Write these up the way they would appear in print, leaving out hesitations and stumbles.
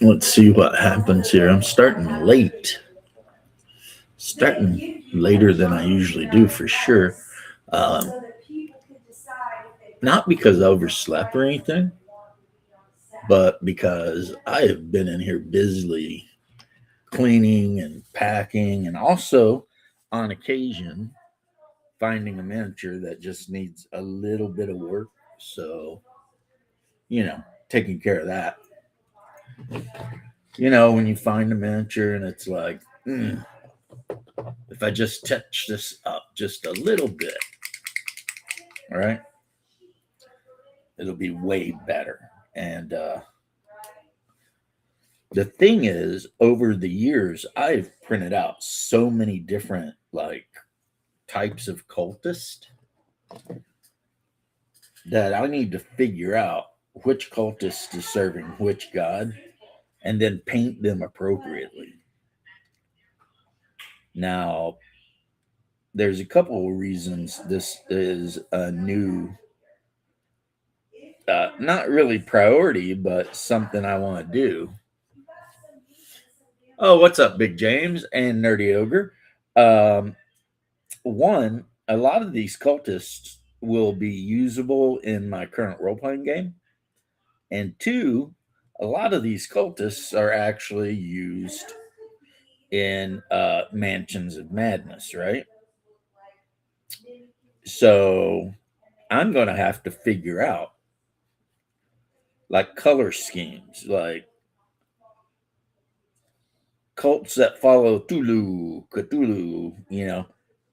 Let's see what happens here. I'm starting late, starting later than I usually do for sure. Um, Not because I overslept or anything, but because I have been in here busily cleaning and packing, and also on occasion finding a miniature that just needs a little bit of work. So, taking care of that. When you find a miniature and it's like, if I just touch this up just a little bit, all right, it'll be way better. And the thing is, over the years, I've printed out so many different like types of cultist that I need to figure out which cultist is serving which god and then paint them appropriately. Now, there's a couple of reasons this is a new, not really priority, but something I want to do. Oh, what's up, Big James and Nerdy Ogre? Um, One, a lot of these cultists will be usable in my current role playing game. And two, a lot of these cultists are actually used in Mansions of Madness, right? So I'm going to have to figure out like color schemes, like cults that follow Cthulhu,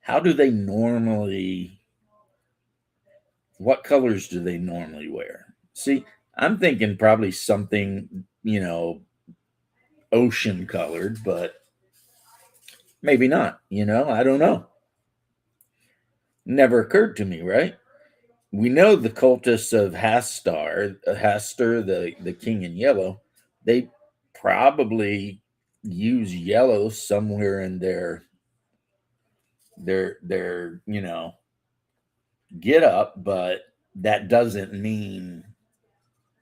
how do they normally, what colors do they normally wear? See, I'm thinking probably something, ocean colored, but maybe not, I don't know. Never occurred to me, right? We know the cultists of Hastur, the king in yellow, they probably use yellow somewhere in their get up, but that doesn't mean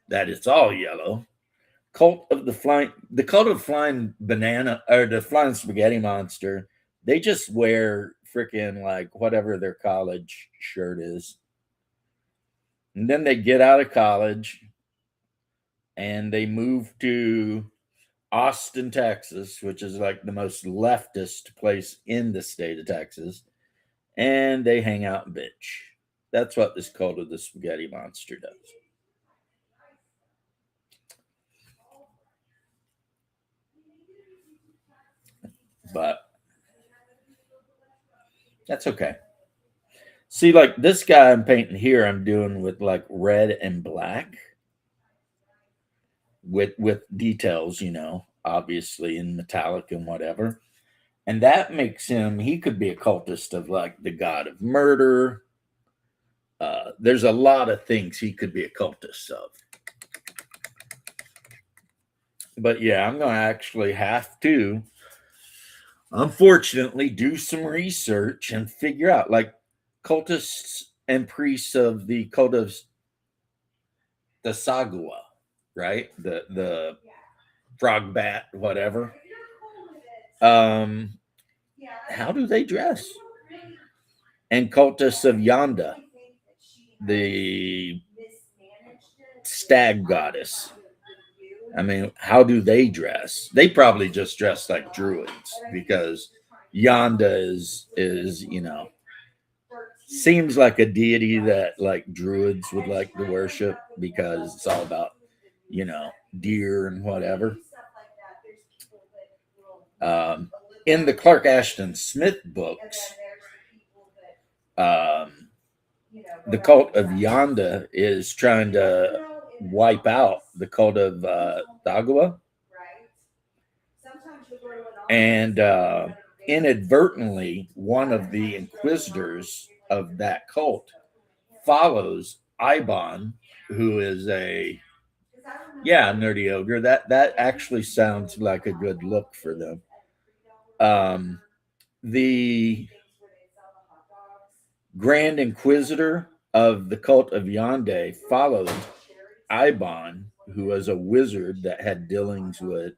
that it's all yellow. The cult of flying banana or the flying spaghetti monster, they just wear freaking like whatever their college shirt is. And then they get out of college and they move to Austin, Texas, which is like the most leftist place in the state of Texas, and they hang out and bitch. That's what this cult of the spaghetti monster does. But that's okay. See, like this guy I'm painting here, I'm doing with like red and black with details, obviously in metallic and whatever. And that makes him, he could be a cultist of like the god of murder. There's a lot of things he could be a cultist of. But yeah, I'm going to actually have to, unfortunately, do some research and figure out like cultists and priests of the cult of the Sagua, right? The frog bat, whatever. Um, how do they dress? And cultists of Yonda, the stag goddess. I mean, how do they dress? They probably just dress like druids because Yonda is seems like a deity that like druids would like to worship because it's all about you know deer and whatever. Um, in the Clark Ashton Smith books, um, the cult of Yonda is trying to wipe out the cult of Dagua, and inadvertently, one of the inquisitors of that cult follows Ibon, who is a nerdy ogre. That actually sounds like a good look for them. Um, the Grand Inquisitor of the cult of Yonde followed Ibon, who was a wizard that had dealings with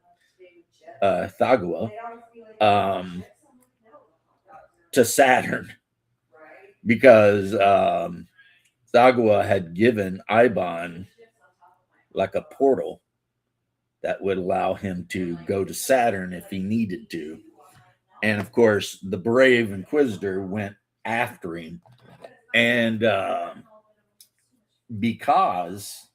Thagua, um, to Saturn because Thagua had given Iban like a portal that would allow him to go to Saturn if he needed to. And of course, the brave Inquisitor went after him. And because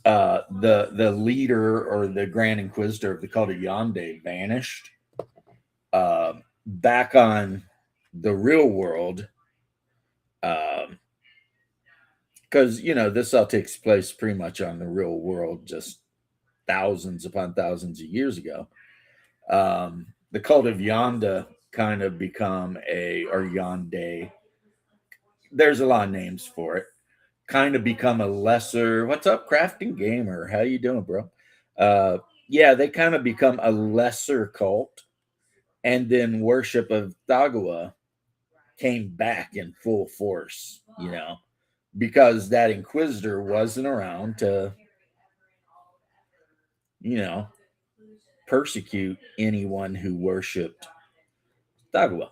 the leader or the Grand Inquisitor of the cult of Yonde vanished, back on the real world, because this all takes place pretty much on the real world, just thousands upon thousands of years ago. The cult of Yonda kind of become or Yonde. There's a lot of names for it. Kind of become a lesser. What's up, Crafting Gamer? How you doing, bro? Yeah, they kind of become a lesser cult, and then worship of Thagua came back in full force. Because that Inquisitor wasn't around to, persecute anyone who worshipped Thagua.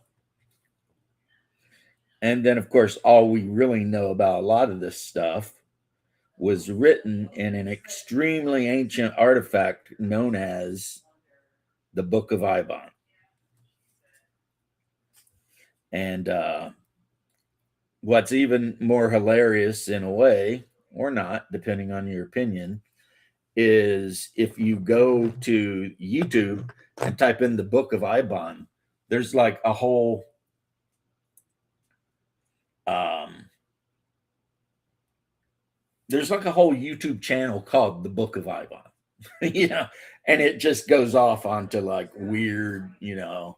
And then, of course, all we really know about a lot of this stuff was written in an extremely ancient artifact known as the Book of Iban. And what's even more hilarious in a way, or not, depending on your opinion, is if you go to YouTube and type in the Book of Iban, there's like a whole YouTube channel called the Book of Iban. And it just goes off onto like weird, Cthulhu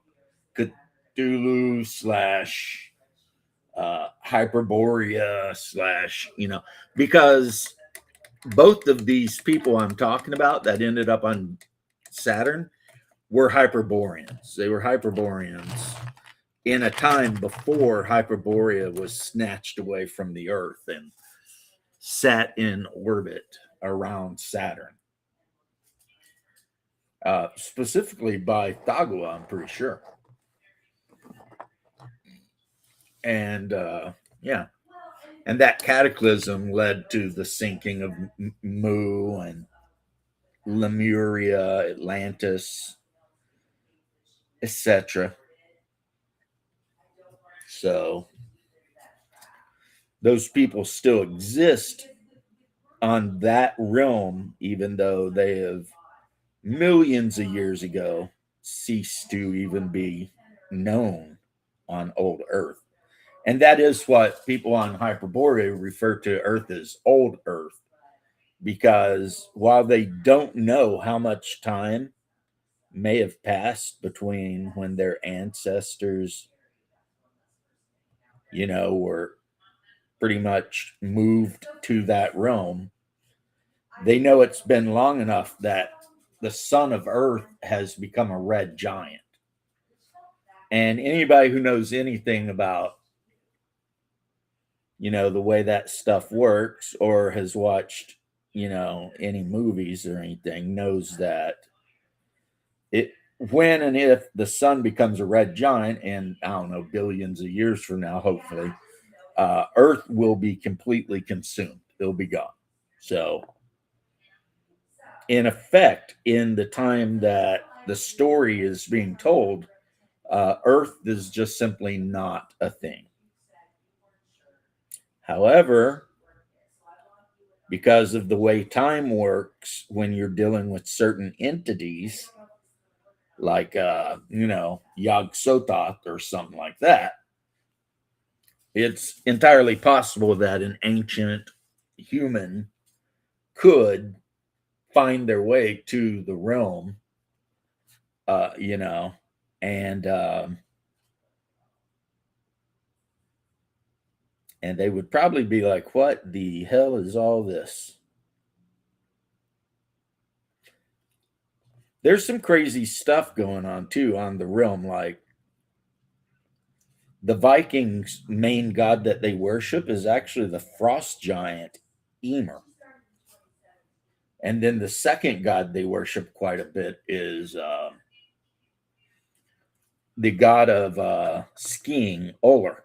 slash Hyperborea slash, because both of these people I'm talking about that ended up on Saturn were Hyperboreans. They were Hyperboreans in a time before Hyperborea was snatched away from the Earth and sat in orbit around Saturn. Specifically by Thagua, I'm pretty sure. And yeah. And that cataclysm led to the sinking of Mu and Lemuria, Atlantis, etc. So those people still exist on that realm, even though they have millions of years ago ceased to even be known on old Earth. And that is what people on Hyperborea refer to Earth as old Earth, because while they don't know how much time may have passed between when their ancestors, were pretty much moved to that realm, they know it's been long enough that the sun of Earth has become a red giant. And anybody who knows anything about, the way that stuff works or has watched, any movies or anything knows that when and if the sun becomes a red giant, and I don't know, billions of years from now, hopefully, Earth will be completely consumed. It'll be gone. So, in effect, in the time that the story is being told, Earth is just simply not a thing. However, because of the way time works when you're dealing with certain entities, like Yog Sothoth or something like that, it's entirely possible that an ancient human could find their way to the realm, and they would probably be like, what the hell is all this? There's some crazy stuff going on too on the realm, like The Vikings' main god that they worship is actually the frost giant Ymir. And then the second god they worship quite a bit is the god of skiing, Uller.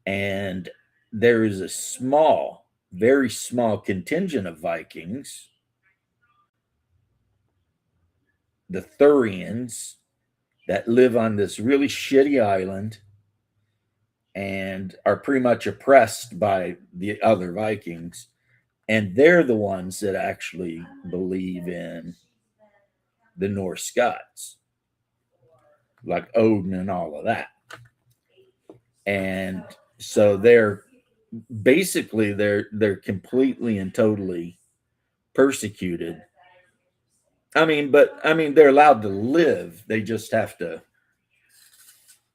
And there is a small, very small contingent of Vikings, the Thurians, that live on this really shitty island and are pretty much oppressed by the other Vikings. And they're the ones that actually believe in the Norse gods, like Odin and all of that. And so they're basically they're completely and totally persecuted. But they're allowed to live. They just have to.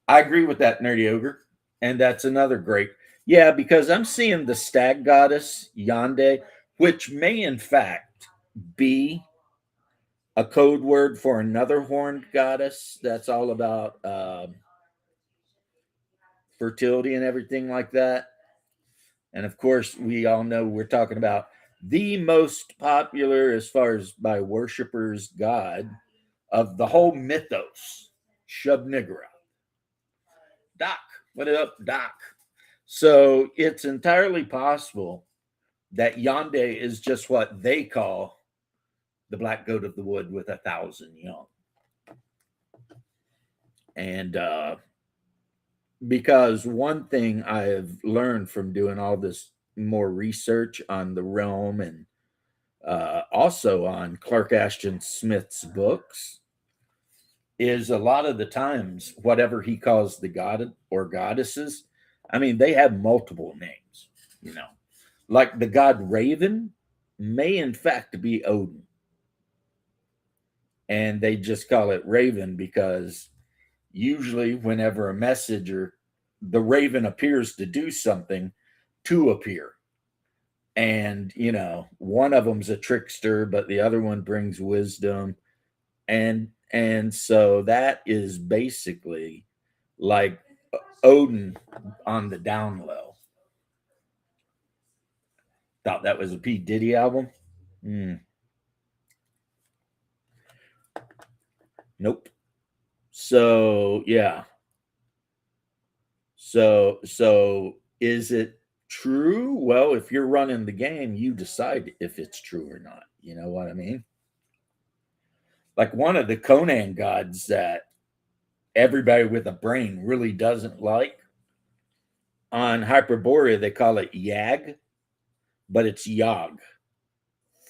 I agree with that, Nerdy Ogre. And that's another great. Yeah, because I'm seeing the stag goddess, Yonde, which may in fact be a code word for another horned goddess that's all about fertility and everything like that. And of course, we all know we're talking about the most popular, as far as by worshipers, god of the whole mythos, Shub-Niggurath. Doc, what up, Doc? So it's entirely possible that Yonde is just what they call the black goat of the wood with 1,000 young. And because one thing I have learned from doing all this more research on the realm and also on Clark Ashton Smith's books is a lot of the times, whatever he calls the god or goddesses, they have multiple names, like the god Raven may in fact be Odin. And they just call it Raven because usually whenever a message or the raven appears to do something, to appear. And, one of them's a trickster, but the other one brings wisdom. And so that is basically like Odin on the down low. Thought that was a P. Diddy album? Nope. So yeah. So is it true? Well, if you're running the game, you decide if it's true or not. You know what I mean? Like one of the Conan gods that everybody with a brain really doesn't like. On Hyperborea, they call it Yag, but it's Yog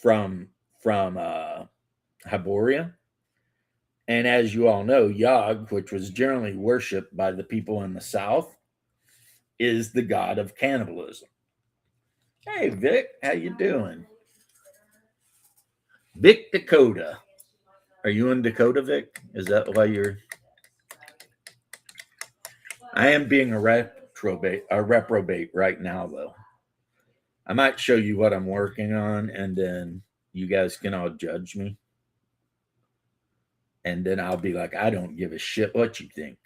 from Hyboria. And as you all know, Yog, which was generally worshipped by the people in the South, is the god of cannibalism. Hey, Vic, how you doing? Vic Dakota. Are you in Dakota, Vic? Is that why you're... I am being a reprobate right now, though. I might show you what I'm working on, and then you guys can all judge me. And then I'll be like, I don't give a shit what you think.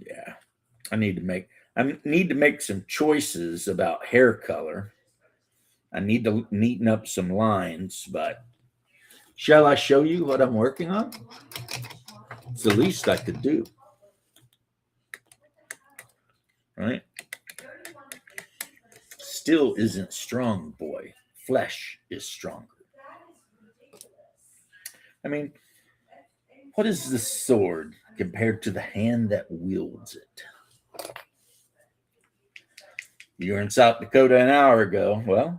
Yeah. I need to make some choices about hair color. I need to neaten up some lines, but shall I show you what I'm working on? It's the least I could do. Right? Still isn't strong, boy. Flesh is stronger. What is the sword compared to the hand that wields it? You were in South Dakota an hour ago. Well,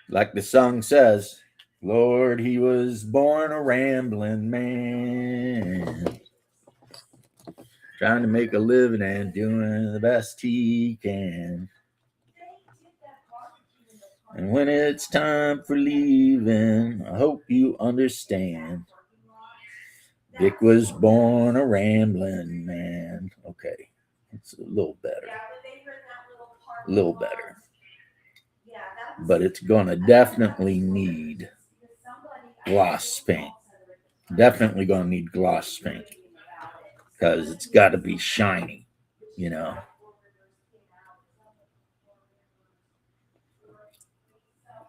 like the song says, Lord, he was born a rambling man, trying to make a living and doing the best he can. And when it's time for leaving, I hope you understand. Vic was born a rambling man. Okay, it's a little better. A little better. But it's going to definitely need gloss paint. Definitely going to need gloss paint because it's got to be shiny, you know.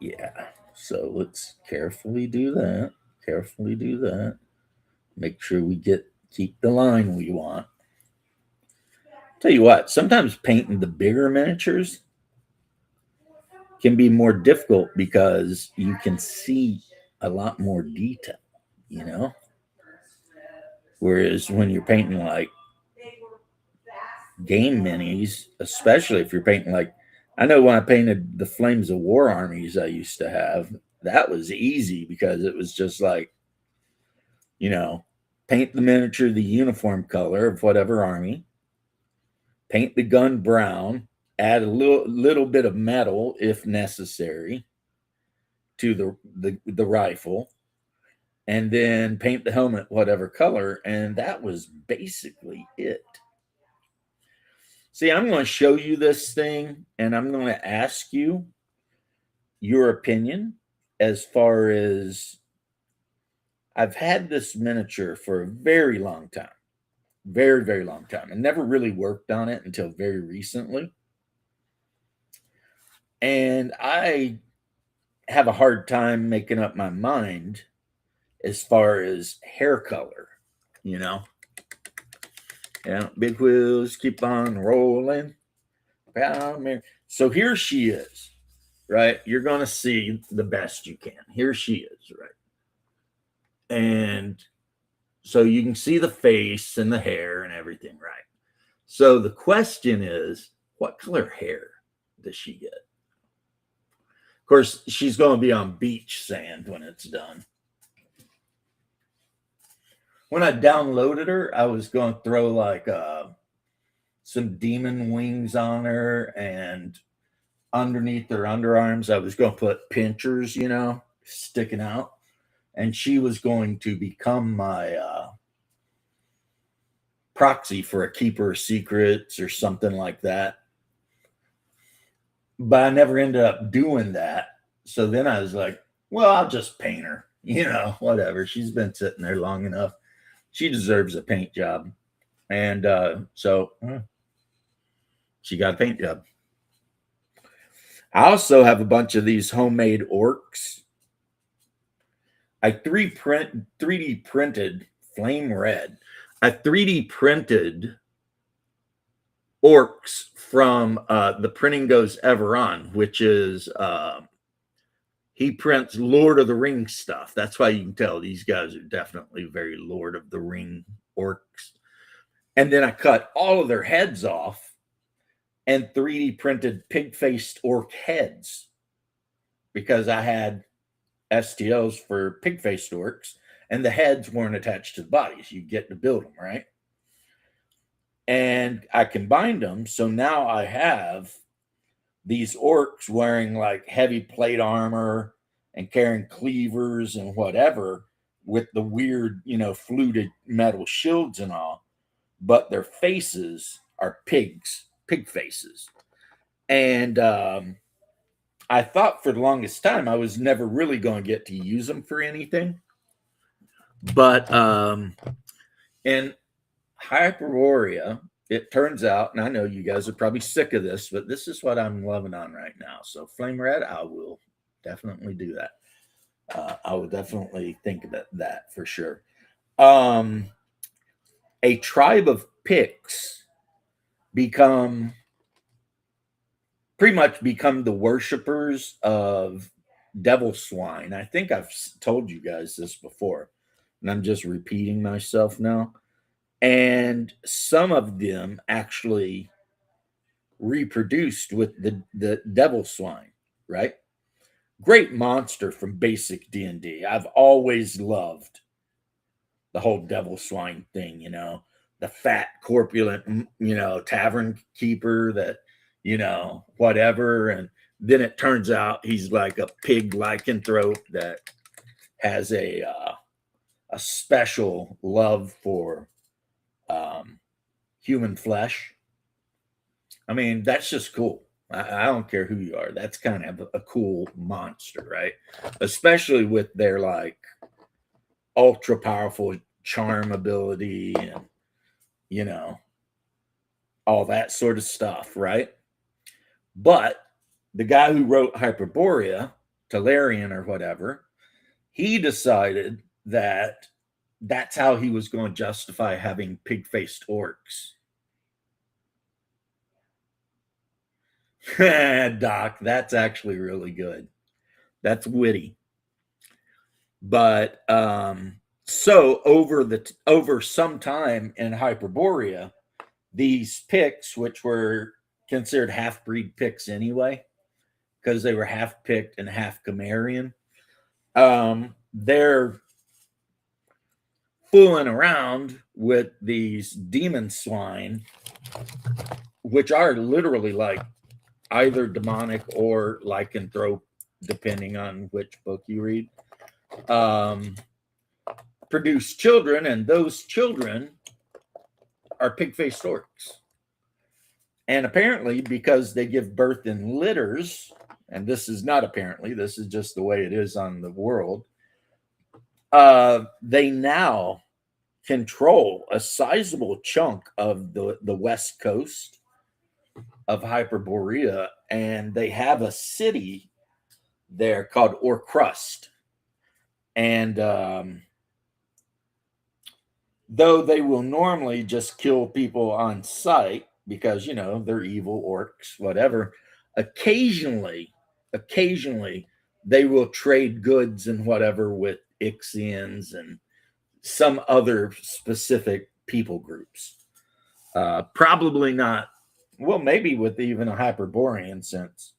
Yeah. So let's carefully do that. Carefully do that. Make sure we keep the line we want. Tell you what, sometimes painting the bigger miniatures can be more difficult because you can see a lot more detail, you know? Whereas when you're painting like game minis, especially if you're painting like, I know when I painted the Flames of War armies I used to have, that was easy because it was just like, you know, paint the miniature the uniform color of whatever army, paint the gun brown, add a little bit of metal if necessary to the rifle, and then paint the helmet whatever color, and that was basically it. See, I'm going to show you this thing, and I'm going to ask you your opinion as far as I've had this miniature for a very long time, very, very long time, and never really worked on it until very recently. And I have a hard time making up my mind as far as hair color, you know? Yeah, big wheels keep on rolling. So here she is, right? You're going to see the best you can. Here she is, right? And so you can see the face and the hair and everything, right? So the question is, what color hair does she get? Of course, she's going to be on beach sand when it's done. When I downloaded her, I was going to throw like some demon wings on her, and underneath her underarms, I was going to put pinchers, you know, sticking out. And she was going to become my proxy for a keeper of secrets or something like that. But I never ended up doing that. So then I was like, well, I'll just paint her, you know, whatever. She's been sitting there long enough. She deserves a paint job. And so she got a paint job. I also have a bunch of these homemade orcs. I 3D printed Flame Red. I 3D printed orcs from the Printing Goes Ever On, which is he prints Lord of the Rings stuff. That's why you can tell these guys are definitely very Lord of the Ring orcs. And then I cut all of their heads off and 3D printed pig faced orc heads because I had STOs for pig faced orcs and the heads weren't attached to the bodies. You get to build them, right? And I combined them. So now I have these orcs wearing like heavy plate armor and carrying cleavers and whatever with the weird, you know, fluted metal shields and all, but their faces are pig faces. And I thought for the longest time I was never really going to get to use them for anything. But in Hyperoria, it turns out, and I know you guys are probably sick of this, but this is what I'm loving on right now. So Flame Red, I will definitely do that. I would definitely think about that for sure. A tribe of Picts become pretty much become the worshippers of devil swine. I think I've told you guys this before, and I'm just repeating myself now. And some of them actually reproduced with the devil swine, right? Great monster from basic D&D. I've always loved the whole devil swine thing, you know, the fat corpulent, you know, tavern keeper that, you know, whatever. And then it turns out he's like a pig lycanthrope that has a special love for human flesh. I mean, that's just cool. I don't care who you are. That's kind of a cool monster, right? Especially with their like ultra powerful charm ability and, you know, all that sort of stuff, right? But the guy who wrote Hyperborea, Talarian or whatever, he decided that that's how he was going to justify having pig-faced orcs. Doc, that's actually really good. That's witty. But so over some time in Hyperborea, these Picts, which were considered half-breed Picts anyway, because they were half Pict and half Cimmerian, they're fooling around with these demon swine, which are literally like either demonic or lycanthrope, depending on which book you read. Produce children, and those children are pig-faced orcs. And apparently, because they give birth in litters, and this is not apparently, this is just the way it is on the world, they now control a sizable chunk of the west coast of Hyperborea, and they have a city there called Orcrust. And though they will normally just kill people on sight because, you know, they're evil orcs, whatever, occasionally they will trade goods and whatever with Ixians and some other specific people groups. Probably not, well, maybe with even a Hyperborean, since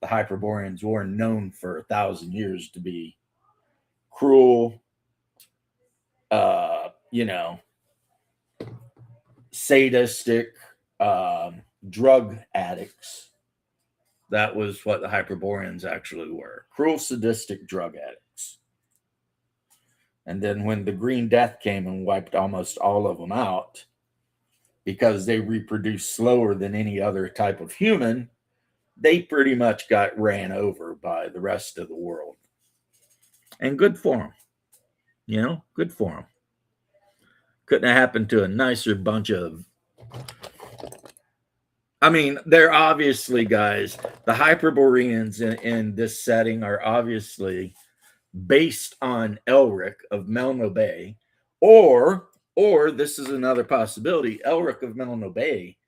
the Hyperboreans were known for 1,000 years to be cruel, you know, sadistic, drug addicts. That was what the Hyperboreans actually were. Cruel, sadistic drug addicts. And then when the Green Death came and wiped almost all of them out, because they reproduce slower than any other type of human, they pretty much got ran over by the rest of the world. And good for them. You know, good for them. Couldn't have happened to a nicer bunch of... I mean, they're obviously, guys, the Hyperboreans in this setting are obviously based on Elric of Melno Bay, or this is another possibility, Elric of Melno Bay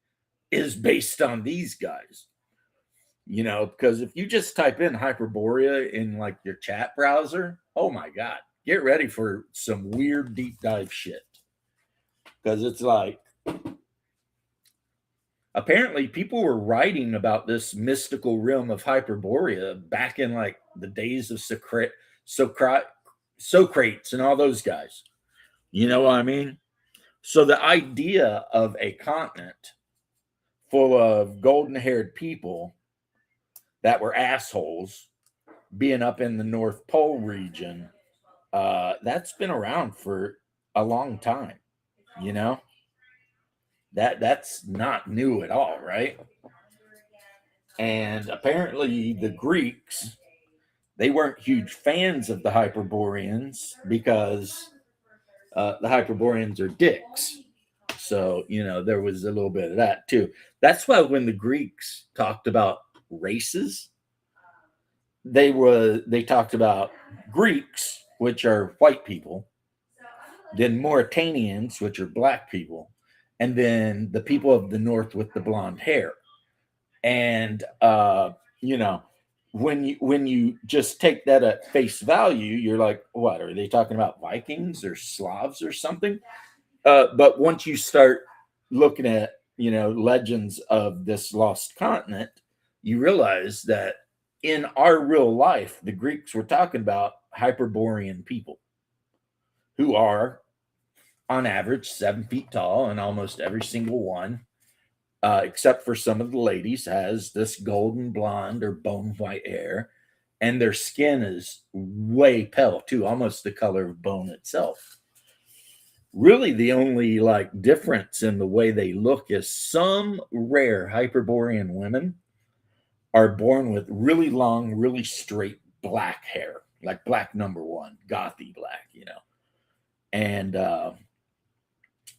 is based on these guys. You know, because if you just type in Hyperborea in like your chat browser, oh my God, get ready for some weird deep dive shit. Because it's like, apparently people were writing about this mystical realm of Hyperborea back in like the days of Socrates and all those guys. You know what I mean? So the idea of a continent full of golden-haired people that were assholes being up in the North Pole region, that's been around for a long time, you know? That's not new at all, right? And apparently the Greeks, they weren't huge fans of the Hyperboreans because the Hyperboreans are dicks. So, you know, there was a little bit of that too. That's why when the Greeks talked about races, they talked about Greeks, which are white people, then Mauritanians, which are black people, and then the people of the north with the blonde hair. And you know, when you just take that at face value, you're like, what are they talking about? Vikings or Slavs or something? But once you start looking at, you know, legends of this lost continent, you realize that in our real life, the Greeks were talking about Hyperborean people who are on average 7 feet tall, and almost every single one, except for some of the ladies, has this golden blonde or bone white hair, and their skin is way pale too, almost the color of bone itself. Really, the only like difference in the way they look is some rare Hyperborean women are born with really long, really straight black hair, like black number one, gothy black, you know. And I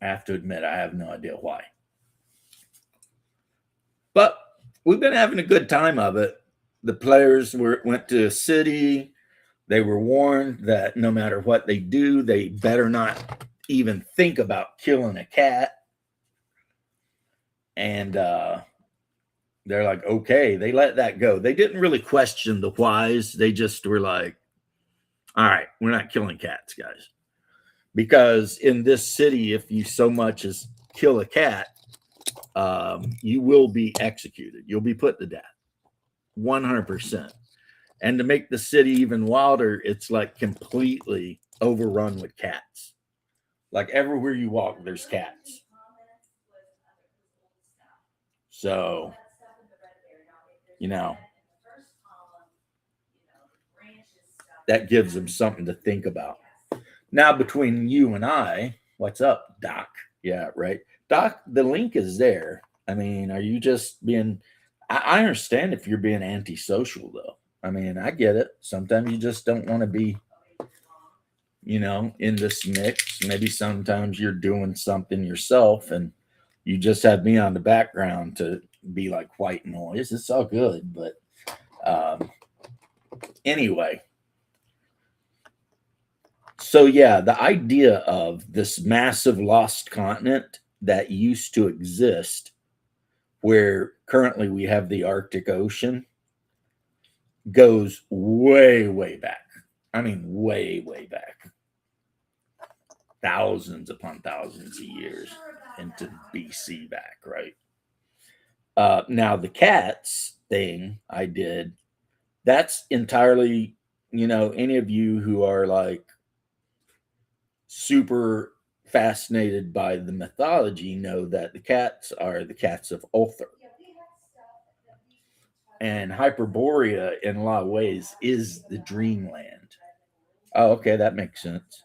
have to admit, I have no idea why. But we've been having a good time of it. The players went to a city. They were warned that no matter what they do, they better not even think about killing a cat. And they're like, okay, they let that go. They didn't really question the whys. They just were like, all right, we're not killing cats, guys. Because in this city, if you so much as kill a cat, you will be executed. You'll be put to death. 100%. And to make the city even wilder, it's like completely overrun with cats. Like everywhere you walk, there's cats. So, you know, that gives them something to think about. Now, between you and I, what's up, Doc? Yeah, right. Doc, the link is there. I mean, are you just being, I understand if you're being antisocial, though. I mean, I get it. Sometimes you just don't want to be, in this mix. Maybe sometimes you're doing something yourself and you just have me on the background to be like white noise. It's all good. But anyway, so yeah, the idea of this massive lost continent that used to exist, where currently we have the Arctic Ocean, goes way, way back. I mean, way, way back. Thousands upon thousands of years into BC back, right? Now, the cats thing I did, that's entirely, any of you who are like super fascinated by the mythology know that the cats are the cats of Ulthur. And Hyperborea, in a lot of ways, is the dreamland. Oh, okay, that makes sense.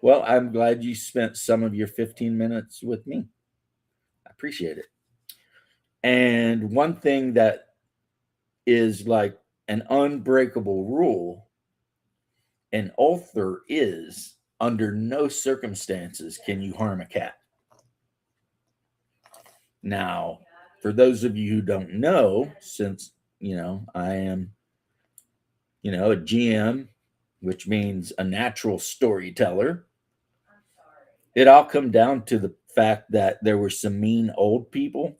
Well, I'm glad you spent some of your 15 minutes with me. I appreciate it. And one thing that is like an unbreakable rule in Ulthur is under no circumstances can you harm a cat. Now, for those of you who don't know, since, I am, a GM, which means a natural storyteller, it all come down to the fact that there were some mean old people,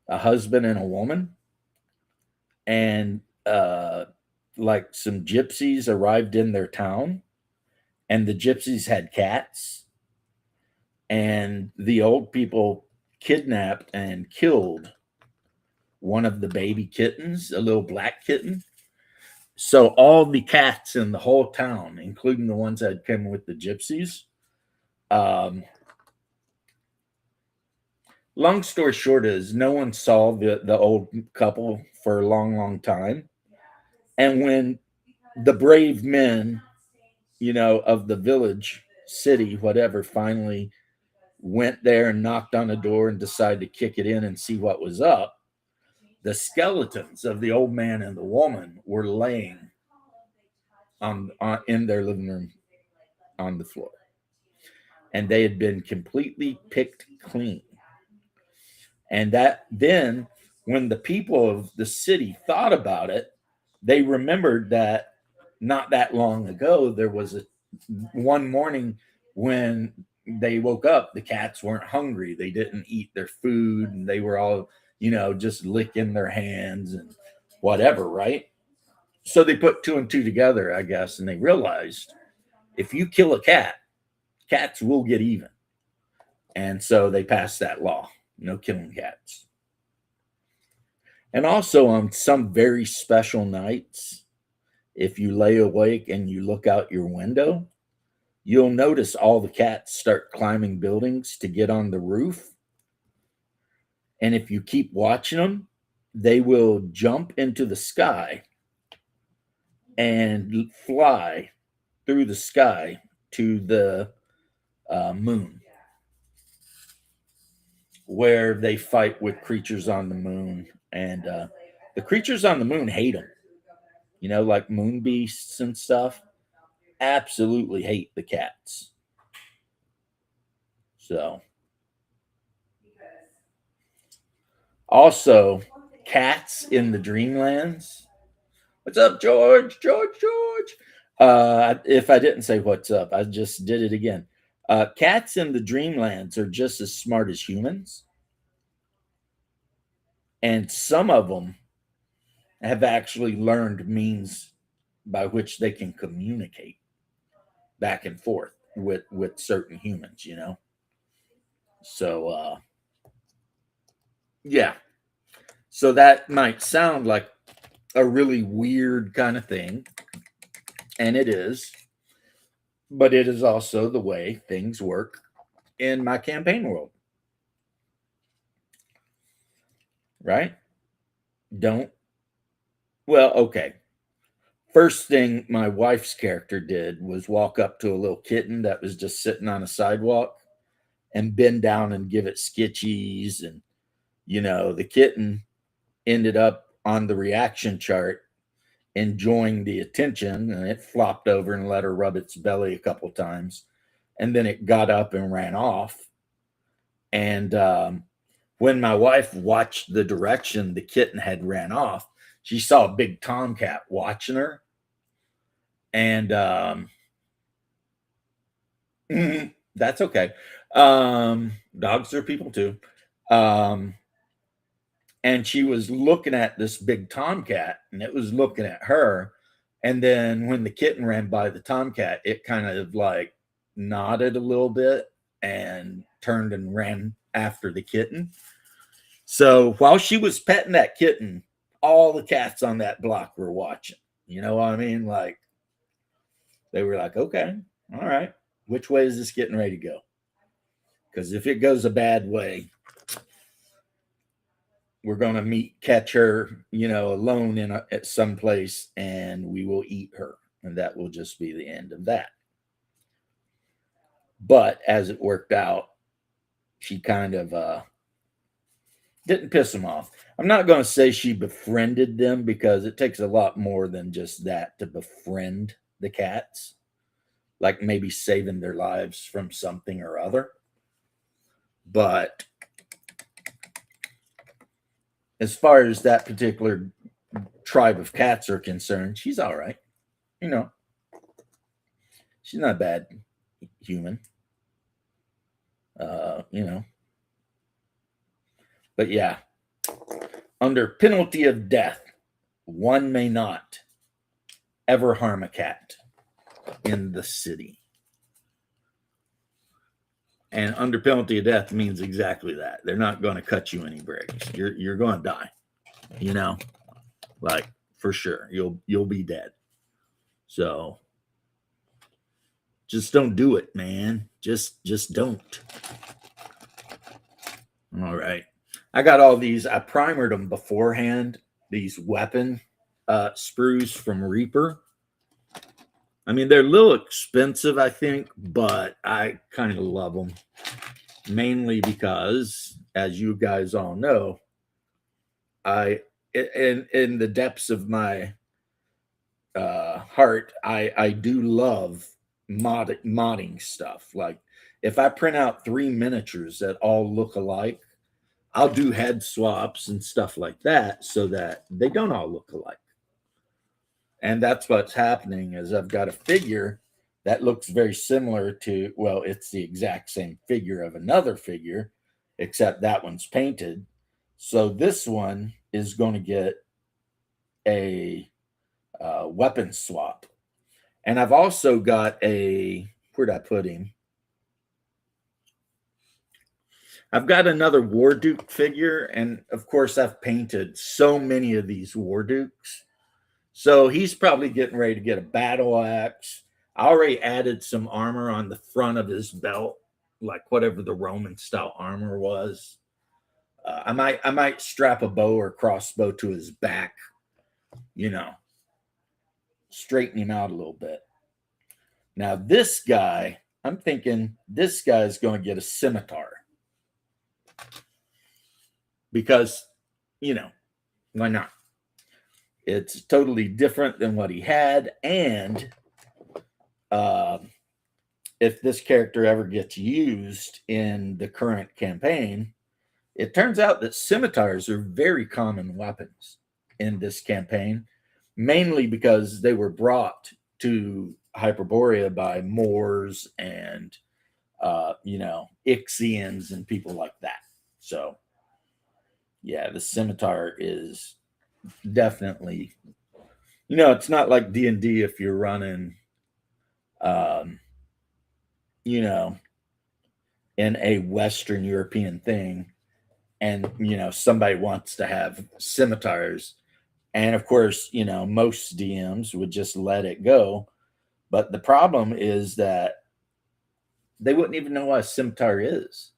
a husband and a woman, and like some gypsies arrived in their town, and the gypsies had cats, and the old people kidnapped and killed one of the baby kittens, a little black kitten. So all the cats in the whole town, including the ones that came with the gypsies, long story short is no one saw the old couple for a long, long time. And when the brave men, of the village, city, whatever, finally went there and knocked on the door and decided to kick it in and see what was up, the skeletons of the old man and the woman were laying on in their living room on the floor, and they had been completely picked clean. And that then, when the people of the city thought about it, they remembered that not that long ago there was one morning when they woke up, the cats weren't hungry, they didn't eat their food, and they were all just licking their hands and whatever, right? So they put two and two together, I guess, and they realized if you kill a cat, cats will get even. And so they passed that law, no killing cats. And also on some very special nights, if you lay awake and you look out your window, you'll notice all the cats start climbing buildings to get on the roof. And if you keep watching them, they will jump into the sky and fly through the sky to the moon, where they fight with creatures on the moon. And the creatures on the moon hate them, like moon beasts and stuff. absolutely hate the cats. So, also, cats in the Dreamlands. What's up, George? George. If I didn't say what's up, I just did it again. Cats in the Dreamlands are just as smart as humans, and some of them have actually learned means by which they can communicate back and forth with certain humans. So yeah. So that might sound like a really weird kind of thing, and it is, but it is also the way things work in my campaign world, right? Don't, well, okay. First thing my wife's character did was walk up to a little kitten that was just sitting on a sidewalk and bend down and give it skitchies. And, the kitten ended up on the reaction chart enjoying the attention, and it flopped over and let her rub its belly a couple times. And then it got up and ran off. And when my wife watched the direction the kitten had ran off, she saw a big tomcat watching her. And that's okay. Dogs are people too. And she was looking at this big tomcat, and it was looking at her. And then when the kitten ran by the tomcat, it kind of like nodded a little bit and turned and ran after the kitten. So while she was petting that kitten, all the cats on that block were watching. You know what I mean? Like, they were like, okay, all right, which way is this getting ready to go? Because if it goes a bad way, we're going to catch her, alone at some place, and we will eat her. And that will just be the end of that. But as it worked out, she kind of didn't piss them off. I'm not going to say she befriended them, because it takes a lot more than just that to befriend the cats, like maybe saving their lives from something or other. But as far as that particular tribe of cats are concerned, she's all right. She's not a bad human. But yeah, under penalty of death, one may not ever harm a cat in the city. And under penalty of death means exactly that. They're not going to cut you any breaks. You're going to die. Like, for sure. You'll be dead. So just don't do it, man. Just don't. All right. I got all these. I primered them beforehand. These weapon sprues from Reaper. I mean, they're a little expensive, I think, but I kind of love them. Mainly because, as you guys all know, in the depths of my heart, I do love modding stuff. Like, if I print out 3 miniatures that all look alike, I'll do head swaps and stuff like that so that they don't all look alike. And that's what's happening. Is I've got a figure that looks very similar to, well, it's the exact same figure of another figure, except that one's painted. So this one is going to get a weapon swap. And I've also got where'd I put him? I've got another Warduke figure, and of course I've painted so many of these Wardukes. So he's probably getting ready to get a battle axe. I already added some armor on the front of his belt, like whatever the Roman style armor was. I might strap a bow or crossbow to his back, straighten him out a little bit. Now this guy, I'm thinking this guy is going to get a scimitar, because, why not? It's totally different than what he had, and if this character ever gets used in the current campaign, it turns out that scimitars are very common weapons in this campaign, mainly because they were brought to Hyperborea by Moors and Ixians and people like that. So yeah, the scimitar is definitely, it's not like D&D if you're running um, in a Western European thing and somebody wants to have scimitars. And of course, most DMs would just let it go. But the problem is that they wouldn't even know what a scimitar is.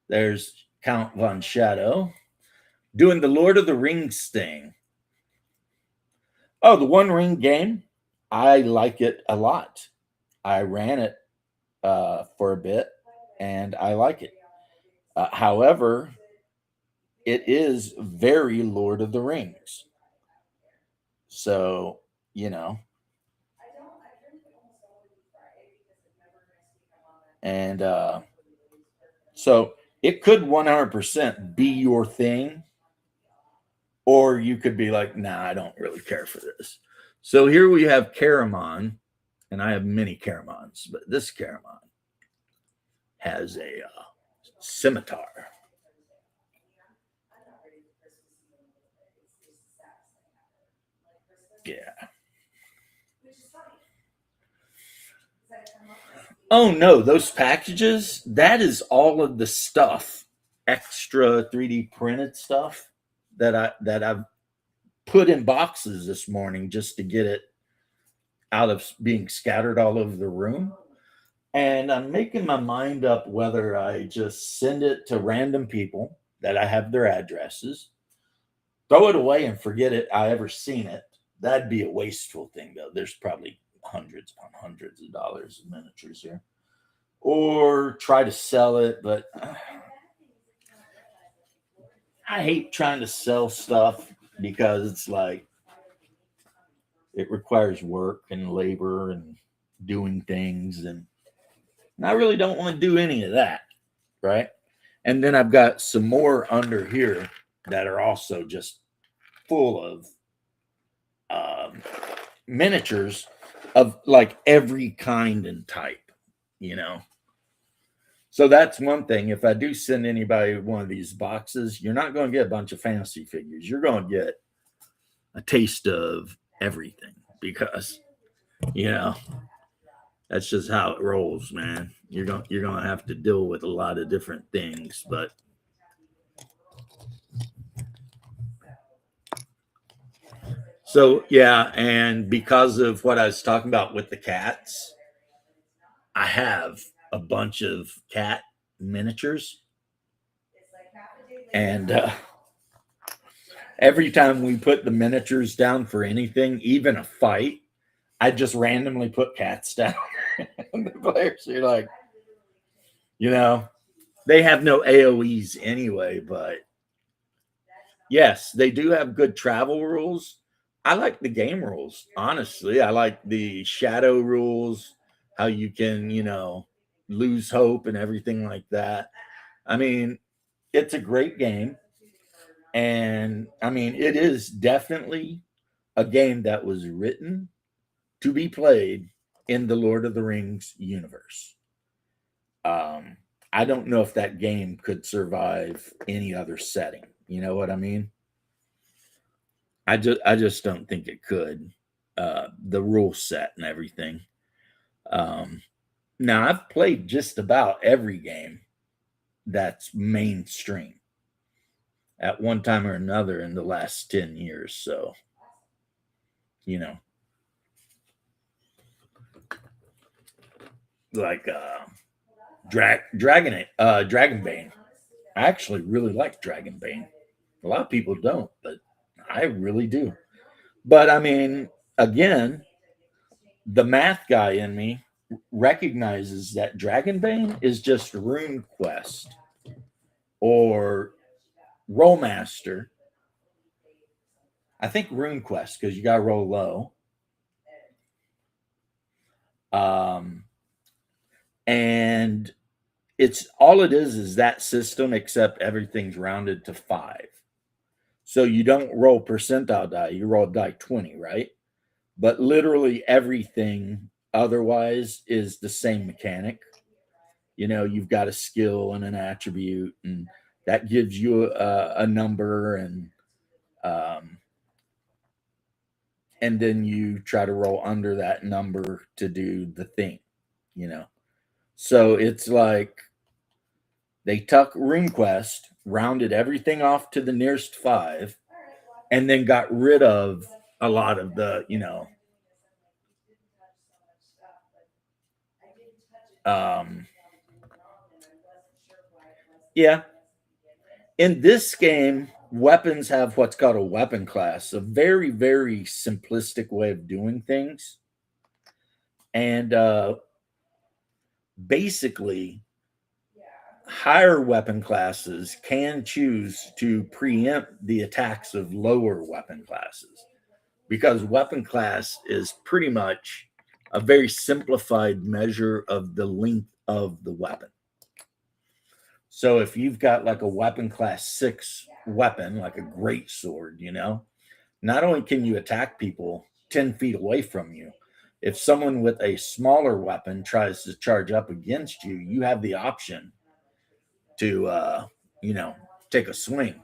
There's Count Von Shadow doing the Lord of the Rings thing. Oh, the One Ring game. I like it a lot. I ran it for a bit and I like it. However, it is very Lord of the Rings. So, and so it could 100% be your thing, or you could be like, nah, I don't really care for this. So here we have Caramon, and I have many Caramons, but this Caramon has a scimitar. Yeah. Oh no, those packages, that is all of the stuff, extra 3D printed stuff that I've put in boxes this morning just to get it out of being scattered all over the room. And I'm making my mind up whether I just send it to random people that I have their addresses, throw it away and forget it I ever seen it. That'd be a wasteful thing though. There's probably hundreds upon hundreds of dollars of miniatures here. Or try to sell it, but I hate trying to sell stuff because it's like it requires work and labor and doing things, and I really don't want to do any of that, right? And then I've got some more under here that are also just full of miniatures of like every kind and type, you know. So that's one thing. If I do send anybody one of these boxes, you're not going to get a bunch of fantasy figures. You're going to get a taste of everything because, you know, that's just how it rolls, man. You're going to have to deal with a lot of different things, but so yeah, and because of what I was talking about with the cats, I have a bunch of cat miniatures, and every time we put the miniatures down for anything, even a fight, I just randomly put cats down. And the players are like, you know, they have no AoEs anyway, but yes, they do have good travel rules. I like the game rules, honestly. I like the shadow rules, how you can, lose hope and everything like that. I mean, it's a great game. And I mean, it is definitely a game that was written to be played in the Lord of the Rings universe. Um, I don't know if that game could survive any other setting. You know what I mean? I just don't think it could. The rule set and everything. Um, Now I've played just about every game that's mainstream at one time or another in the last 10 years. So, you know, like Dragonbane. I actually really like Dragonbane. A lot of people don't, but I really do. But I mean, again, the math guy in me recognizes that Dragonbane is just RuneQuest or Rollmaster. I think RuneQuest because you got to roll low. Um, and it's all it is that system, except everything's rounded to 5. So you don't roll percentile die, you roll die 20, right? But literally everything otherwise is the same mechanic. You've got a skill and an attribute, and that gives you a number, um, and then you try to roll under that number to do the thing, you know. So it's like they took RuneQuest, rounded everything off to the nearest 5, and then got rid of a lot of um, yeah. In this game, weapons have what's called a weapon class, a very, very simplistic way of doing things. And basically, higher weapon classes can choose to preempt the attacks of lower weapon classes, because weapon class is pretty much a very simplified measure of the length of the weapon. So if you've got like a weapon class 6 weapon, like a great sword, not only can you attack people 10 feet away from you, if someone with a smaller weapon tries to charge up against you, you have the option to, take a swing.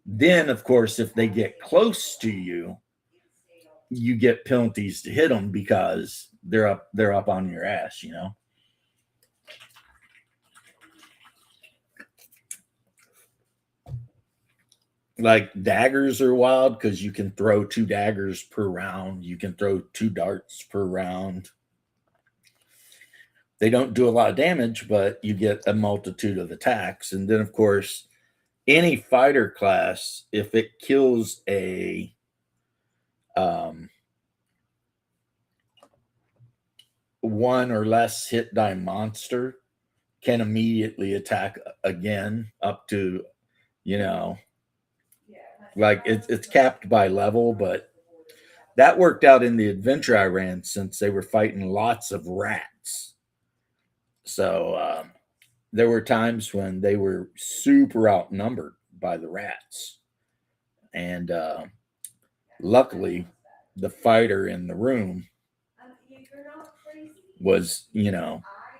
Then, of course, if they get close to you, you get penalties to hit them because they're up on your ass. Like daggers are wild because you can throw 2 daggers per round. You can throw 2 darts per round. They don't do a lot of damage, but you get a multitude of attacks. And then, of course, any fighter class, if it kills a one or less hit die monster, can immediately attack again up to, like it's capped by level, but that worked out in the adventure I ran since they were fighting lots of rats. So there were times when they were super outnumbered by the rats. And luckily, the fighter in the room was,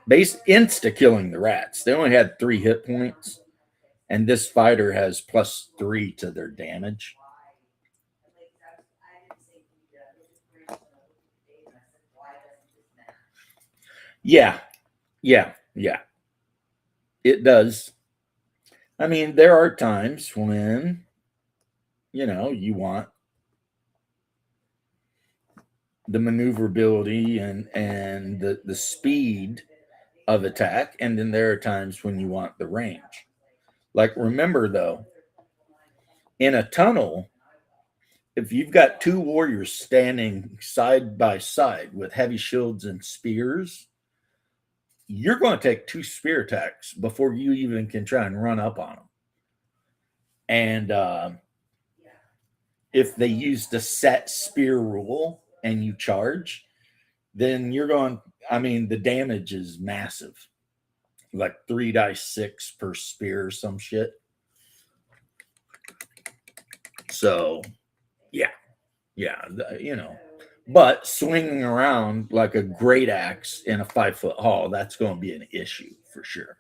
base insta killing the rats. They only had 3 hit points, and this fighter has +3 to their damage. Yeah, yeah, yeah. It does. I mean, there are times when, you want the maneuverability and the speed of attack, and then there are times when you want the range. Like, remember though, in a tunnel, if you've got 2 warriors standing side by side with heavy shields and spears, you're going to take 2 spear attacks before you even can try and run up on them. And if they use the set spear rule and you charge, then you're going, I mean, the damage is massive. Like 3 dice 6 per spear or some shit. So, yeah. But swinging around like a great axe in a 5-foot hall, that's going to be an issue for sure.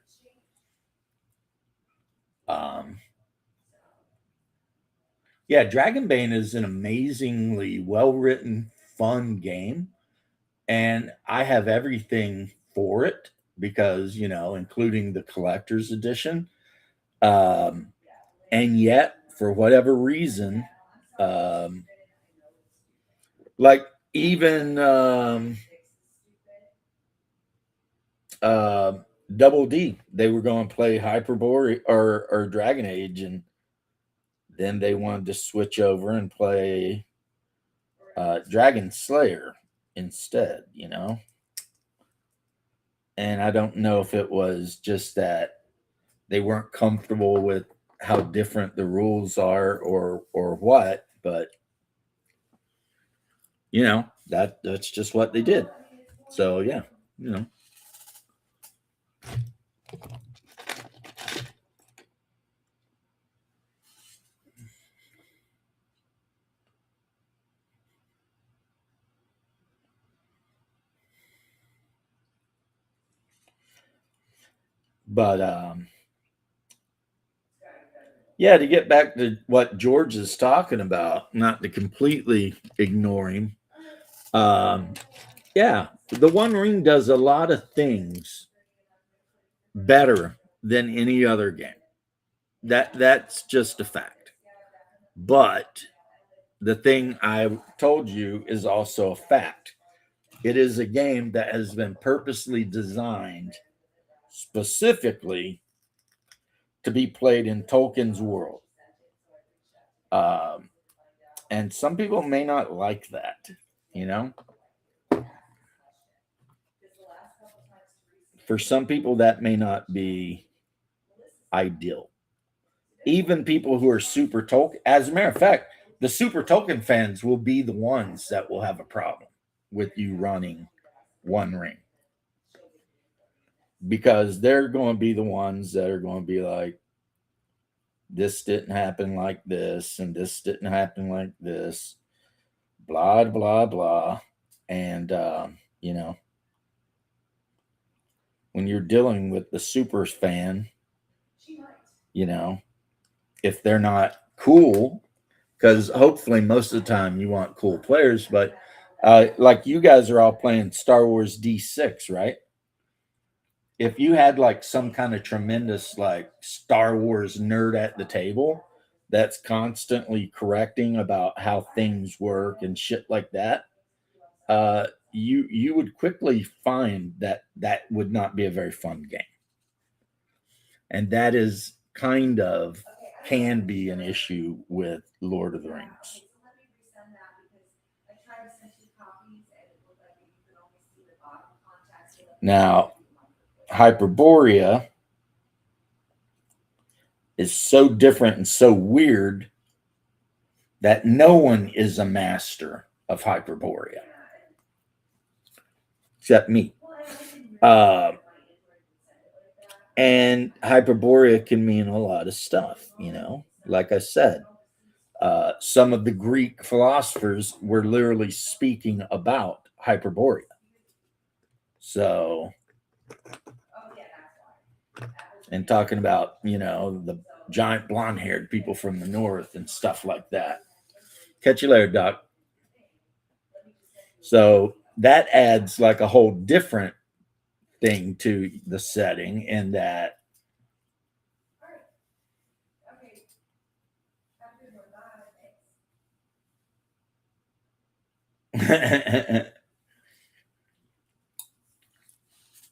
Yeah, Dragonbane is an amazingly well-written, fun game, and I have everything for it because, including the collector's edition. And yet, for whatever reason, like even Double D, they were going to play Hyperborea or Dragon Age, and then they wanted to switch over and play Dragon Slayer instead, And I don't know if it was just that they weren't comfortable with how different the rules are or what, but that's just what they did. So yeah, you know. But yeah, to get back to what George is talking about, not to completely ignore him. Um, yeah, the One Ring does a lot of things better than any other game. That's just a fact. But the thing I told you is also a fact. It is a game that has been purposely designed specifically to be played in Tolkien's world. Um, and some people may not like that, you know? For some people, that may not be ideal. Even people who are super Tolkien, as a matter of fact, the super Tolkien fans will be the ones that will have a problem with you running One Ring because they're going to be the ones that are going to be like, this didn't happen like this, and this didn't happen like this, blah, blah, blah. And, you know, when you're dealing with the super fan, you know, if they're not cool, because hopefully most of the time you want cool players, but like you guys are all playing Star Wars D6, right? If you had like some kind of tremendous like Star Wars nerd at the table that's constantly correcting about how things work and shit like that, you would quickly find that that would not be a very fun game, and that is kind of can be an issue with Lord of the Rings. Now, Hyperborea is so different and so weird that no one is a master of Hyperborea except me. Uh, and Hyperborea can mean a lot of stuff, you know. Like I said, some of the Greek philosophers were literally speaking about Hyperborea. So, and talking about, you know, the giant blonde haired people from the north and stuff like that. Catch you later, Doc. So that adds like a whole different thing to the setting in that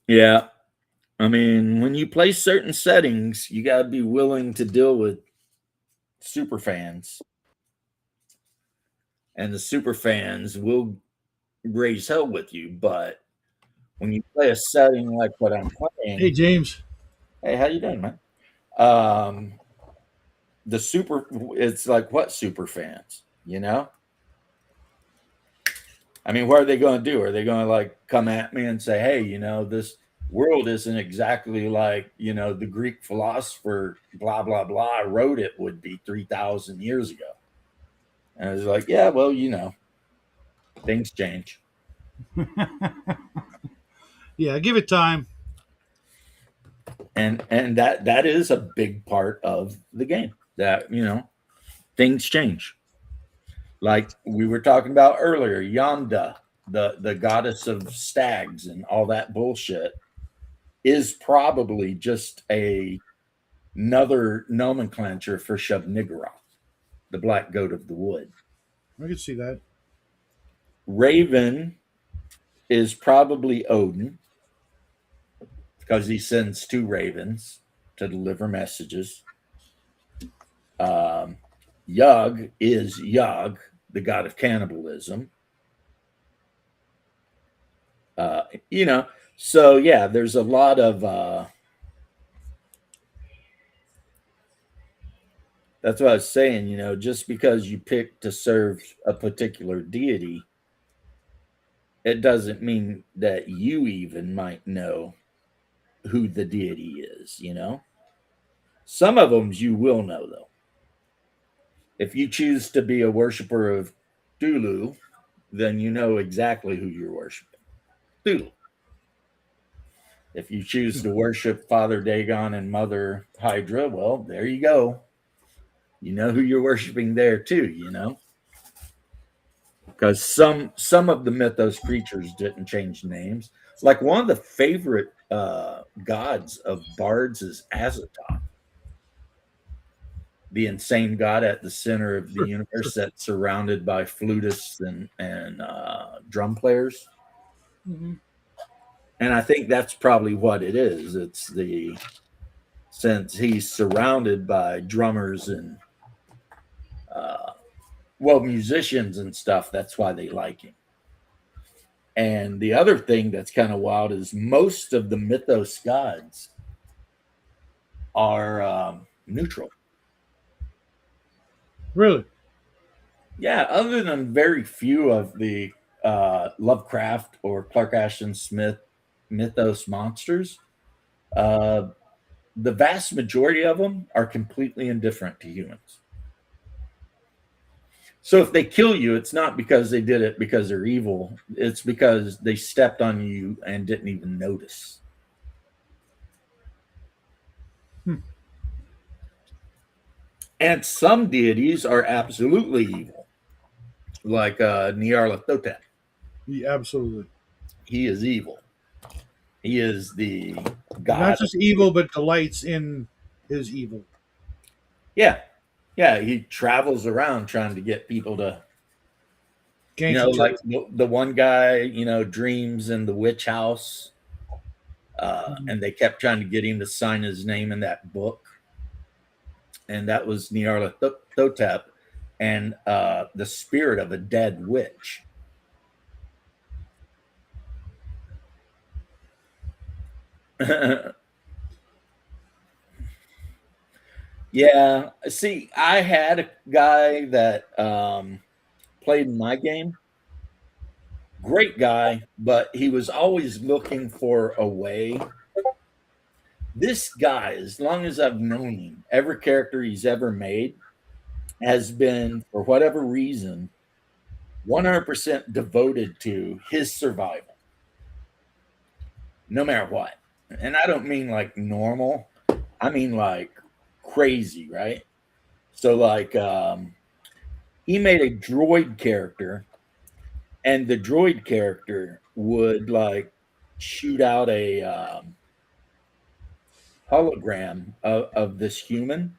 yeah, I mean, when you play certain settings, you got to be willing to deal with super fans, and the super fans will raise hell with you. But when you play a setting like what I'm Hey, playing, James. hey, how you doing, man? Um, the super, it's like what super fans, you know? I mean, what are they going to do? Are they going to like come at me and say, hey, you know, this world isn't exactly like, you know, the Greek philosopher, blah, blah, blah, wrote it would be 3,000 years ago? And I was like, yeah, well, you know, things change. Yeah, give it time. And that is a big part of the game that, you know, things change. Like we were talking about earlier, Yonda, the goddess of stags and all that bullshit, is probably just another nomenclature for Shub-Niggurath, the black goat of the wood. I can see that. Raven is probably Odin because he sends two ravens to deliver messages. Um, Yug is Yug, the god of cannibalism. You know, so yeah, there's a lot of that's what I was saying, you know, just because you pick to serve a particular deity it doesn't mean that you even might know who the deity is, you know? Some of them you will know, though. If you choose to be a worshiper of Cthulhu, then you know exactly who you're worshiping. Cthulhu. If you choose to worship Father Dagon and Mother Hydra, well, there you go. You know who you're worshiping there too, you know? Because some of the mythos creatures didn't change names. Like one of the favorite gods of bards is Azathoth, the insane god at the center of the universe that's surrounded by flutists and drum players. Mm-hmm. And I think that's probably what it is. It's the since he's surrounded by drummers and musicians and stuff, that's why they like him. And the other thing that's kind of wild is most of the mythos gods are neutral. Really? Yeah, other than very few of the Lovecraft or Clark Ashton Smith mythos monsters, uh, the vast majority of them are completely indifferent to humans. So if they kill you, it's not because they did it because they're evil. It's because they stepped on you and didn't even notice. Hmm. And some deities are absolutely evil, like Nyarlathotep. Yeah, absolutely. He is evil. He is the Not god. just evil, but delights in his evil. Yeah, yeah. He travels around trying to get people to, Gain some like trust. the one guy, dreams in the witch house, Mhm. and they kept trying to get him to sign his name in that book, and that was Nyarlathotep and the spirit of a dead witch. Yeah. See, I had a guy that played in my game. Great guy, but he was always looking for a way. This guy, as long as I've known him, every character he's ever made has been, for whatever reason, 100% devoted to his survival, no matter what. And I don't mean like normal, I mean like crazy, right? So, like, he made a droid character, and the droid character would like shoot out a hologram of this human,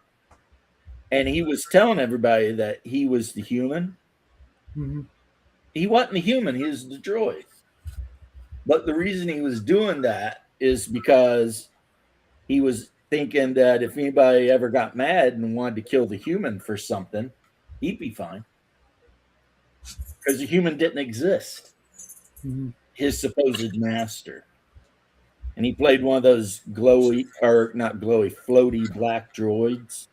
and he was telling everybody that he was the human. Mhm. He wasn't the human, he was the droid. But the reason he was doing that is because he was thinking that if anybody ever got mad and wanted to kill the human for something, he'd be fine because the human didn't exist, Mhm. his supposed master. And he played one of those glowy, or not glowy, floaty black droids.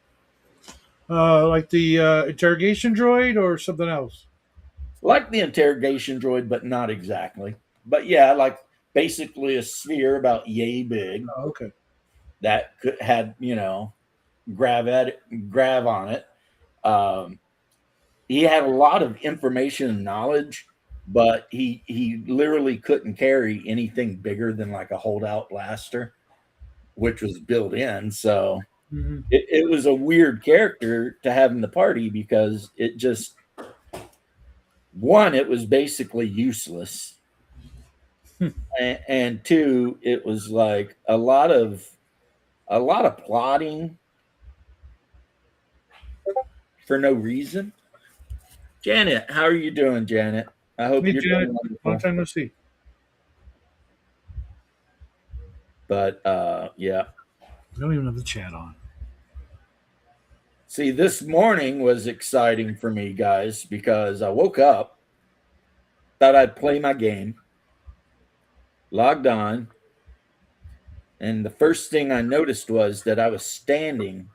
Like the interrogation droid or something else. Like the interrogation droid, but not exactly. But yeah, like basically a sphere about yay big Oh, okay. that had, grav on it. Um, he had a lot of information and knowledge, but he literally couldn't carry anything bigger than like a holdout blaster, which was built in. So Hmm. it was a weird character to have in the party because it just one, it was basically useless, and two, it was like a lot of plotting for no reason. Janet, how are you doing, Janet? I hope Hey, you're doing Janet. Long wonderful. time no see. But yeah. I don't even have the chat on. See, this morning was exciting for me, guys, because I woke up, thought I'd play my game, logged on, and the first thing I noticed was that I was standing.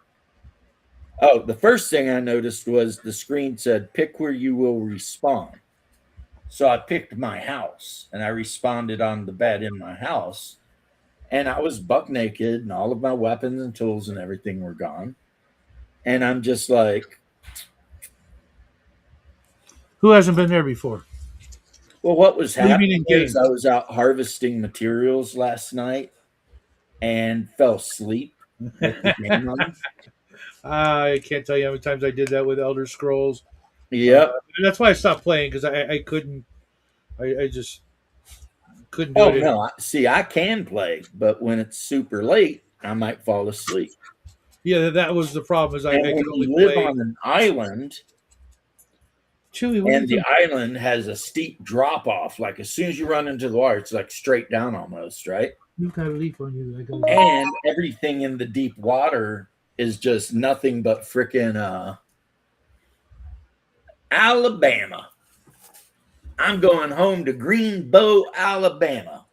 Oh, the first thing I noticed was the screen said, pick where you will respawn. So I picked my house and I responded on the bed in my house. And I was buck naked and all of my weapons and tools and everything were gone. And I'm just like, Who hasn't been there before? well, what was Leaving happening in is game. I was out harvesting materials last night and fell asleep with the game on. I can't tell you how many times I did that with Elder Scrolls. Uh, Yep. that's why I stopped playing because I couldn't. I just couldn't do Oh, it no. anymore. See, I can play, but when it's super late, I might fall asleep. Yeah, that was the problem. Is And I when could only you live play. on an island, Chewy, what do you and the think? island has a steep drop off, like as soon as you run into the water, it's like straight down almost, right? You've got a leaf on you. I got And everything in the deep water is just nothing but freaking Alabama. I'm going home to Greenbow, Alabama.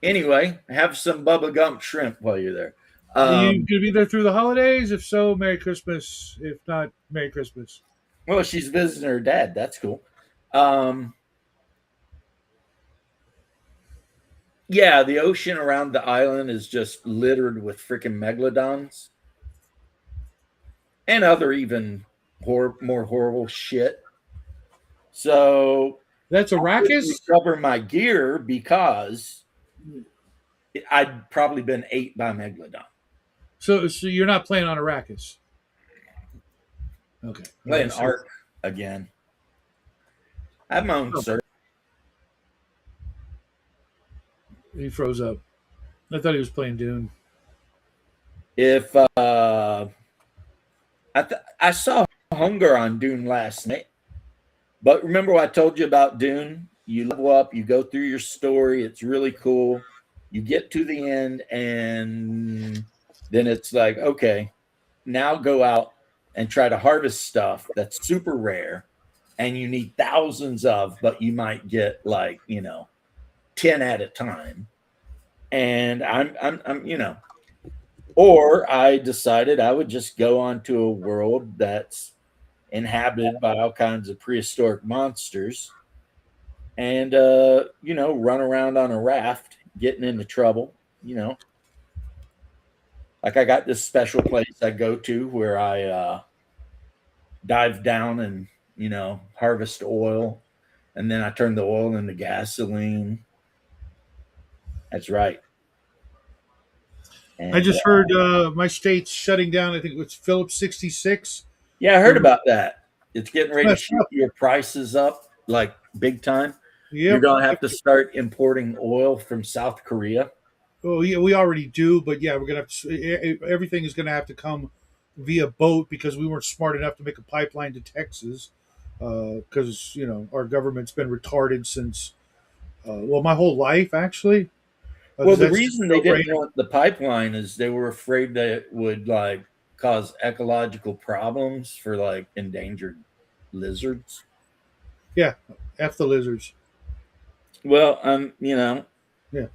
Anyway, have some Bubba Gump shrimp while you're there. Are you gonna be there through the holidays? If so, Merry Christmas. If not, Merry Christmas. Well, she's visiting her dad. That's cool. Um, yeah, the ocean around the island is just littered with freaking megalodons and other even more horrible shit. So That's I didn't Arrakis. recover my gear because I'd probably been ate by megalodon. So you're not playing on Arrakis. Okay. All Playing right. So Ark again. I have my own oh, server. he froze up. I thought he was playing Dune. If I saw Hunger on Dune last night, but remember what I told you about Dune? You level up, you go through your story. It's really cool. You get to the end, and then it's like, okay, now go out and try to harvest stuff that's super rare, and you need thousands of, but you might get like 10 at a time. And I'm or I decided I would just go onto a world that's inhabited by all kinds of prehistoric monsters and run around on a raft getting into trouble. Like I got this special place I go to where I dive down and harvest oil, and then I turn the oil into gasoline. That's right. I And just heard my state's shutting down. I think it was Phillips 66. yeah, I They're heard about that. It's getting ready to messed shoot up. your prices up like big time. You're Yep. gonna have to start importing oil from South Korea. Oh yeah, we already do, but yeah, we're gonna have to. Everything is gonna have to come via boat because we weren't smart enough to make a pipeline to Texas. Because our government's been retarded since well my whole life actually. Well, Because the that's just reason they no didn't brainer. want the pipeline is they were afraid that it would like cause ecological problems for like endangered lizards. Yeah, f the lizards. Well, Yeah,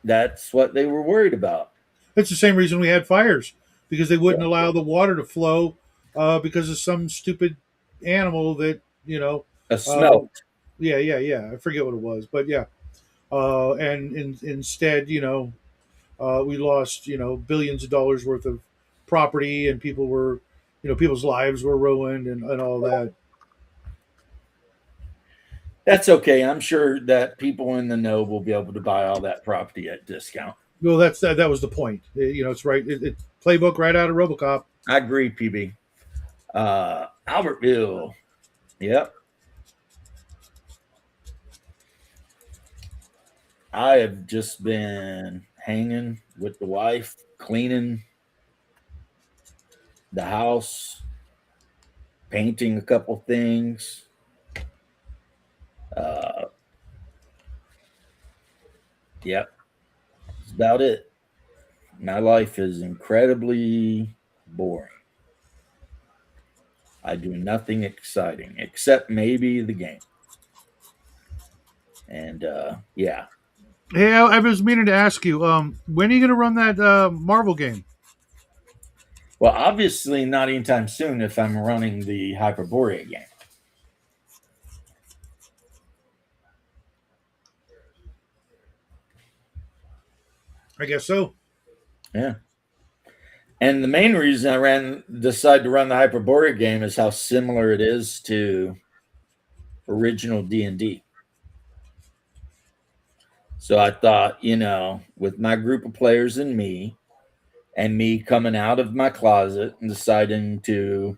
that's what they were worried about. that's the same reason we had fires because they Yeah. wouldn't allow the water to flow because of some stupid animal that A Uh, smelt. yeah. I forget what it was, but yeah. Instead, we lost billions of dollars worth of property, and people's lives were ruined, and all that. That's okay. I'm sure that people in the know will be able to buy all that property at discount. Well, that was the point. It's right. It's playbook right out of RoboCop. I agree, PB. Albertville. Yep. I have just been hanging with the wife, cleaning the house, painting a couple things. Uh, yep, that's about it. My life is incredibly boring. I do nothing exciting except maybe the game. And yeah, Hey, I was meaning to ask you, when are you going to run that Marvel game? well, obviously not anytime soon if I'm running the Hyperborea game. I guess so. Yeah. And the main reason decided to run the Hyperborea game is how similar it is to original D&D. So I thought, with my group of players and me coming out of my closet and deciding to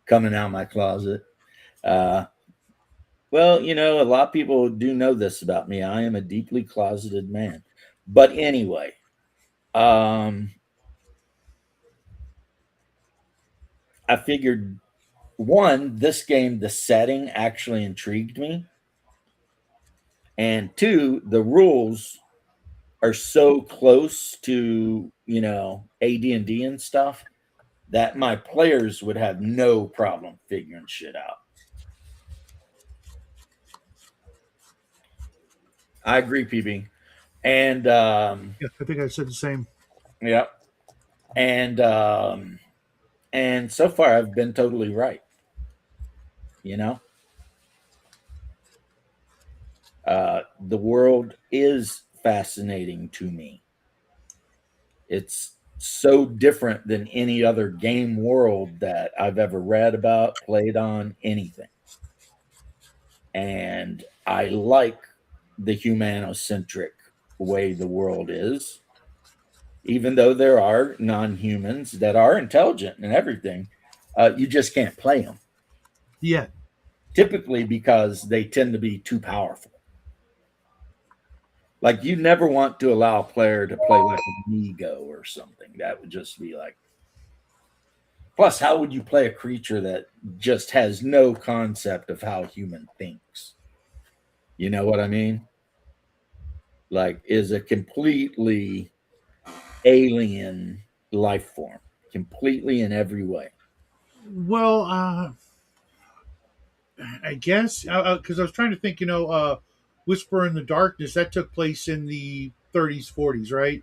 coming out of my closet, uh, well, a lot of people do know this about me. I am a deeply closeted man. But anyway, um, I figured one, this game, the setting actually intrigued me. And two, the rules are so close to, AD&D and stuff that my players would have no problem figuring shit out. I agree, PB. And Yeah, I think I said the same. yeah. And so far I've been totally right. You know, the world is fascinating to me. It's so different than any other game world that I've ever read about, played on, anything. And I like the humanocentric way the world is, even though there are non-humans that are intelligent and everything. You just can't play them, Yeah. typically because they tend to be too powerful. Like you never want to allow a player to play like an ego or something. That would just be like. Plus, how would you play a creature that just has no concept of how human thinks? You know what I mean? Like, is a completely alien life form, completely in every way. Well, I guess because I was trying to think. Whisper in the Darkness that took place in the 30s, 40s, right?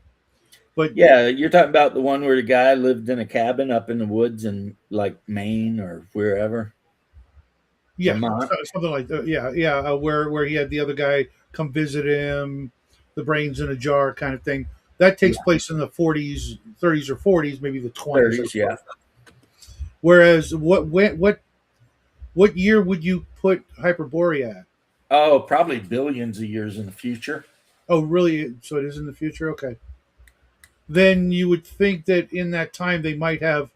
But Yeah, you're talking about the one where the guy lived in a cabin up in the woods in like Maine or wherever, yeah, Vermont. something like that. Yeah, yeah. Where he had the other guy come visit him, the brains in a jar kind of thing. That takes Yeah, place in the 40s, 30s or 40s, maybe the 20s, I 30s. Yeah. suppose. Whereas what year would you put Hyperborea at? Oh, probably billions of years in the future. Oh, really? So it is in the future. Okay. Then you would think that in that time they might have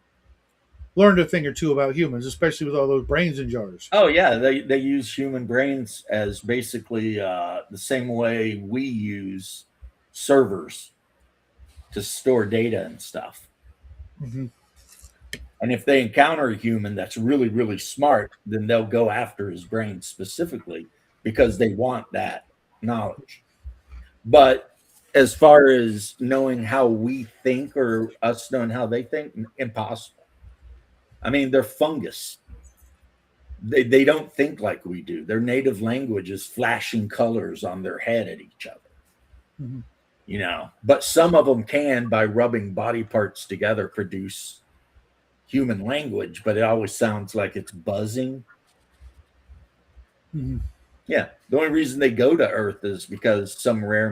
learned a thing or two about humans, especially with all those brains in jars. Oh yeah, they use human brains as basically the same way we use servers to store data and stuff. Hmm. And if they encounter a human that's really really smart, then they'll go after his brain specifically because they want that knowledge. But as far as knowing how we think or us knowing how they think, impossible. I mean, they're fungus. They don't think like we do. Their native language is flashing colors on their head at each other, Hmm. But some of them can, by rubbing body parts together, produce human language, but it always sounds like it's buzzing. Hmm. Yeah. The only reason they go to Earth is because some rare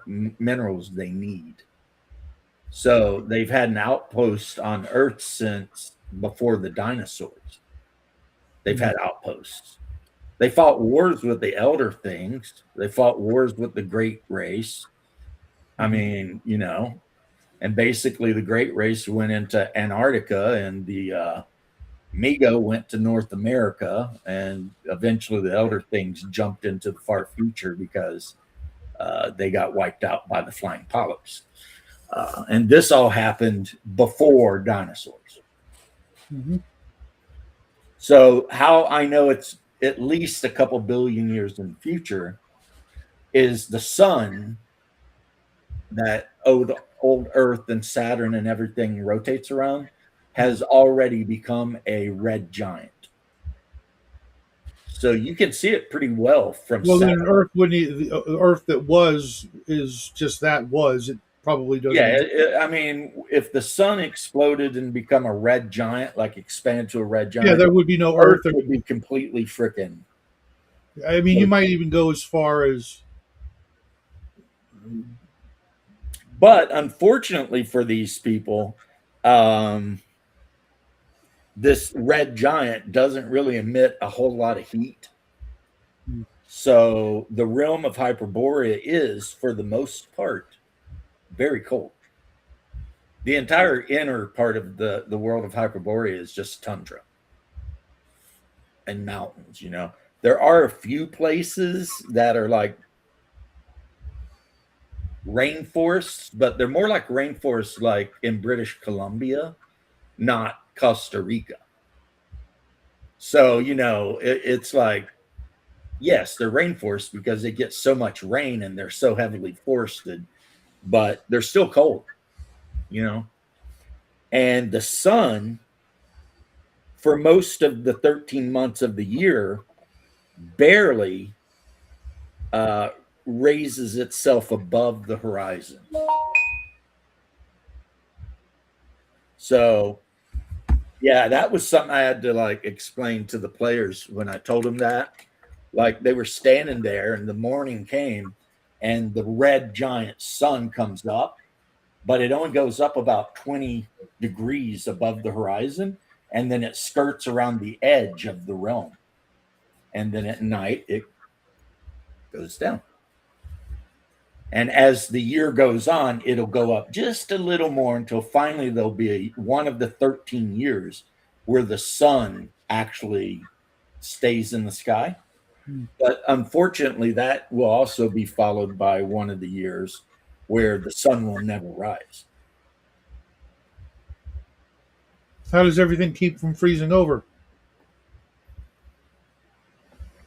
minerals they need. So they've had an outpost on Earth since before the dinosaurs. They've Hmm. had outposts. They fought wars with the elder things. They fought wars with the great race. I Hmm. mean, and basically the great race went into Antarctica and the Migo went to North America. And eventually the elder things jumped into the far future because they got wiped out by the flying polyps. And this all happened before dinosaurs. Hmm. So, how I know it's at least a couple billion years in the future is the sun that old Earth and Saturn and everything rotates around has already become a red giant. So you can see it pretty well from Well, then Saturn. an Earth wouldn't. The Earth that was is just that was. It probably doesn't Yeah, exist. I mean, if the sun exploded and become a red giant, like expanded to a red Yeah, giant, there would be no Earth Earth. Or, would be completely freaking. I mean, you might even go as far as But unfortunately for these people, um, this red giant doesn't really emit a whole lot of heat. Hmm. So the realm of Hyperborea is, for the most part, very cold. The entire inner part of the world of Hyperborea is just tundra and mountains, you know. There are a few places that are like rainforests, but they're more like rainforests like in British Columbia, not Costa Rica. So, you know, it's like, yes, they're rainforests because they get so much rain and they're so heavily forested, but they're still cold, you know. And the sun, for most of the 13 months of the year, barely uh, raises itself above the horizon. So, yeah, that was something I had to like explain to the players when I told them that. Like they were standing there and the morning came and the red giant sun comes up, but it only goes up about 20 degrees above the horizon and then it skirts around the edge of the realm. And then at night it goes down. And as the year goes on, it'll go up just a little more until finally there'll be one of the 13 years where the sun actually stays in the sky. Hmm. But unfortunately, that will also be followed by one of the years where the sun will never rise. How does everything keep from freezing over?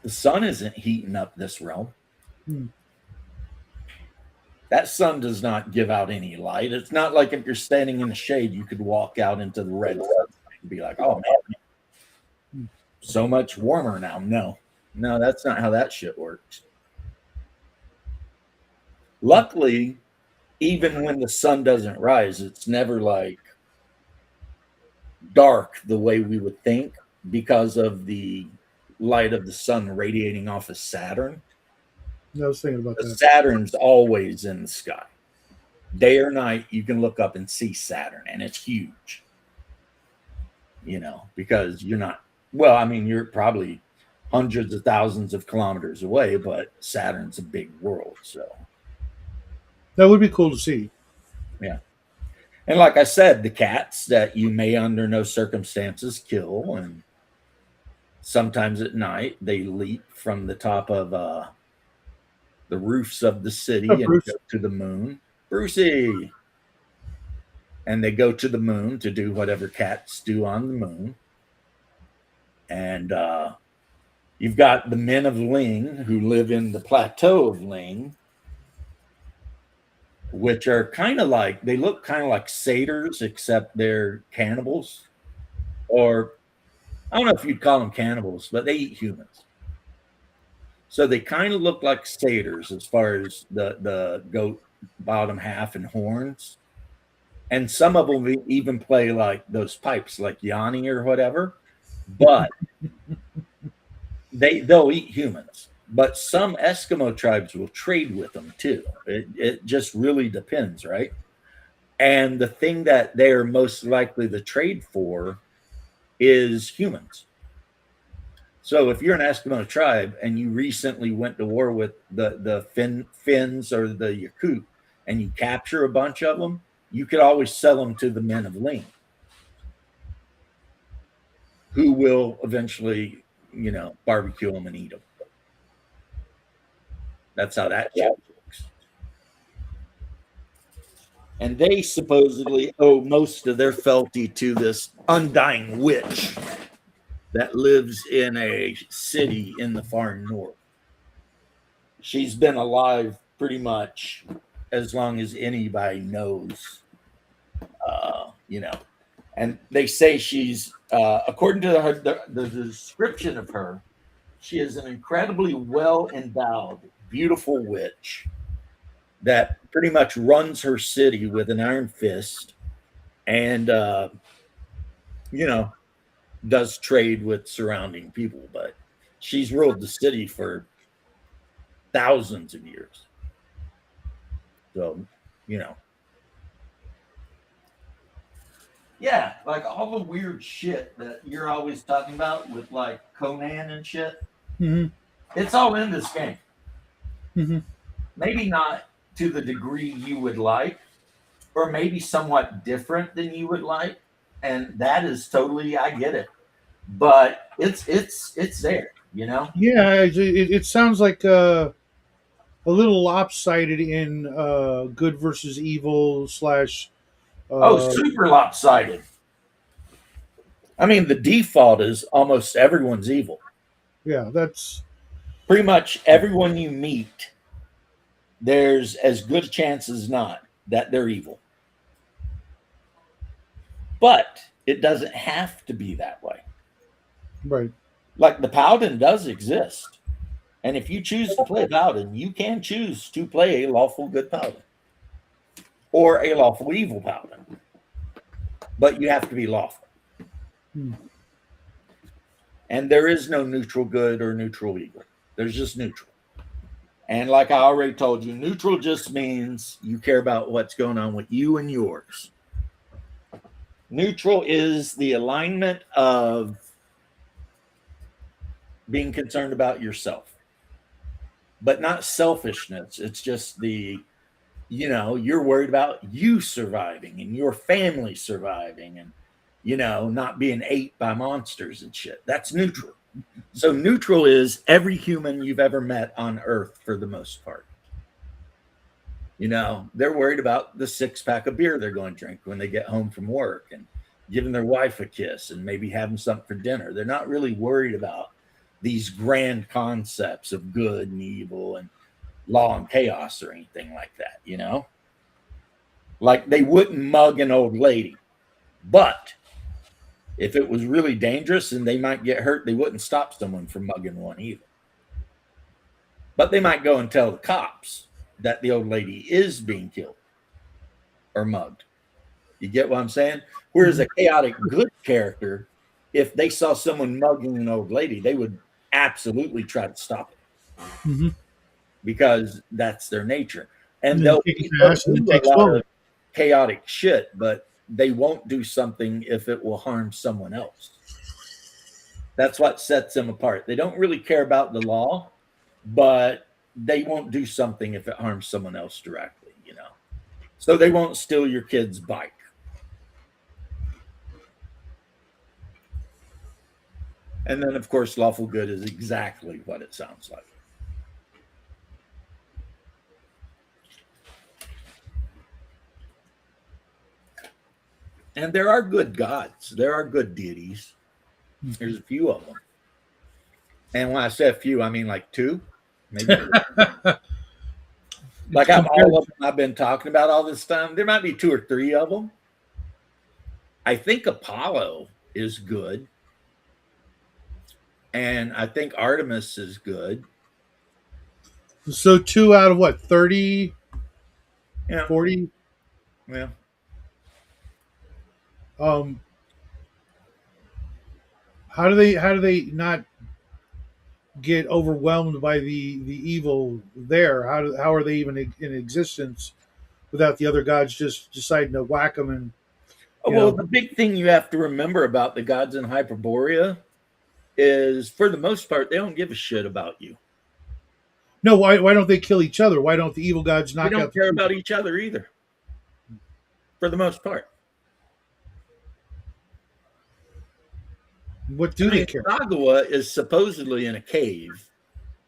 The sun isn't heating up this realm. Hmm. That sun does not give out any light. It's not like if you're standing in the shade, you could walk out into the red sun and be like, oh man, Hmm. so much warmer now. No, no, that's not how that shit works. Luckily, even when the sun doesn't rise, it's never like dark the way we would think because of the light of the sun radiating off of Saturn. I was thinking about that. Saturn's always in the sky. Day or night, you can look up and see Saturn, and it's huge, you know, because you're not, well, I mean, you're probably hundreds of thousands of kilometers away, but Saturn's a big world. So, That would be cool to see. yeah. And like I said, the cats that you may under no circumstances kill, and sometimes at night they leap from the top of the roofs of the Oh, city and go Bruce. to the moon. Brucey! And they go to the moon to do whatever cats do on the moon. And you've got the men of Ling who live in the plateau of Ling, which are kind of like, they look kind of like satyrs, except they're cannibals. Or I don't know if you'd call them cannibals, but they eat humans. So they kind of look like satyrs as far as the goat bottom half and horns. And some of them even play like those pipes, like Yanni or whatever. But they'll eat humans. But some Eskimo tribes will trade with them too. It just really depends, right? And the thing that they are most likely to trade for is humans. So if you're an Eskimo tribe and you recently went to war with the Finns or the Yakut and you capture a bunch of them, you could always sell them to the men of Ling, who will eventually, you know, barbecue them and eat them. That's how that shit works. And they supposedly owe most of their fealty to this undying witch that lives in a city in the far north. She's been alive pretty much as long as anybody knows, you know. And they say she's, according to the description of her, she is an incredibly well endowed, beautiful witch that pretty much runs her city with an iron fist and, you know, does trade with surrounding people. But she's ruled the city for thousands of years. So, you know. Yeah, like all the weird shit that you're always talking about with like Conan and shit. Hmm. It's all in this game. Hmm. Maybe not to the degree you would like, or maybe somewhat different than you would like, and that is totally, I get it, but it's there, you know. Yeah, it sounds like a little lopsided in good versus evil slash. Oh, Uh, super lopsided. I mean, the default is almost everyone's evil. yeah, that's. Pretty much everyone you meet, there's as good a chance as not that they're evil. But it doesn't have to be that way. Right. Like the paladin does exist. And if you choose to play paladin, you can choose to play a lawful good paladin or a lawful evil paladin. But you have to be lawful. Hmm. And there is no neutral good or neutral evil. There's just neutral. And like I already told you, neutral just means you care about what's going on with you and yours. Neutral is the alignment of being concerned about yourself, but not selfishness. It's just you're worried about you surviving and your family surviving and, not being ate by monsters and shit. That's neutral. So neutral is every human you've ever met on Earth for the most part. They're worried about the 6-pack of beer they're going to drink when they get home from work and giving their wife a kiss and maybe having something for dinner. They're not really worried about these grand concepts of good and evil and law and chaos or anything like that. Like they wouldn't mug an old lady, but if it was really dangerous and they might get hurt, they wouldn't stop someone from mugging one either. But they might go and tell the cops that the old lady is being killed or mugged. You get what I'm saying? Whereas a chaotic good character, if they saw someone mugging an old lady, they would absolutely try to stop it Mm-hmm. because that's their nature. And And then they'll kick his do ass and then a take lot slow. of chaotic shit, but they won't do something if it will harm someone else. That's what sets them apart. They don't really care about the law, but they won't do something if it harms someone else directly. So they won't steal your kid's bike. And then, of course, lawful good is exactly what it sounds like. And there are good gods. There are good deities. There's a few of them. And when I say a few, I mean like two, maybe. Like all of them I've been talking about all this time. There might be 2 or 3 of them. I think Apollo is good. And I think Artemis is good. So 2 out of what, 30, Yeah. 40? Yeah. How do they not get overwhelmed by the evil there? How are they even in existence without the other gods just deciding to whack them? And Well, the big thing you have to remember about the gods in Hyperborea is, for the most part, they don't give a shit about you. no, why don't they kill each other? Why don't the evil gods knock They don't out? care about each other either, for the most part. What do they care? Nagawa is supposedly in a cave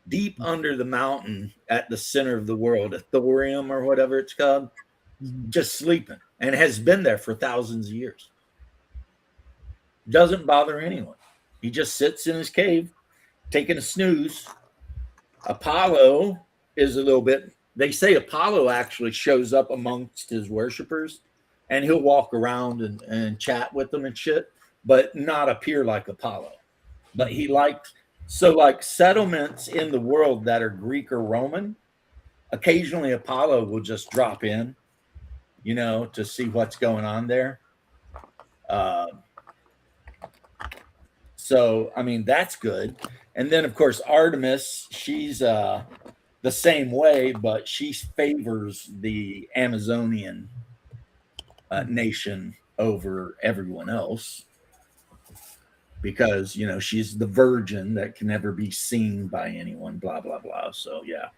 deep under the mountain at the center of the world, a thorium or whatever it's called, just sleeping, and has been there for thousands of years. Doesn't bother anyone. He just sits in his cave, taking a snooze. Apollo is a little bit, they say Apollo actually shows up amongst his worshipers and he'll walk around and chat with them and shit, but not appear like Apollo. But he likes, so like settlements in the world that are Greek or Roman, occasionally Apollo will just drop in, to see what's going on there. So, I mean, that's good. And then, of course, Artemis, she's the same way, but she favors the Amazonian nation over everyone else because she's the virgin that can never be seen by anyone, blah blah blah. So yeah,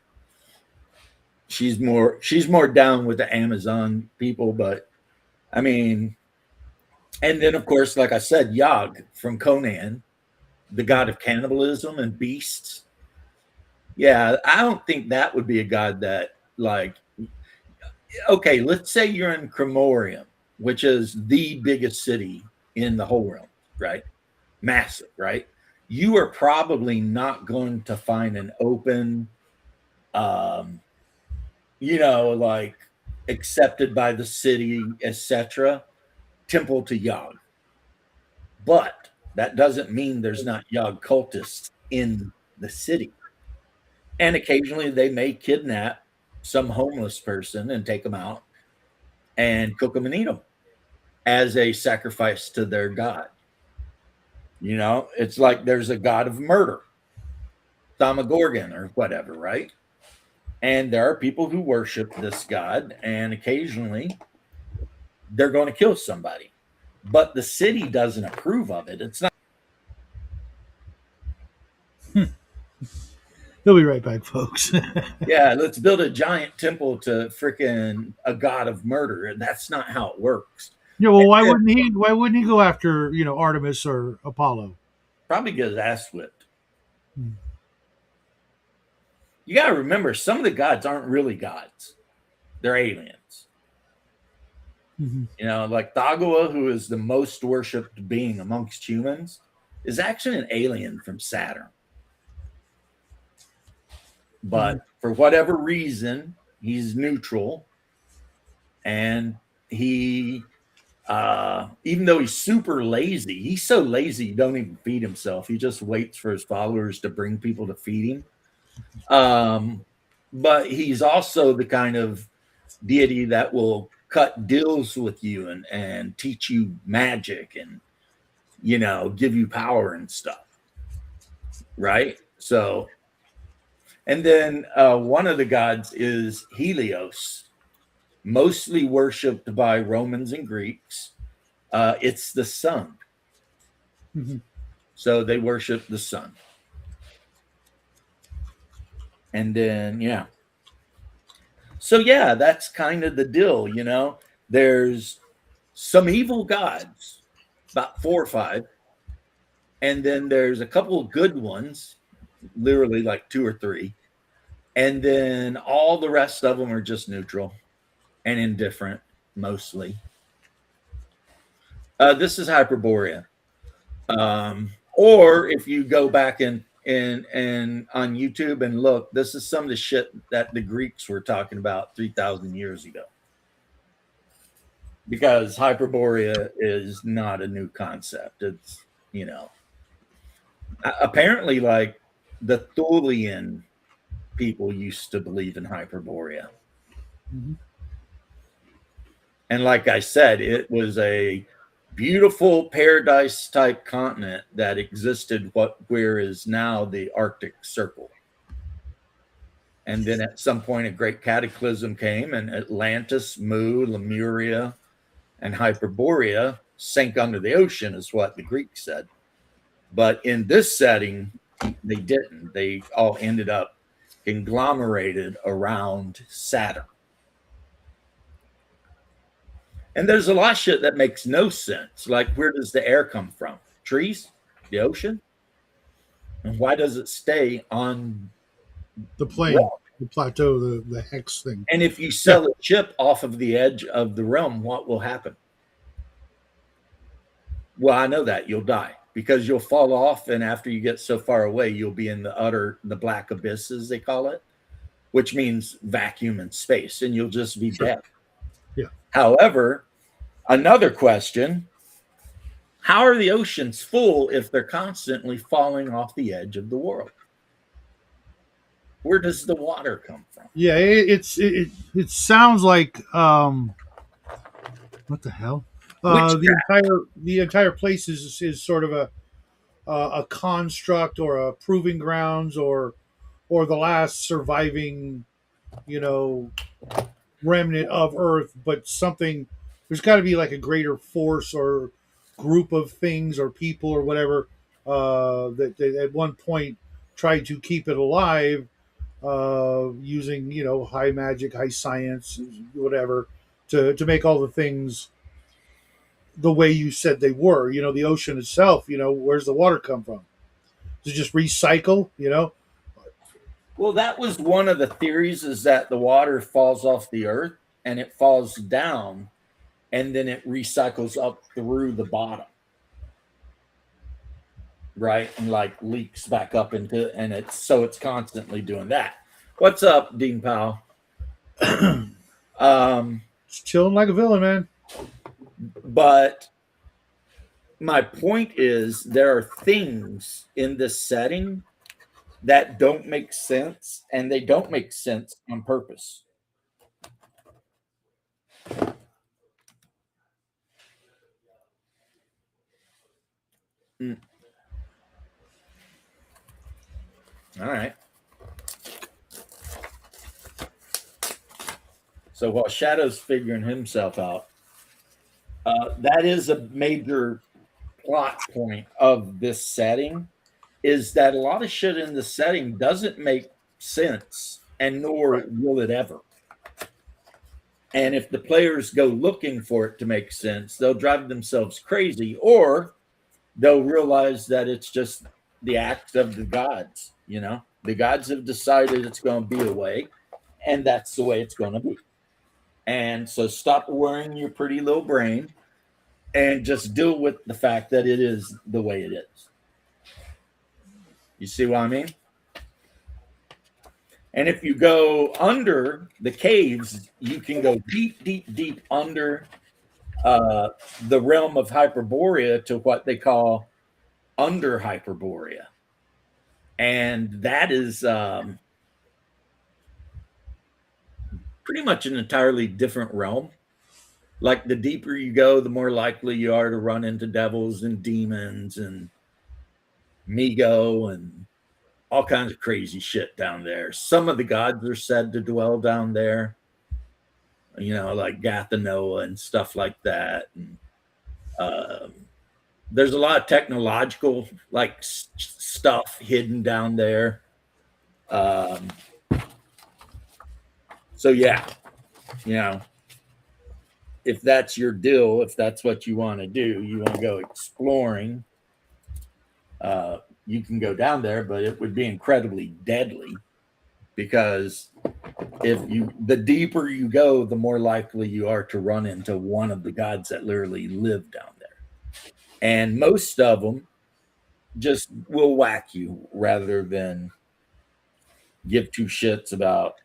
she's more down with the Amazon people, but I mean, and then of course, like I said, Yog from Conan, the god of cannibalism and beasts. Yeah, I don't think that would be a god that, like, okay, let's say you're in Cremorium, which is the biggest city in the whole realm, right? Massive, right? You are probably not going to find an open, um, like accepted by the city, etc., temple to Yog. But that doesn't mean there's not Yog cultists in the city. And occasionally they may kidnap some homeless person and take them out and cook them and eat them as a sacrifice to their god. It's like there's a god of murder, Thamagorgon or whatever, right? And there are people who worship this god, and occasionally they're going to kill somebody. But the city doesn't approve of it. It's not. He'll be right back, folks. Yeah, let's build a giant temple to freaking a god of murder. And that's not how it works. Yeah, well, why wouldn't he? Why wouldn't he go after Artemis or Apollo? Probably get his ass whipped. You got to remember, some of the gods aren't really gods; they're aliens. Like Thagawa, who is the most worshipped being amongst humans, is actually an alien from Saturn. But for whatever reason, he's neutral, and he even though he's super lazy, he's so lazy he don't even feed himself. He just waits for his followers to bring people to feed him. But he's also the kind of deity that will cut deals with you and teach you magic and give you power and stuff, right? So, and then one of the gods is Helios, mostly worshipped by Romans and Greeks. It's the sun. So they worship the sun. And then, yeah. So, yeah, that's kind of the deal, There's some evil gods, about 4 or 5. And then there's a couple of good ones, literally like 2 or 3. And then all the rest of them are just neutral and indifferent, mostly. This is Hyperborea. Or if you go back and on YouTube and look, this is some of the shit that the Greeks were talking about 3,000 years ago. Because Hyperborea is not a new concept. It's, apparently like the Thulian people used to believe in Hyperborea. And like I said, it was a beautiful paradise type continent that existed where is now the Arctic Circle. And then at some point a great cataclysm came and Atlantis, Mu, Lemuria, and Hyperborea sank under the ocean is what the Greeks said. But in this setting, they didn't. They all ended up conglomerated around Saturn. And there's a lot of shit that makes no sense. Like, where does the air come from? Trees? The ocean? And why does it stay on the plane, the plateau, the hex thing? And if you sell a chip off of the edge of the realm, what will happen? Well, I know that. You'll die. Because you'll fall off, and after you get so far away, you'll be in the black abyss, as they call it, which means vacuum and space, and you'll just be dead. Yeah. However, another question, how are the oceans full if they're constantly falling off the edge of the world? Where does the water come from? Yeah, it sounds like what the hell? The entire place is sort of a construct or a proving grounds or the last surviving, remnant of Earth, but something there's got to be like a greater force or group of things or people or whatever that at one point tried to keep it alive using high magic, high science, whatever to make all the things the way you said they were. The ocean itself. Where's the water come from? Does it just recycle? Well, that was one of the theories, is that the water falls off the earth and it falls down and then it recycles up through the bottom. Right. And like leaks back up into, and it's constantly doing that. What's up, Dean Powell? It's chilling like a villain, man. But my point is, there are things in this setting that don't make sense, and they don't make sense on purpose. Mm. All right. So while Shadow's figuring himself out, that is a major plot point of this setting, is that a lot of shit in the setting doesn't make sense, and nor will it ever. And if the players go looking for it to make sense, they'll drive themselves crazy, or they'll realize that it's just the act of the gods. The gods have decided it's going to be a way, and that's the way it's going to be. And so stop worrying your pretty little brain and just deal with the fact that it is the way it is. You see what I mean? And if you go under the caves, you can go deep, deep, deep under the realm of Hyperborea to what they call under Hyperborea. And that is pretty much an entirely different realm. Like, the deeper you go, the more likely you are to run into devils and demons and Migo and all kinds of crazy shit down there. Some of the gods are said to dwell down there, like Gathanoa and stuff like that. And there's a lot of technological stuff hidden down there. So yeah, if that's your deal, if that's what you want to do, you want to go exploring, you can go down there, but it would be incredibly deadly, because the deeper you go, the more likely you are to run into one of the gods that literally live down there. And most of them just will whack you rather than give two shits about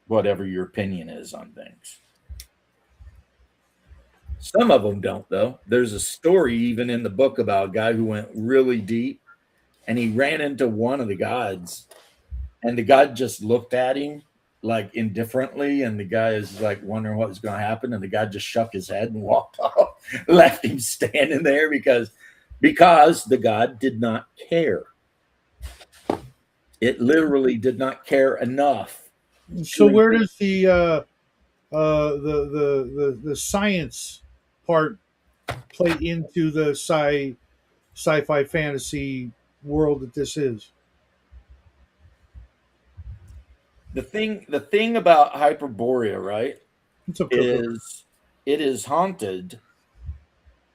whatever your opinion is on things. Some of them don't, though. There's a story even in the book about a guy who went really deep, and he ran into one of the gods, and the god just looked at him like indifferently, and the guy is like wondering what was going to happen, and the guy just shook his head and walked off, left him standing there because the god did not care. It literally did not care enough. So where does the science part play into the sci-fi fantasy world that this is? The thing about Hyperborea, right, is it is haunted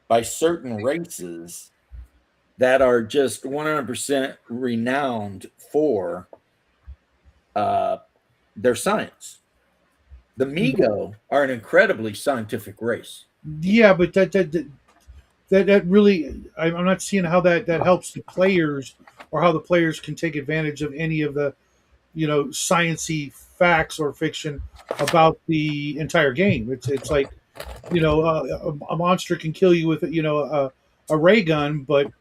by certain races that are just 100% renowned for their science. The Migo are an incredibly scientific race. Yeah, but that really, I'm not seeing how that helps the players, or how the players can take advantage of any of the sciencey facts or fiction about the entire game. It's like a monster can kill you with a ray gun, but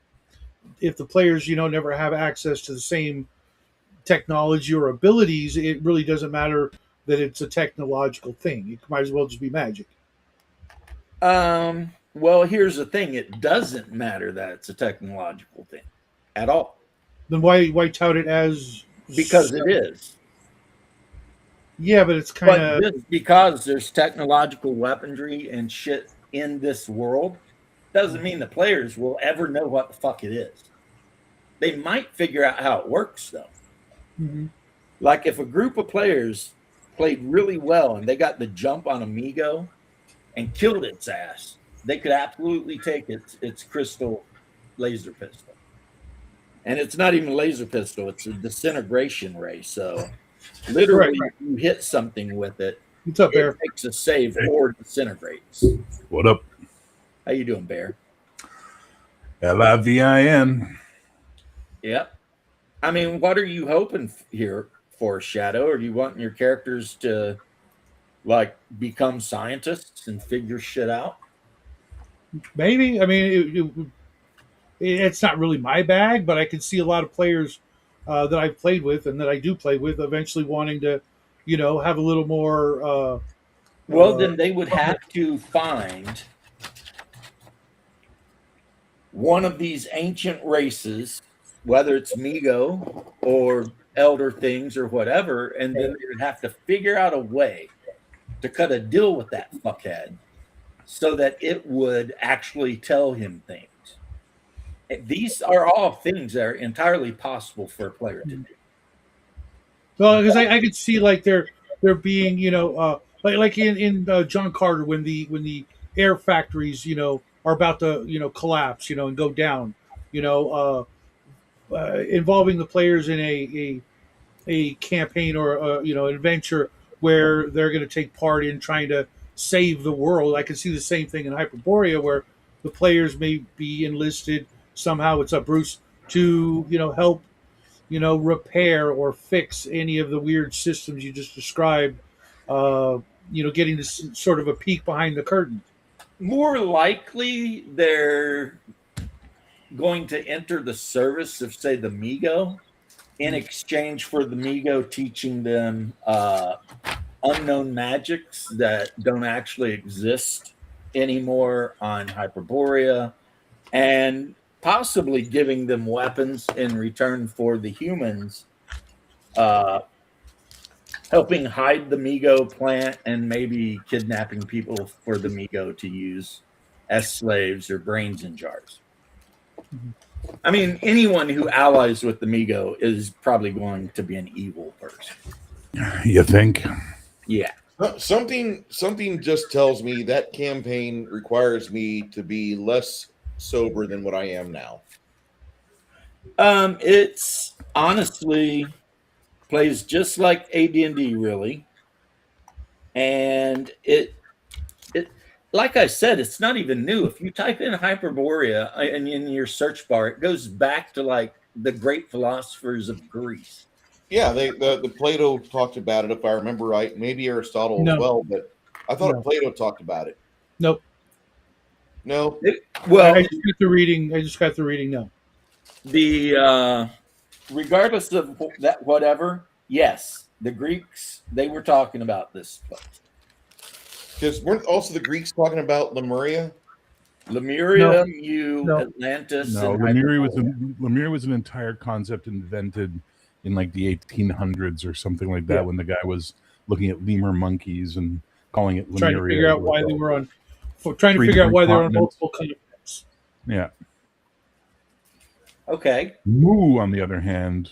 if the players never have access to the same technology or abilities, it really doesn't matter that it's a technological thing. It might as well just be magic. Well, here's the thing: it doesn't matter that it's a technological thing at all. Then why tout it as? Because it is. Yeah, but it's kind But of just because there's technological weaponry and shit in this world doesn't mean the players will ever know what the fuck it is. They might figure out how it works though. mhm. Like if a group of players played really well and they got the jump on Amigo and killed its ass, they could absolutely take its crystal laser pistol. And it's not even a laser pistol, it's a disintegration ray. So Correct. literally if you hit something with it, What's up, it Bear? makes a save Hey. or disintegrates. What up? How you doing, Bear? LIVIN. Yep. I mean, what are you hoping here for, Shadow? Are you wanting your characters to like become scientists and figure shit out? Maybe. I mean, it's not really my bag, but I can see a lot of players that I've played with and that I do play with eventually wanting to, have a little more. Well, then they would have to find one of these ancient races, whether it's Migo or Elder Things or whatever, and then they would have to figure out a way to cut a deal with that fuckhead so that it would actually tell him things. These are all things that are entirely possible for a player to do. Well, because I could see like there being like in John Carter when the air factories are about to collapse and go down you know involving the players in a campaign or an adventure where they're going to take part in trying to save the world. I can see the same thing in Hyperborea where the players may be enlisted somehow. It's a Bruce to help repair or fix any of the weird systems you just described. Getting this sort of a peek behind the curtain. More likely, they're going to enter the service of, say, the Migo in exchange for the Migo teaching them unknown magics that don't actually exist anymore on Hyperborea, and possibly giving them weapons in return for the humans helping hide the Migo plant and maybe kidnapping people for the Migo to use as slaves or brains in jars. I mean, anyone who allies with the Migo is probably going to be an evil person. You think? Yeah. Something just tells me that campaign requires me to be less sober than what I am now. It's honestly plays just like AD&D, really, and it like I said, it's not even new. If you type in Hyperborea and in your search bar, it goes back to like the great philosophers of Greece. Yeah, the Plato talked about it, if I remember right. Maybe Aristotle No. as well, but I thought No. Plato talked about it. Nope. No, Well, I just got the reading. No. the regardless of that, whatever. Yes, the Greeks, they were talking about this place. because weren't also the Greeks talking about Lemuria? Lemuria, No. Atlantis. No, and Lemuria was an entire concept invented in like the 1800s or something like that, Yeah. when the guy was looking at lemur monkeys and calling it Lemuria. Trying to figure out why they were on. Trying to Three figure out why different they're on continents. multiple continents. Yeah. Okay. Mu, on the other hand,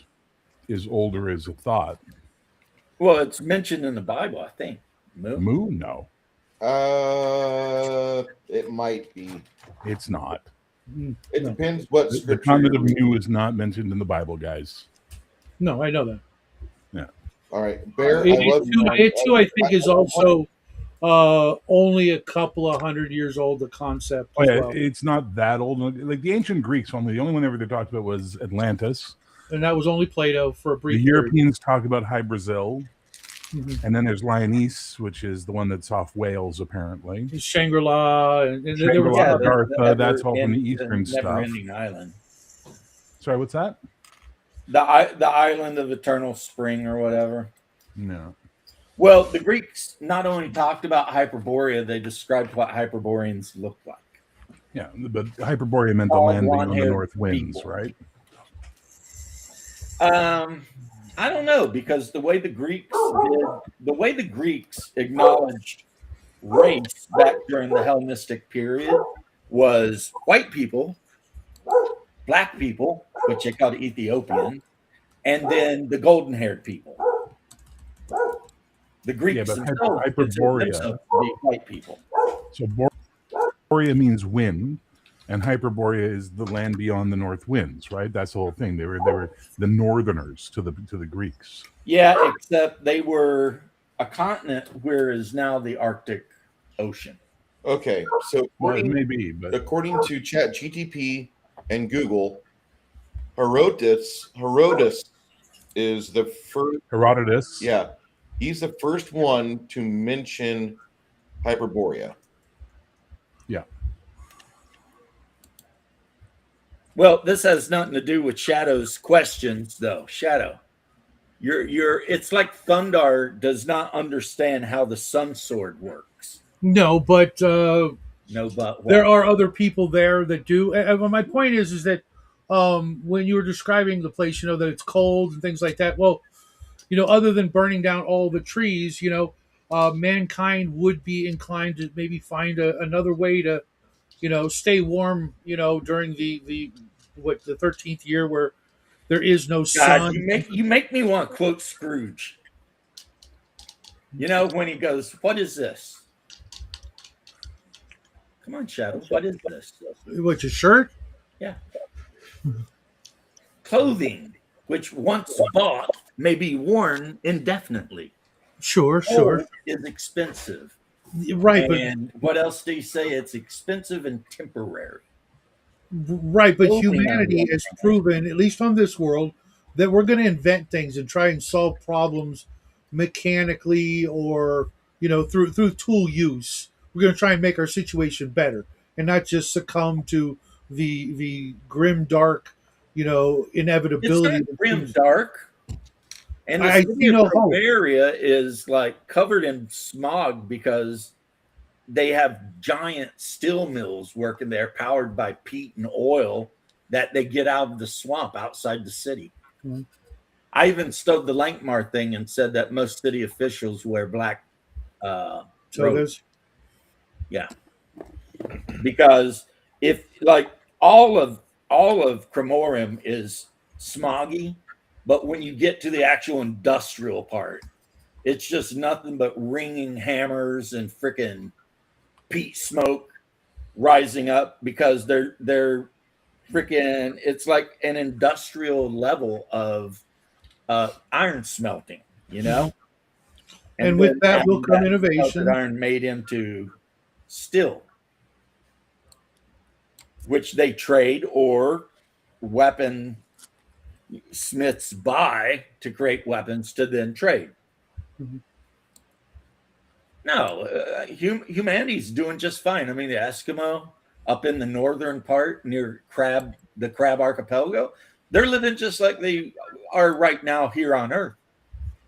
is older as a thought. Well, it's mentioned in the Bible, I think. Mu? No, It might be. it's not. It No. depends what The scripture. concept of you're Mu is not mentioned in the Bible, guys. No, I know that. All right, Bear. It, I love you, man. it too, I think, is also only a couple of hundred years old. The concept. Oh, As yeah, well. it's not that old. Like the ancient Greeks, the only one ever they talked about was Atlantis. And that was only Plato for a The brief period. Europeans talk about High Brazil, Mhm. and then there's Lyonese, which is the one that's off Wales, apparently. Shangri-La, and there was Shangri-La, other- Dartha, that's all from the Eastern stuff. Never-ending island. Sorry, what's that? The island of eternal spring or whatever. No. Well, the Greeks not only talked about Hyperborea, they described what Hyperboreans looked like. Yeah, but Hyperborea meant the All landing on the blonde-haired north winds, people. right? I don't know, because the way the Greeks acknowledged race back during the Hellenistic period was white people, black people, which they called Ethiopian, and then the golden-haired people. The Greeks Yeah, but themselves considered Hyperborea. themselves to be white people. So Borea means wind, and Hyperborea is the land beyond the north winds, right? That's the whole thing. They were the northerners to the Greeks. Yeah, except they were a continent, whereas now the Arctic Ocean. Okay, so Well, it may be, but according to ChatGTP and Google, Herodotus is the first. Herodotus. Yeah, he's the first one to mention Hyperborea. Yeah. Well, this has nothing to do with Shadow's questions, though. Shadow, it's like Thundar does not understand how the Sun Sword works. No, but No, but what? there are other people there that do. And my point is that when you were describing the place, that it's cold and things like that. Well, other than burning down all the trees, mankind would be inclined to maybe find another way to, stay warm, during the 13th year where there is no sun. God, you make me want to quote Scrooge. When he goes, "What is this?" Come on, Shadow. What is this? What's your shirt? Yeah. Clothing, which once bought may be worn indefinitely. Sure. Is expensive. Right, and what else do you say? It's expensive and temporary. But humanity has proven, at least on this world, that we're going to invent things and try and solve problems mechanically or through tool use. We're going to try and make our situation better and not just succumb to the grim, dark, inevitability. It's not grim, dark. And the city of Bavaria is like covered in smog because they have giant steel mills working there, powered by peat and oil that they get out of the swamp outside the city. Mm-hmm. I even stowed the Lankmar thing and said that most city officials wear black robes. Yeah, because if like all of Cremorium is smoggy, but when you get to the actual industrial part, it's just nothing but ringing hammers and freaking peat smoke rising up because they're freaking. It's like an industrial level of iron smelting, And with that will come innovation. Iron made into steel, which they trade or weapon smiths buy to create weapons to then trade. Mm-hmm. No, humanity's doing just fine. I mean, the Eskimo up in the northern part near the Crab Archipelago, they're living just like they are right now here on Earth.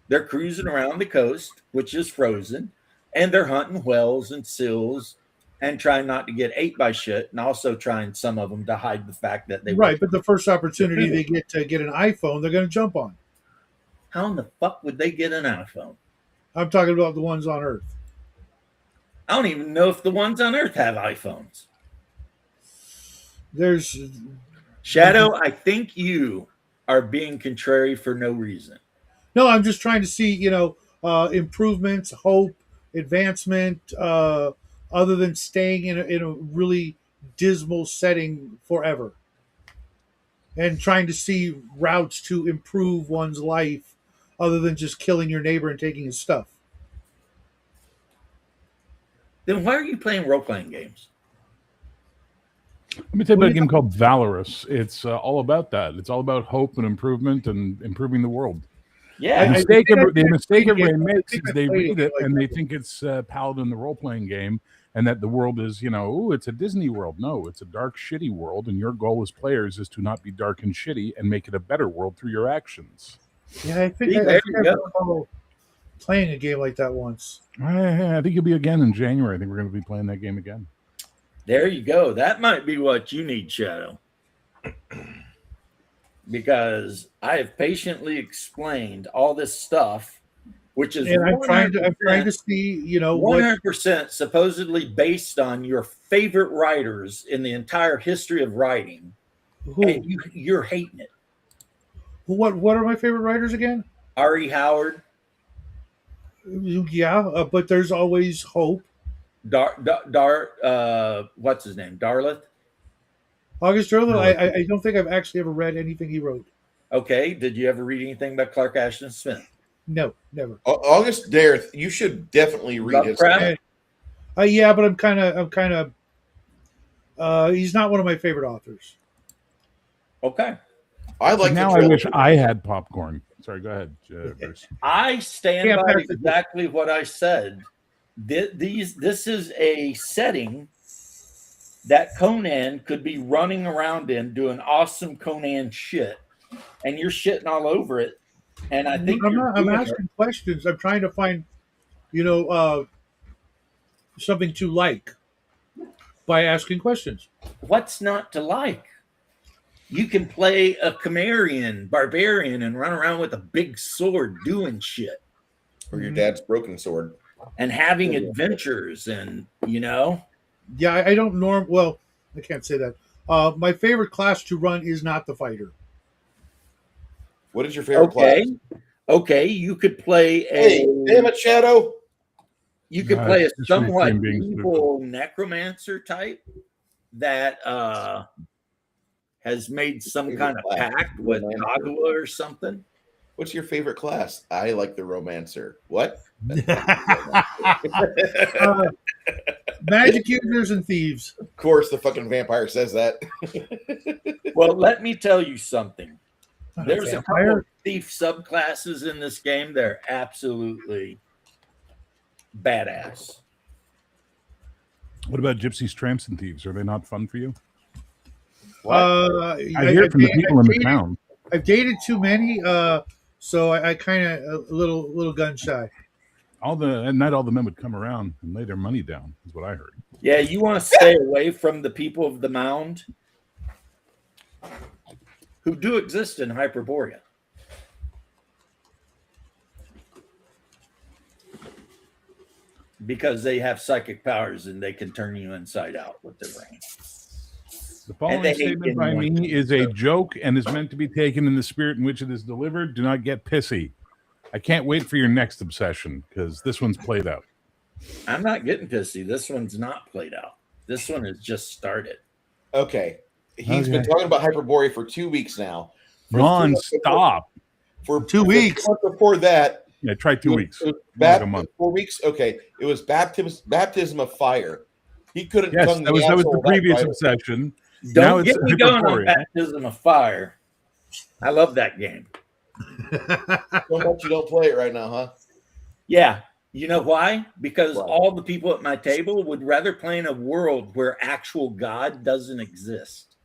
They're cruising around the coast, which is frozen, and they're hunting whales and seals and trying not to get ate by shit, and also trying, some of them, to hide the fact that they right. But the first opportunity they get to get an iPhone, they're going to jump on. How in the fuck would they get an iPhone? I'm talking about the ones on Earth. I don't even know if the ones on Earth have iPhones. There's Shadow. I think you are being contrary for no reason. No, I'm just trying to see, improvements, hope, advancement. Other than staying in a really dismal setting forever, and trying to see routes to improve one's life, other than just killing your neighbor and taking his stuff. Then why are you playing role-playing games? Let me tell you about a game called Valorous. It's all about that. It's all about hope and improvement and improving the world. Yeah, the mistake everybody makes is they read it and they think it's Paladin, the role-playing game, and that the world is, it's a Disney world. No, it's a dark, shitty world, and your goal as players is to not be dark and shitty and make it a better world through your actions. Yeah, I think I recall playing a game like that once. I think you'll be again in January. I think we're going to be playing that game again. There you go. That might be what you need, Shadow. because I have patiently explained all this stuff, which is And I'm trying to 100% see, what 100% supposedly based on your favorite writers in the entire history of writing, and who you're hating it. what are my favorite writers again? R.E. Howard, Yeah, but there's always hope. what's his name? Darlith. August Derleth, No. I don't think I've actually ever read anything he wrote. Okay, did you ever read anything by Clark Ashton Smith? No, never. August Derleth, you should definitely read his Lovecraft? stuff. Yeah, but I'm kind of. He's not one of my favorite authors. Okay. I like now the I wish trilogy. I had popcorn. Sorry, go ahead, Bruce. I stand Yeah, by pass it. exactly what I said. This is a setting that Conan could be running around in doing awesome Conan shit, and you're shitting all over it. And I think I'm asking questions. I'm trying to find, something to like by asking questions. what's not to like? You can play a Cimmerian barbarian and run around with a big sword doing shit Or your dad's broken sword. and having adventures, and Yeah, I don't Well, I can't say that. My favorite class to run is not the fighter. What is your favorite okay, class? okay, you could play Hey, damn it, Shadow. You could No, play a it's just somewhat reclaim being evil necromancer type that has made some Favorite kind of class? pact with Romancer. Kagula or something. What's your favorite class? I like the Romancer. What? Magic users and thieves. Of course, the fucking vampire says that. Well, let me tell you something. Not a There's a couple vampire. of thief subclasses in this game. They're absolutely badass. What about gypsies, tramps, and thieves? Are they not fun for you? I I hear it from the people in the town. I've dated too many, so I kind of a little gun shy. Not all the men would come around and lay their money down, is what I heard. Yeah, you want to stay away from the people of the mound who do exist in Hyperborea. Because they have psychic powers and they can turn you inside out with their brain. The following they hate statement by anyone. me is a joke and is meant to be taken in the spirit in which it is delivered. Do not get pissy. I can't wait for your next obsession because this one's played out. I'm not getting pissy. This one's not played out. This one has just started. Okay. He's been Okay. talking about Hyperborea for 2 weeks now. Non-stop. For 2 weeks. Before that, Yeah, try 2 weeks. it was Like a month. 4 weeks. Okay. It was baptism of fire. He couldn't Yes, tongue that was the asshole of that previous fighter. obsession. Now Don't it's get me going on Hyperborea. Baptism of Fire. I love that game. So much you don't play it right now, huh? Yeah. You know why? Because Why? all the people at my table would rather play in a world where actual God doesn't exist.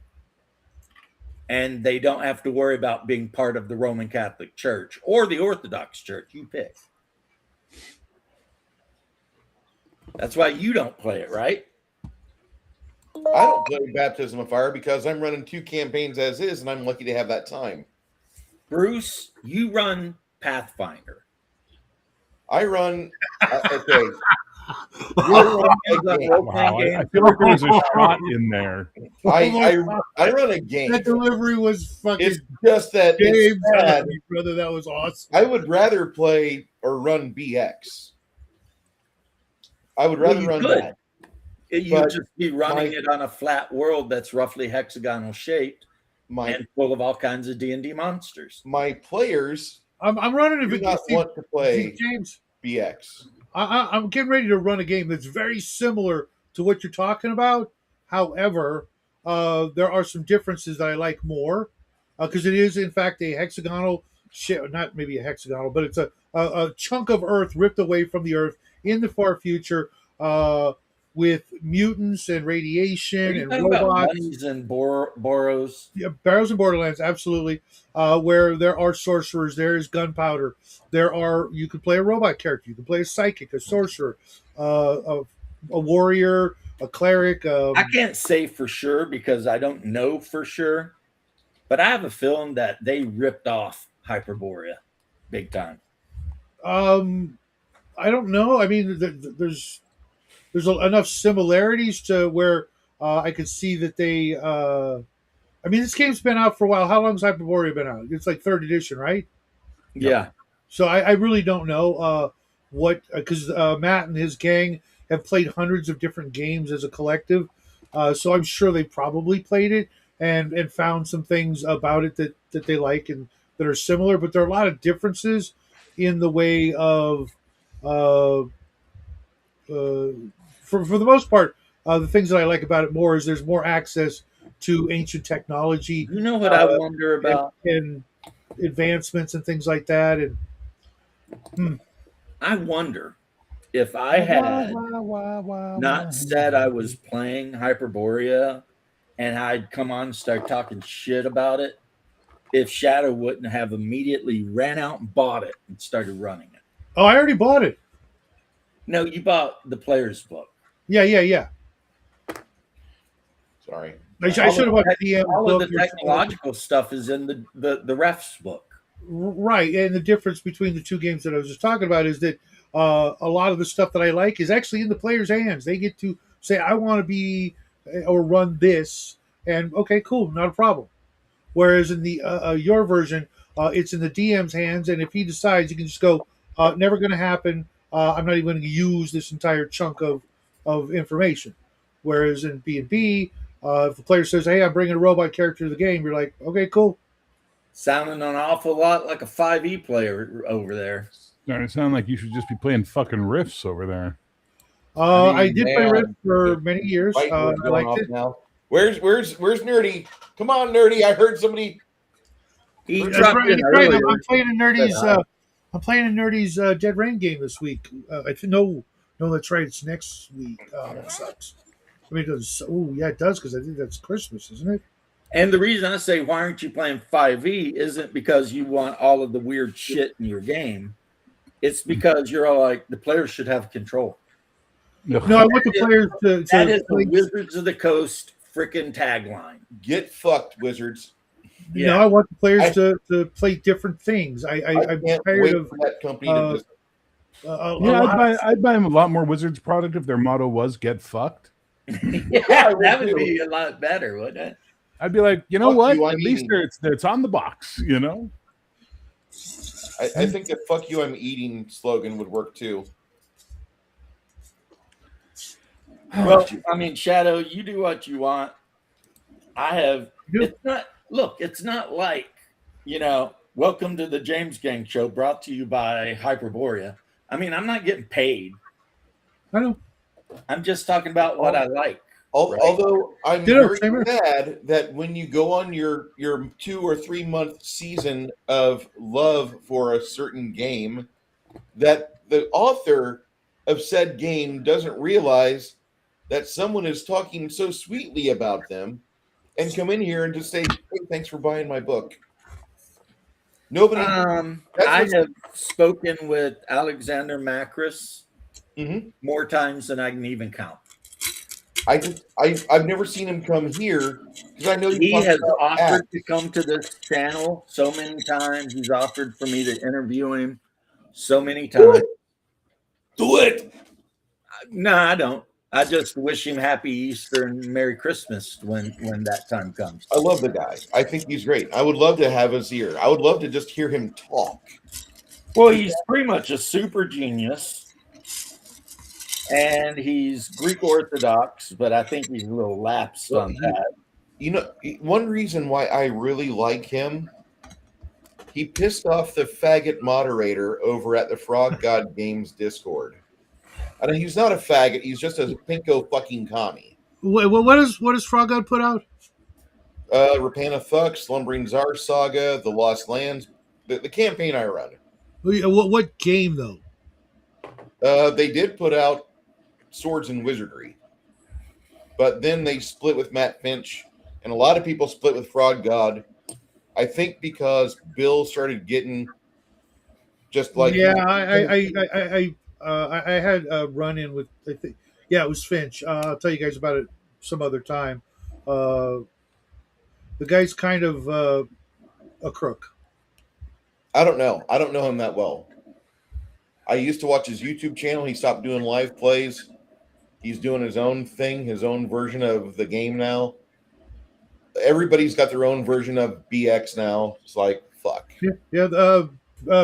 And they don't have to worry about being part of the Roman Catholic Church or the Orthodox Church. You pick. That's why you don't play it, right? I don't play Baptism of Fire because I'm running 2 campaigns as is, and I'm lucky to have that time. Bruce, you run Pathfinder. I run. Okay. Wow, I feel like there was a shot in there. I run a game. That delivery was fucking It's just that James, it's sad. brother. That was awesome. I would rather play or run BX. I would rather you run could. that. You'd But just be running my- it on a flat world that's roughly hexagonal shaped My and full of all kinds of D&D monsters. my players I'm running a do bit. not want to play James, BX. I'm getting ready to run a game that's very similar to what you're talking about. However, there are some differences that I like more because it is, in fact, a hexagonal, not maybe a hexagonal, but it's a chunk of Earth ripped away from the Earth in the far future with mutants and Are radiation you and talking about robots. bunnies and boros? Yeah, Barrows and Borderlands, absolutely. Where there are sorcerers, there is gunpowder. You can play a robot character, you can play a psychic, a sorcerer, a warrior, a cleric. I can't say for sure because I don't know for sure. but I have a feeling that they ripped off Hyperborea big time. I don't know. I mean, there's enough similarities to where I could see that they. I mean, this game's been out for a while. How long's Hyperborea been out? It's like third edition, right? Yeah. So I really don't know what because Matt and his gang have played hundreds of different games as a collective. So I'm sure they probably played it and found some things about it that they like and that are similar. But there are a lot of differences in the way of uh, for the most part, the things that I like about it more is there's more access to ancient technology You know what I wonder about? and advancements and things like that. And I wonder if I had not said I was playing Hyperborea and I'd come on and start talking shit about it, if Shadow wouldn't have immediately ran out and bought it and started running it. oh, I already bought it. No, you bought the player's book. Yeah. Sorry. I should have bought the DM All of book. the technological stuff is in the ref's book. Right, and the difference between the two games that I was just talking about is that a lot of the stuff that I like is actually in the player's hands. They get to say, "I want to be or run this," and okay, cool, not a problem. Whereas in the your version, it's in the DM's hands, and if he decides, you can just go, "Never going to happen. I'm not even going to use this entire chunk of information." Whereas in B&B, if the player says, "Hey, I'm bringing a robot character to the game," you're like, "Okay, cool." Sounding an awful lot like a 5e player over there. Starting to sound like you should just be playing fucking riffs over there. I did play man, Rift for many years. Fight I was going liked off it. now. Where's Nerdy? Come on, Nerdy! I heard somebody. He That's dropped right, in that's right. earlier. I'm playing in Nerdy's. I'm playing in Nerdy's Dead Rain game this week. I think no, that's right. It's next week. Oh, that sucks. I mean, it does. Oh, yeah, it does because I think that's Christmas, isn't it? And the reason I say why aren't you playing 5e isn't because you want all of the weird shit in your game. It's because you're all like the players should have control. No, I want the players to That is play. the Wizards of the Coast freaking tagline. Get fucked, Wizards. No, I want the players to play different things. I'm can't tired wait of for that company to just. I'd buy them a lot more Wizards product if their motto was "Get fucked." Yeah, that would be a lot better, wouldn't it? I'd be like, you know Fuck what? you, At least it's on the box, you know. I think the "fuck you, I'm eating" slogan would work too. Well, I mean, Shadow, you do what you want. I have. Yeah. It's not. Look, it's not like welcome to the James Gang Show, brought to you by Hyperborea. I mean, I'm not getting paid. I know. I'm just talking about what I like. Right. Although I'm Ditto, very same here. glad that when you go on your 2 or 3 month season of love for a certain game, that the author of said game doesn't realize that someone is talking so sweetly about them and come in here and just say, "Hey, thanks for buying my book." Nobody. I have spoken with Alexander Macris Mhm. more times than I can even count. I've never seen him come here because I know He talked has about offered ads. to come to this channel so many times. He's offered for me to interview him so many times. Do it. No, I don't. I just wish him happy Easter and Merry Christmas when that time comes. I love the guy. I think he's great. I would love to have his ear. I would love to just hear him talk. Well, he's pretty much a super genius. And he's Greek Orthodox, but I think he's a little lapsed on that. You know, one reason why I really like him, he pissed off the faggot moderator over at the Frog God Games Discord. I mean, he's not a faggot. He's just a pinko fucking commie. Wait, what does Frog God put out? Rapana Thux, Slumbering Czar Saga, The Lost Lands, the campaign I run. What game though? They did put out Swords and Wizardry, but then they split with Matt Finch, and a lot of people split with Frog God. I think because Bill started getting just like I had a run in with it was Finch. I'll tell you guys about it some other time. The guy's kind of a crook. I don't know. I don't know him that well. I used to watch his YouTube channel. He stopped doing live plays. He's doing his own thing, his own version of the game now. Everybody's got their own version of BX now. It's like, fuck. Yeah.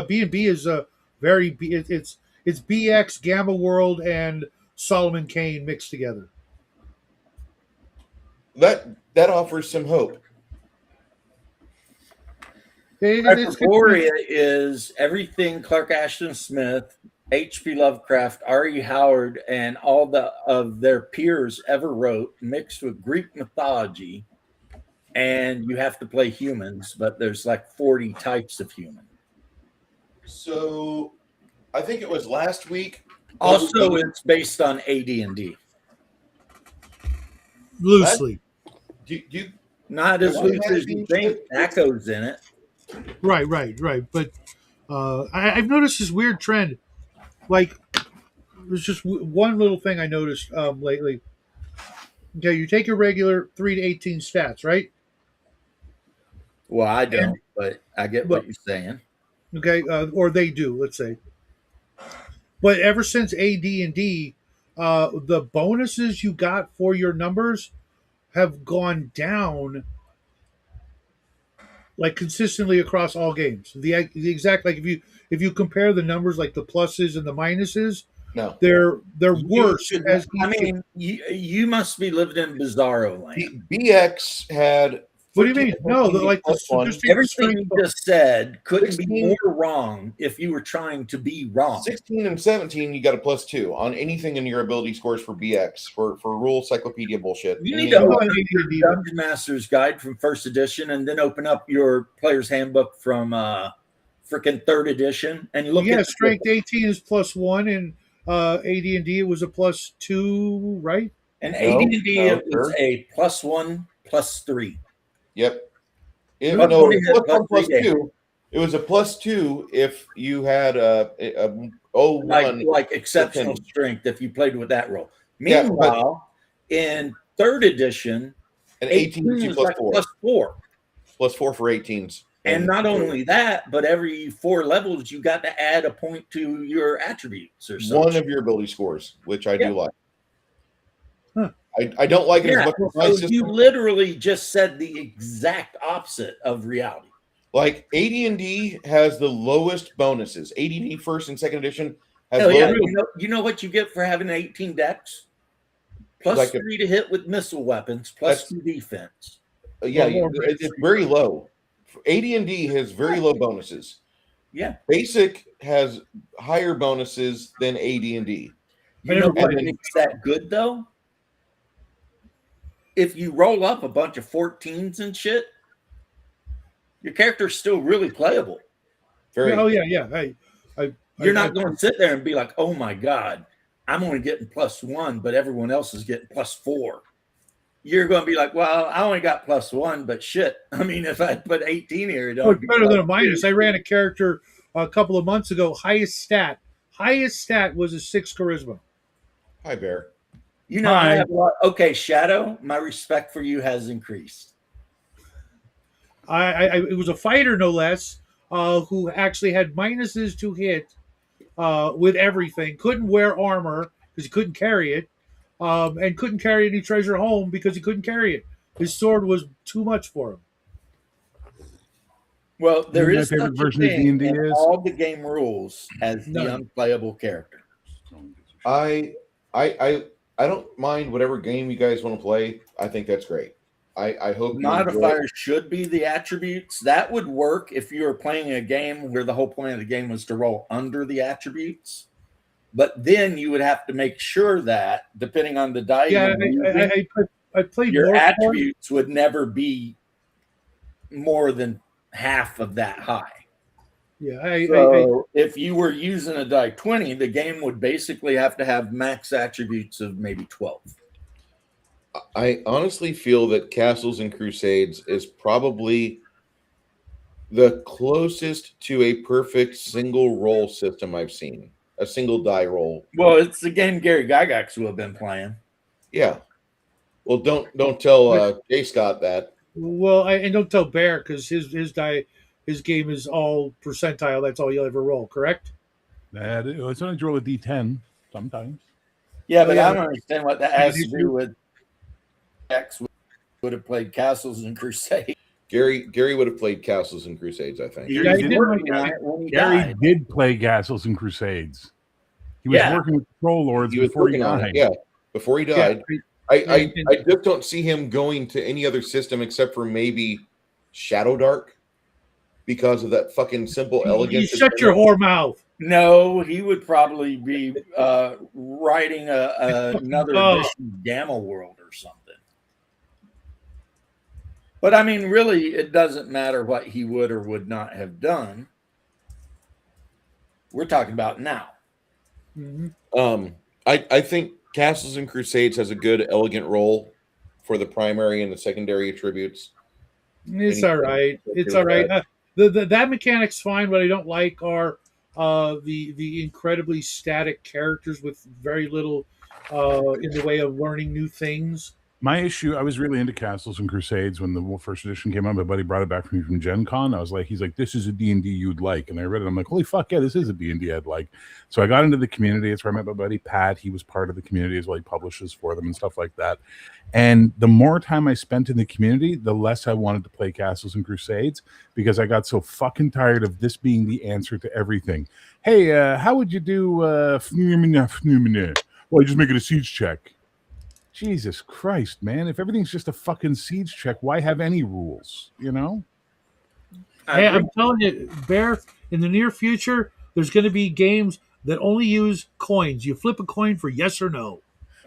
B&B is it's BX, Gamma World, and Solomon Kane mixed together. That offers some hope. It's Hyperborea is everything Clark Ashton Smith, H.P. Lovecraft, R.E. Howard, and all of their peers ever wrote, mixed with Greek mythology. And you have to play humans, but there's like 40 types of human. So I think it was last week. Also, it's based on AD&D. loosely. Not as loose as you think. Echoes in it. Right. But I've noticed this weird trend. Like, there's just one little thing I noticed lately. Okay, you take your regular 3 to 18 stats, right? Well, I don't, but I get what you're saying. Okay, or they do, let's say. But ever since AD&D, the bonuses you got for your numbers have gone down, like consistently across all games. The exact, like if you compare the numbers, like the pluses and the minuses, No, they're worse. You must be living in Bizarro land. BX had. What do you mean? No, like everything you just said couldn't be more wrong if you were trying to be wrong. 16 and 17, you got a +2 on anything in your ability scores for BX for rule cyclopedia bullshit. You need to open up your Dungeon Master's Guide from first edition, and then open up your Player's Handbook from freaking third edition, and look. Yeah, Strength 18 is +1, and AD&D it was a +2, right? And AD&D it was a +1, +3. Yep. It was +2. It was a +2 if you had a 01. Like exceptional strength if you played with that roll. Meanwhile, in third edition, an 18 is like +4. +4 for 18s. And not only that, but every 4 levels, you got to add a point to your attributes or something. One of your ability scores, which I do like. I don't like it as much as my system. You literally just said the exact opposite of reality. Like AD&D has the lowest bonuses. AD&D first and second edition has you know what you get for having 18 decks? +3 to hit with missile weapons, +2 defense. It's very low. AD&D has very low bonuses. Yeah. Basic has higher bonuses than AD&D. You know what makes that good though? If you roll up a bunch of 14s and shit, your character's still really playable. Yeah. You're not going to sit there and be like, oh my God, I'm only getting +1, but everyone else is getting +4. You're going to be like, well, I only got +1, but shit. I mean, if I put 18 here, it it's better than a minus. I ran a character a couple of months ago. Highest stat was a 6 charisma. Hi, Bear. You know, I have a lot. Okay, Shadow, my respect for you has increased. It was a fighter, no less, who actually had minuses to hit with everything. Couldn't wear armor because he couldn't carry it, and couldn't carry any treasure home because he couldn't carry it. His sword was too much for him. Well, there is my favorite version of D&D is all the game rules as the unplayable character. I don't mind whatever game you guys want to play. I think that's great. I hope modifiers should be the attributes. That would work if you were playing a game where the whole point of the game was to roll under the attributes. But then you would have to make sure that, depending on the die, I played your attributes would never be more than half of that high. Yeah, so if you were using a die 20, the game would basically have to have max attributes of maybe 12. I honestly feel that Castles and Crusades is probably the closest to a perfect single roll system I've seen. A single die roll. Well, it's the game Gary Gygax will have been playing. Yeah. Well, don't tell Jay Scott that. Well, and don't tell Bear because his game is all percentile. That's all you'll ever roll. Correct? It's only roll a d10 sometimes. Yeah, Oh, but yeah, I don't understand what that has to do with X would have played Castles and Crusades. Gary would have played Castles and Crusades, I think. He Yeah, was he did working like on that. it when he Gary died. did play Castles and Crusades. He was Yeah. working with Troll Lords He was before he working on died. it, yeah, before he died. Yeah, I just don't see him going to any other system except for maybe Shadow Dark because of that fucking simple You elegance. shut your whore mouth. No, he would probably be writing another Oh. edition of Gamma World or something. But I mean, really, it doesn't matter what he would or would not have done. We're talking about now. Mm-hmm. I think Castles and Crusades has a good, elegant role for the primary and the secondary attributes. It's all right. It's all right. That mechanic's fine. What I don't like are the incredibly static characters with very little in the way of learning new things. My issue, I was really into Castles and Crusades when the first edition came out. My buddy brought it back for me from Gen Con. He's like, this is a D&D you'd like. And I read it. I'm like, holy fuck, yeah, this is a D&D I'd like. So I got into the community. It's where I met my buddy Pat. He was part of the community as well. He publishes for them and stuff like that. And the more time I spent in the community, the less I wanted to play Castles and Crusades because I got so fucking tired of this being the answer to everything. Hey, how would you do? Well, you just make it a siege check. Jesus Christ, man. If everything's just a fucking siege check, why have any rules? You know? Hey, I'm telling you, Bear, in the near future, there's going to be games that only use coins. You flip a coin for yes or no.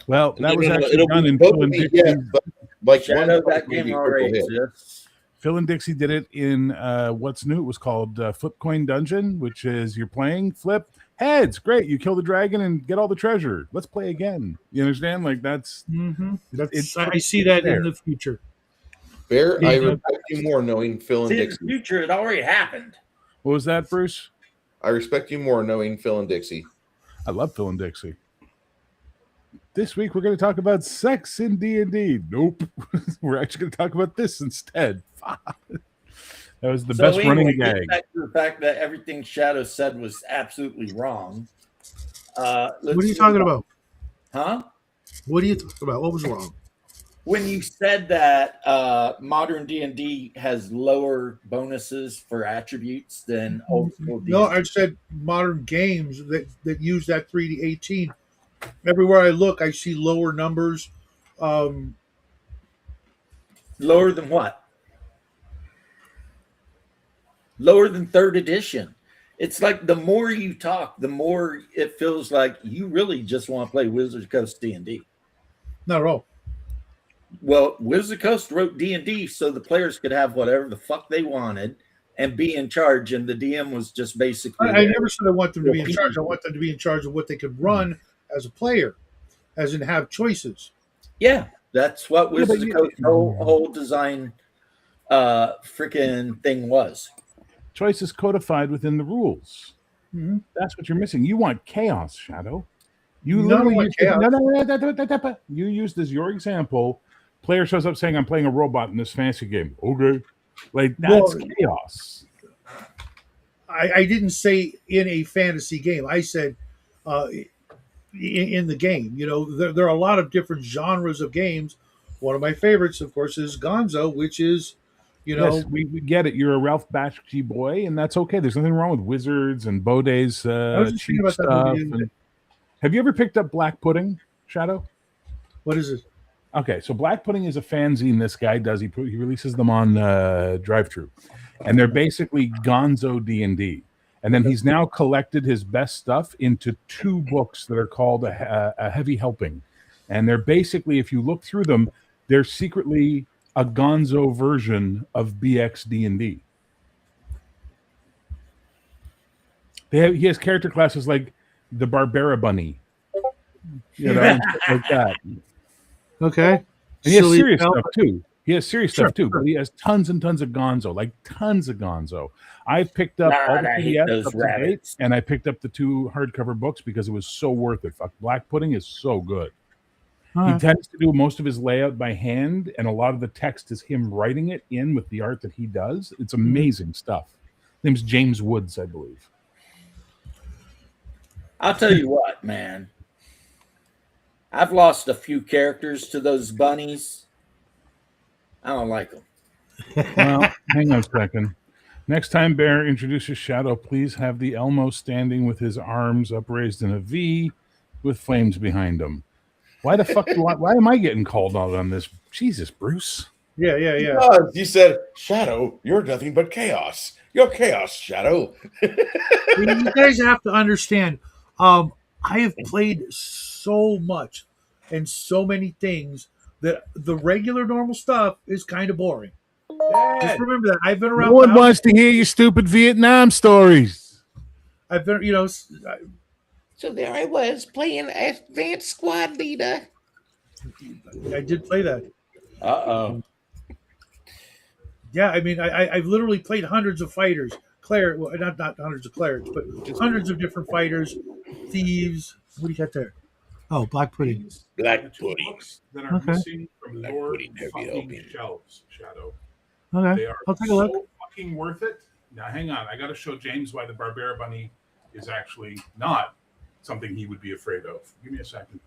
Well, that was actually It'll done be in both Phil and be Dixie. yes, but like Shadow, one that may be game already purple hit. exists. Phil and Dixie did it in what's new? It was called Flip Coin Dungeon, which is you're playing flip heads. Great. You kill the dragon and get all the treasure. Let's play again. You understand? Like that's I see that fair. in the future. Bear, Yeah. I respect you more knowing Phil and See, in the Dixie. future, it already happened. What was that, Bruce? I respect you more knowing Phil and Dixie. I love Phil and Dixie. This week we're going to talk about sex in D&D. Nope. We're actually going to talk about this instead. That was the best running gag. Back to the fact that everything Shadow said was absolutely wrong. What are you talking about? Huh? What are you talking about? What was wrong? When you said that modern D&D has lower bonuses for attributes than old school D&D. No, I said modern games that use that 3D18. Everywhere I look, I see lower numbers. Lower than what? Lower than third edition. It's like the more you talk, the more it feels like you really just want to play Wizard Coast D&D. Not at all. Well, Wizard Coast wrote D&D so the players could have whatever the fuck they wanted and be in charge, and the DM was just basically... I never said I want them to be in charge. I want them to be in charge of what they could run as a player, as in have choices. Yeah, that's what Wizard but Coast's whole design freaking thing was. Choice is codified within the rules. Mm-hmm. That's what you're missing. You want chaos, Shadow. You No, I literally want used, chaos. you used as your example. Player shows up saying, "I'm playing a robot in this fantasy game." Okay, like that's chaos. I didn't say in a fantasy game. I said in the game. You know, there are a lot of different genres of games. One of my favorites, of course, is Gonzo, which is, you know, Yes, we get it. You're a Ralph Bakshi boy, and that's okay. There's nothing wrong with Wizards and Boday's I was just cheap thinking about that stuff. movie. And- have you ever picked up Black Pudding, Shadow? What is it? Okay, so Black Pudding is a fanzine this guy does. He releases them on DriveThru, and they're basically Gonzo D&D. And then he's now collected his best stuff into 2 books that are called a Heavy Helping. And they're basically, if you look through them, they're secretly a Gonzo version of BX D&D. He has character classes like the Barbara Bunny, you know, and stuff like that. Okay. And he has Silly serious Alpha. stuff too. He has serious Sure, stuff too, sure. but he has tons and tons of Gonzo, like tons of Gonzo. I've picked up all the God, I hate PDFs those up to date, rabbits. and I picked up the 2 hardcover books because it was so worth it. Fuck, Black Pudding is so good. He tends to do most of his layout by hand, and a lot of the text is him writing it in with the art that he does. It's amazing stuff. His name's James Woods, I believe. I'll tell you what, man. I've lost a few characters to those bunnies. I don't like them. Well, hang on a second. Next time Bear introduces Shadow, please have the Elmo standing with his arms upraised in a V with flames behind him. Why the fuck why am I getting called out on this? Jesus, Bruce. Yeah. Because you said, Shadow, you're nothing but chaos. You're chaos, Shadow. You guys have to understand. I have played so much and so many things that the regular normal stuff is kind of boring. Just remember that I've been around. No one wants to hear your stupid Vietnam stories. I've been, So there I was playing Advanced Squad Leader. I did play that. Uh-oh. Yeah, I mean, I've literally played hundreds of fighters. Well, not hundreds of clerics, but hundreds of different fighters, thieves. What do you got there? Oh, black pudding. Black puddings. That are Okay. missing from Black your pudding, heavy fucking helping. shelves, Shadow. Okay, They are I'll take a look. so fucking worth it. Now, hang on. I got to show James why the Barbara Bunny is actually not something he would be afraid of. Give me a second.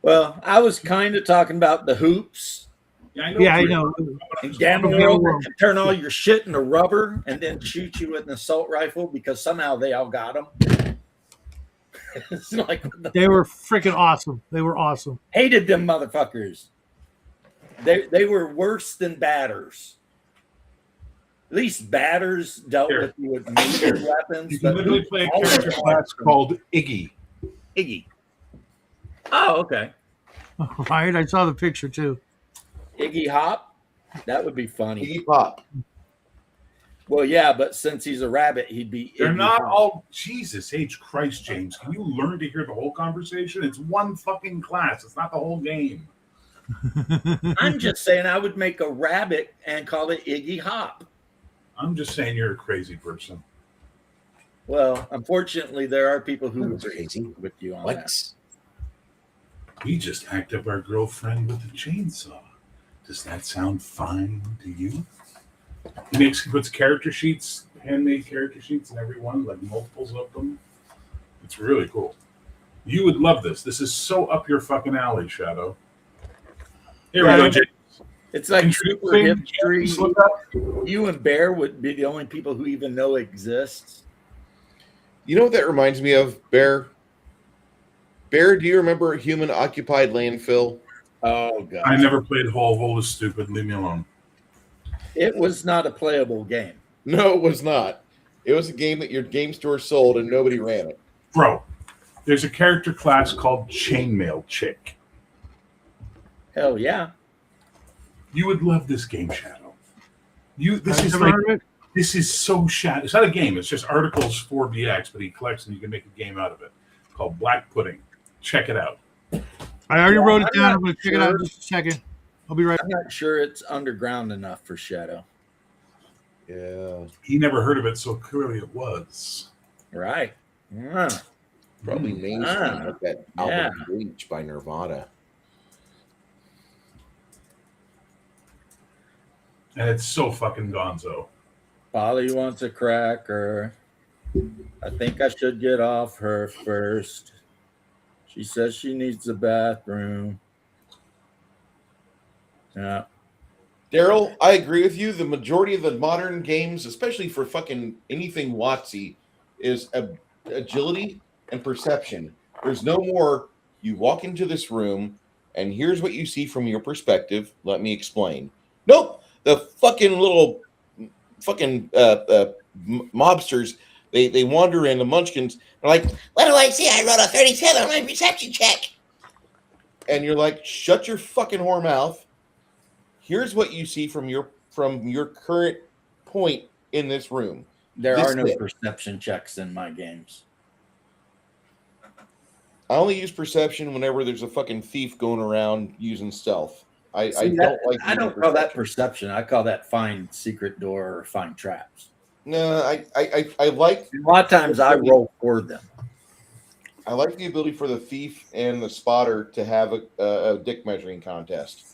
Well, I was kind of talking about the hoops Yeah, I know. and Gamma World that can turn all your shit into rubber and then shoot you with an assault rifle because somehow they all got them. It's like They were freaking awesome. They were awesome. hated them motherfuckers. They were worse than batters. At least batters dealt Here. with you with melee weapons. You can but literally play a all character of them- class called Iggy. Iggy. Oh, okay. Right, I saw the picture too. Iggy Hop. That would be funny. Iggy Pop. Well, yeah, but since he's a rabbit, he'd be. They're Iggy not Pop. all Jesus H. Christ, James. Can you learn to hear the whole conversation? It's one fucking class. It's not the whole game. I'm just saying I would make a rabbit and call it Iggy Hop. I'm just saying you're a crazy person. Well, unfortunately, there are people who That's agree crazy. with you on that. What? We just hacked up our girlfriend with a chainsaw. Does that sound fine to you? He puts character sheets, handmade character sheets in every one, like multiples of them. It's really cool. You would love this. This is so up your fucking alley, Shadow. Here we go, James. It's like super history. Just look up. You and Bear would be the only people who even know exists. You know what that reminds me of, Bear? Bear, do you remember Human Occupied Landfill? Oh god, I never played Hole. Hole is stupid. Leave me alone. it was not a playable game. No, it was not. It was a game that your game store sold and nobody ran it. Bro, there's a character class called Chainmail Chick. Hell yeah. You would love this game, Shadow. This I've is never like heard of it. this is so Shadow. It's not a game. It's just articles for BX, but he collects and you can make a game out of it called Black Pudding. Check it out. I already Well, wrote it I'm down. not I'm going to check it out in sure. just a second. I'll be right I'm not sure it's underground enough for Shadow. Yeah. He never heard of it, so clearly it was. Right. Yeah. Probably mainstream, like that album yeah. Bleach by Nirvana. And it's so fucking gonzo. Polly wants a cracker. I think I should get off her first. She says she needs the bathroom. Yeah. Daryl, I agree with you. The majority of the modern games, especially for fucking anything WotC, is agility and perception. There's no more, you walk into this room and here's what you see from your perspective. Let me explain. Nope. The fucking little fucking mobsters, they wander in, the munchkins, are like, What do I see? I rolled a 37 on my perception check. and you're like, shut your fucking whore mouth. Here's what you see from your current point in this room. There This are no bit. perception checks in my games. I only use perception whenever there's a fucking thief going around using stealth. I See, don't like. I don't call that perception. I call that find secret door or find traps. No, I like. A lot of times I roll for them. I like the ability for the thief and the spotter to have a dick measuring contest.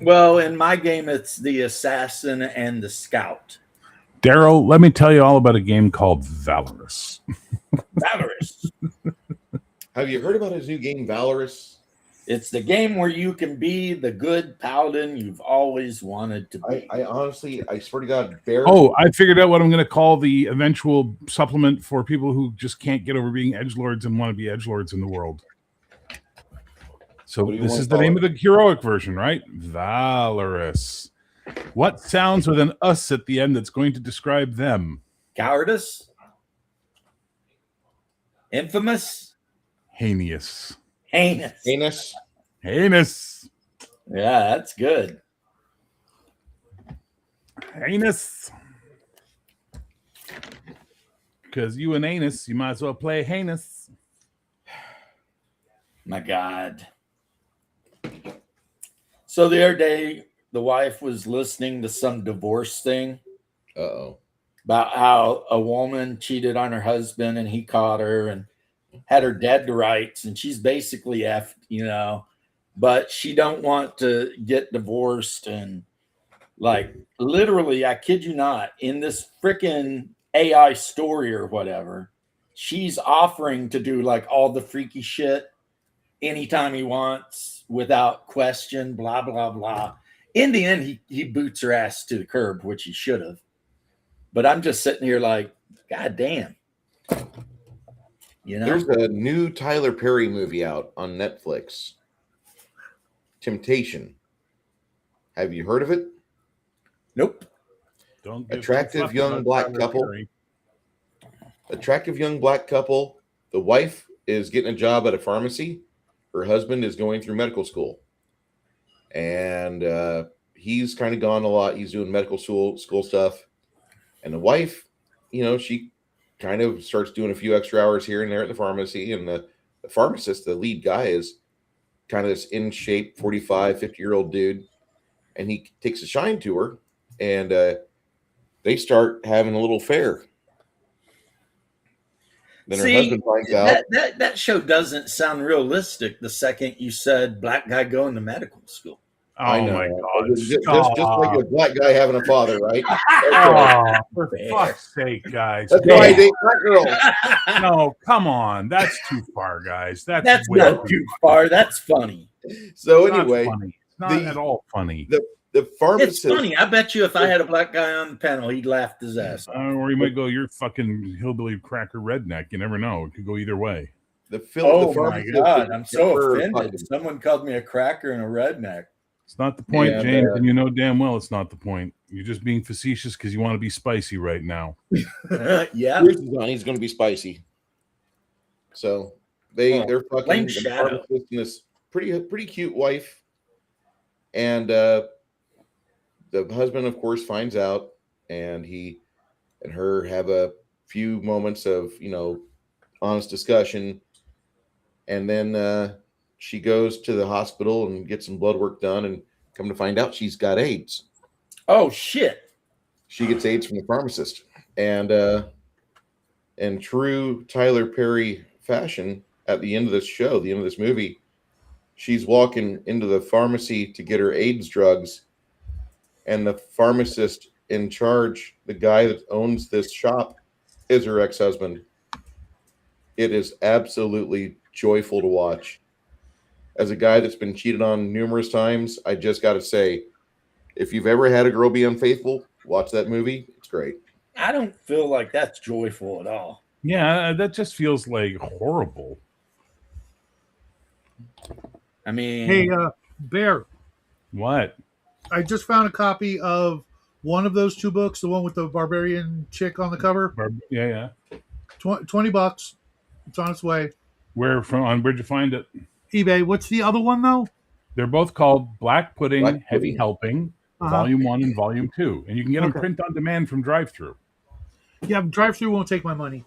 Well, in my game, it's the assassin and the scout. Daryl, let me tell you all about a game called Valorous. Valorous. Have you heard about his new game, Valorous? It's the game where you can be the good paladin you've always wanted to be. I honestly, I swear to God, Bear. Oh, I figured out what I'm going to call the eventual supplement for people who just can't get over being edgelords and want to be edgelords in the world. So What do you this want is to the call name it? of the heroic version, right? Valorous. What sounds with an us at the end that's going to describe them? Cowardice? Infamous? Heinous. Heinous. Heinous. Heinous. Yeah, that's good. Heinous. Because you and anus, you might as well play heinous. My God. So the other day, the wife was listening to some divorce thing Uh-oh. about how a woman cheated on her husband and he caught her and had her dead to rights, and she's basically effed, you know, but she don't want to get divorced. And like literally, I kid you not, in this freaking AI story or whatever, she's offering to do like all the freaky shit anytime he wants without question, blah, blah, blah. In the end, he boots her ass to the curb, which he should have. But I'm just sitting here like, God damn. You know? There's a new Tyler Perry movie out on Netflix. Temptation. Have you heard of it? Nope. Don't give Attractive a fuck young about black Tyler couple. Perry. Attractive young black couple. The wife is getting a job at a pharmacy. Her husband is going through medical school. And he's kind of gone a lot. He's doing medical school stuff. And the wife, you know, she kind of starts doing a few extra hours here and there at the pharmacy. And the pharmacist, the lead guy, is kind of this in shape 45, 50-year-old dude. And he takes a shine to her. And they start having a little affair. Then her husband finds out. That show doesn't sound realistic the second you said black guy going to medical school. Oh I know. my God. Just like a black guy having a father, right? Oh, for fuck's sake, guys. That's why I date black girls. No, come on. That's too far, guys. That's way not too far. That's funny. So It's not anyway, funny. It's not at all funny. the pharmacist. It's funny. I bet you if I had a black guy on the panel, he'd laugh his ass off. Or you might go, you're fucking hillbilly cracker redneck. You never know. It could go either way. Oh the my pharmacist God, I'm so never offended. fucking- Someone called me a cracker and a redneck. It's not the point, Yeah, James, and you know damn well it's not the point. You're just being facetious because you want to be spicy right now. Yeah. Bruce is on, he's going to be spicy. So they're fucking blame the Shadow. pharmacist and this pretty cute wife, and the husband, of course, finds out, and he and her have a few moments of honest discussion, and then she goes to the hospital and gets some blood work done, and come to find out she's got AIDS. Oh shit. She gets AIDS from the pharmacist, and in true Tyler Perry fashion, at the end of this show, the end of this movie, she's walking into the pharmacy to get her AIDS drugs, and the pharmacist in charge, the guy that owns this shop, is her ex-husband. It is absolutely joyful to watch. As a guy that's been cheated on numerous times, I just got to say, if you've ever had a girl be unfaithful, watch that movie. It's great. I don't feel like that's joyful at all. Yeah, that just feels like horrible. I mean, Hey, Bear, What? I just found a copy of one of those two books, the one with the barbarian chick on the cover. Yeah. $20. It's on its way. Where'd you find it? eBay. What's the other one though? They're both called Black Pudding, Black Heavy Pudding. Helping, Uh-huh. Volume 1 and Volume 2. And you can get them Okay. print on demand from drive-thru. Yeah, drive-through won't take my money.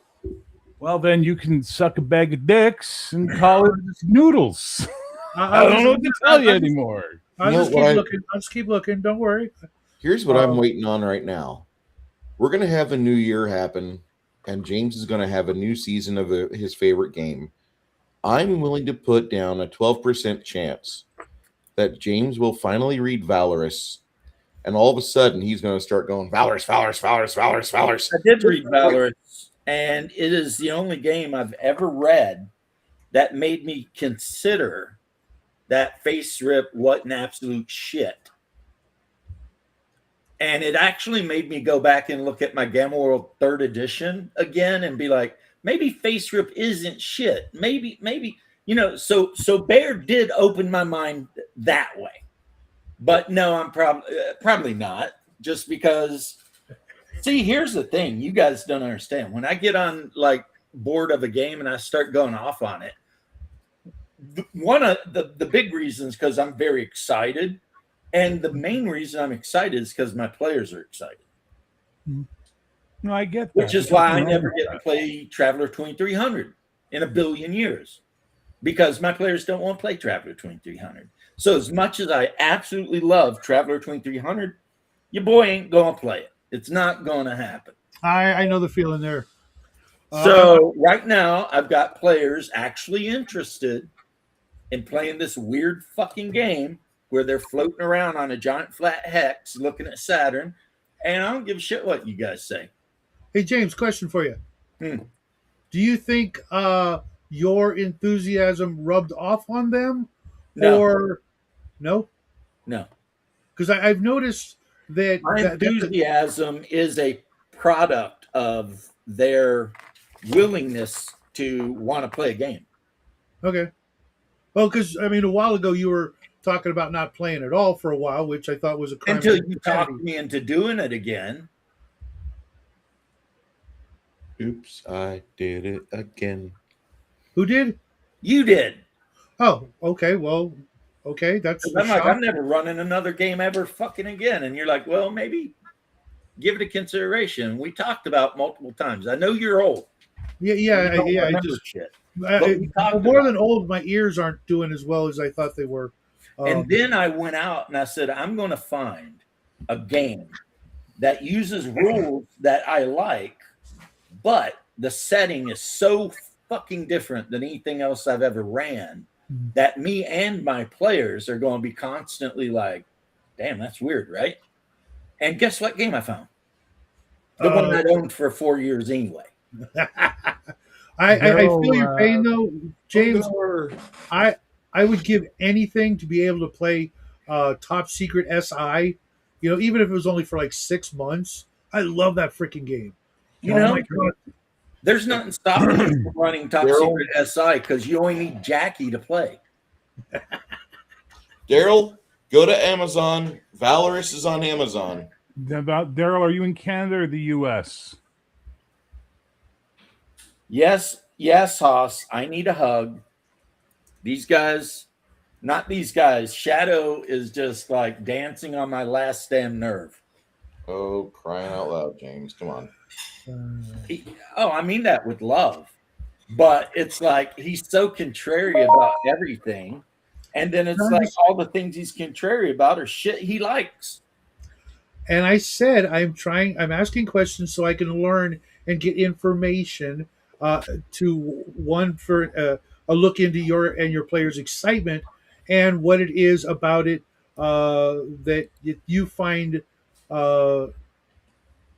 Well, then you can suck a bag of dicks and call it noodles. I don't know what to tell you anymore. I'll You know just what keep I- looking. I'll just keep looking. Don't worry. Here's what I'm waiting on right now. We're going to have a new year happen, and James is going to have a new season of his favorite game. I'm willing to put down a 12% chance that James will finally read Valorous, and all of a sudden he's going to start going Valorous, Valorous, Valorous, Valorous, Valorous. I did read Valorous, and it is the only game I've ever read that made me consider that Face Rip what an absolute shit. And it actually made me go back and look at my Gamma World 3rd edition again and be like, maybe Face Rip isn't shit. Maybe, so Bear did open my mind that way. But no, I'm probably not, just because. See, here's the thing you guys don't understand. When I get on like board of a game and I start going off on it, one of the big reasons because I'm very excited, and the main reason I'm excited is because my players are excited. No, I get that. Which is why I never get to play Traveler 2300 in a billion years, because my players don't want to play Traveler 2300. So as much as I absolutely love Traveler 2300, your boy ain't going to play it. It's not going to happen. I know the feeling there. So right now, I've got players actually interested in playing this weird fucking game where they're floating around on a giant flat hex looking at Saturn, and I don't give a shit what you guys say. Hey, James, question for you. Do you think your enthusiasm rubbed off on them? No. Or no? No. Because I've noticed that my enthusiasm is a product of their willingness to want to play a game. Okay. Well, because I mean, a while ago you were talking about not playing at all for a while, which I thought was a crime. Until you talked me into doing it again. Oops, I did it again. Who did? You did. Oh, okay. Well, okay. That's. I'm like, I'm never running another game ever fucking again. And you're like, well, maybe give it a consideration. We talked about multiple times. I know you're old. Yeah. I just shit. More than old, my ears aren't doing as well as I thought they were. And then I went out and I said, I'm going to find a game that uses rules that I like, but the setting is so fucking different than anything else I've ever ran that me and my players are going to be constantly like, damn, that's weird, right? And guess what game I found? The one I owned for 4 years anyway. I feel your pain though, James. I would give anything to be able to play Top Secret SI. You know, even if it was only for like 6 months. I love that freaking game. You know, there's nothing stopping you from running Top Secret SI because you only need Jackie to play. Daryl, go to Amazon. Valorous is on Amazon. Daryl, are you in Canada or the U.S.? Yes, Haas. I need a hug. These guys, not these guys. Shadow is just like dancing on my last damn nerve. Oh, crying out loud, James. Come on. I mean that with love. But it's like he's so contrary about everything. And then it's like all the things he's contrary about are shit he likes. And I said, I'm asking questions so I can learn and get information for a look into your players' excitement and what it is about it that you find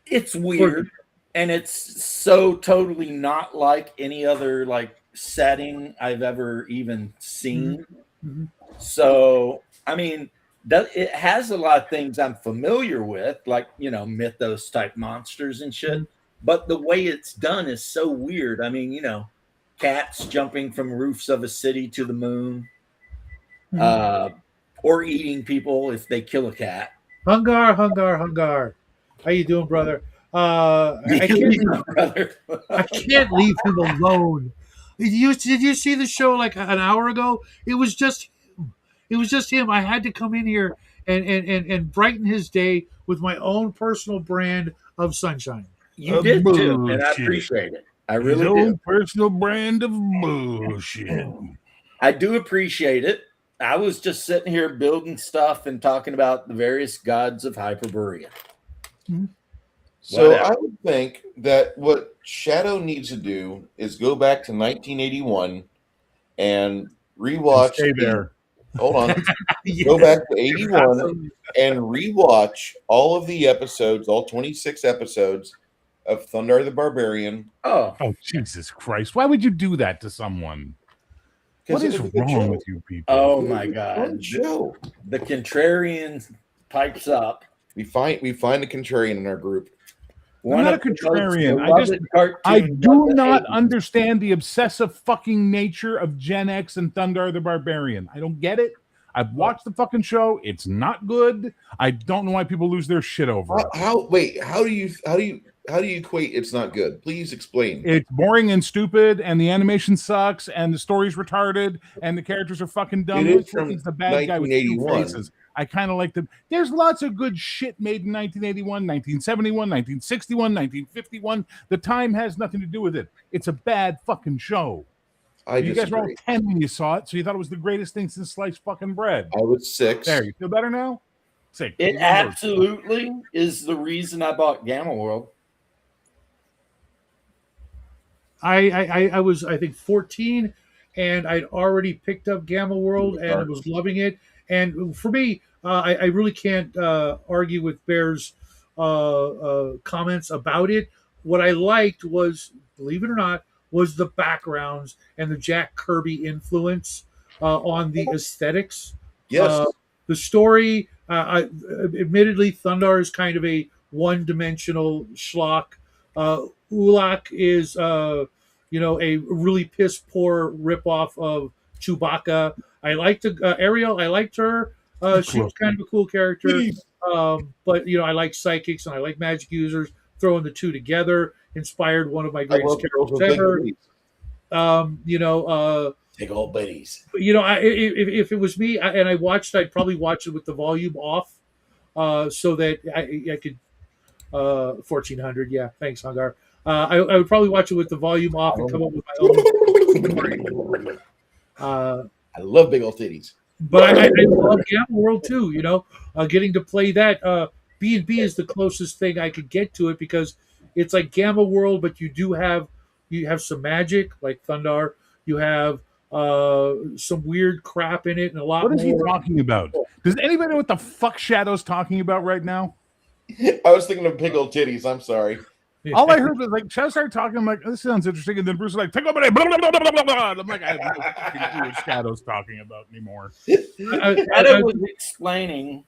it's weird. And it's so totally not like any other like setting I've ever even seen. Mm-hmm. So, I mean, it has a lot of things I'm familiar with, like, you know, mythos type monsters and shit. But the way it's done is so weird. I mean, you know, cats jumping from roofs of a city to the moon, or eating people if they kill a cat. Hungar. How you doing, brother? I can't leave him alone. Did you see the show like an hour ago? It was just him. I had to come in here and brighten his day with my own personal brand of sunshine. You did too, and I appreciate it. I really do. His own personal brand of bullshit. I do appreciate it. I was just sitting here building stuff and talking about the various gods of Hyperborea. Mm-hmm. So I would think that what Shadow needs to do is go back to 1981 and rewatch. Stay there. Hold on. Go back to 81 and rewatch all of the episodes, all 26 episodes of Thundar the Barbarian. Oh, Oh, Jesus Christ. Why would you do that to someone? What is wrong with you people? oh my Fun God! show. The contrarian pipes up. We find a contrarian in our group. I'm not a of the most contrarian. beloved I cartoons do of the not 80s. understand the obsessive fucking nature of Gen X and Thundar the Barbarian. I don't get it. I've watched the fucking show. It's not good. I don't know why people lose their shit over it. How do you equate it's not good? Please explain. It's boring and stupid, and the animation sucks, and the story's retarded, and the characters are fucking dumb. It is Who's from the bad guy with two 1981. faces? I kind of like them. There's lots of good shit made in 1981, 1971, 1961, 1951. The time has nothing to do with it. It's a bad fucking show. You guys were all disagree. 10 when you saw it, so you thought it was the greatest thing since sliced fucking bread. I was 6. There, you feel better now? 6. It absolutely is the reason I bought Gamma World. I was, I think, 14, and I'd already picked up Gamma World and was loving it. And for me, I really can't argue with Bear's comments about it. What I liked was, believe it or not, was the backgrounds and the Jack Kirby influence on the aesthetics. Yes. The story, admittedly, Thundar is kind of a one-dimensional schlock. Ulak is, a really piss poor ripoff of Chewbacca. I liked Ariel. I liked her. She was kind of a cool character. But I like psychics and I like magic users. Throwing the two together inspired one of my greatest characters ever. Take old buddies. If it was me and I watched, I'd probably watch it with the volume off, so that I could. 1400, yeah. Thanks, Hangar. I would probably watch it with the volume off and come up with my own. I love big old titties. But I love Gamma World too. Getting to play that. B&B is the closest thing I could get to it because it's like Gamma World, but you have some magic like Thundar. You have some weird crap in it and a lot. What is he more. talking about? Does anybody know what the fuck Shadow's talking about right now? I was thinking of big old titties. I'm sorry. All I heard was like Shadow started talking. I'm like, this sounds interesting, and then Bruce was like, take over it. Blah, blah, blah, blah, blah, blah. And I'm like, I have no fucking clue what Shadow's talking about anymore. Shadow was explaining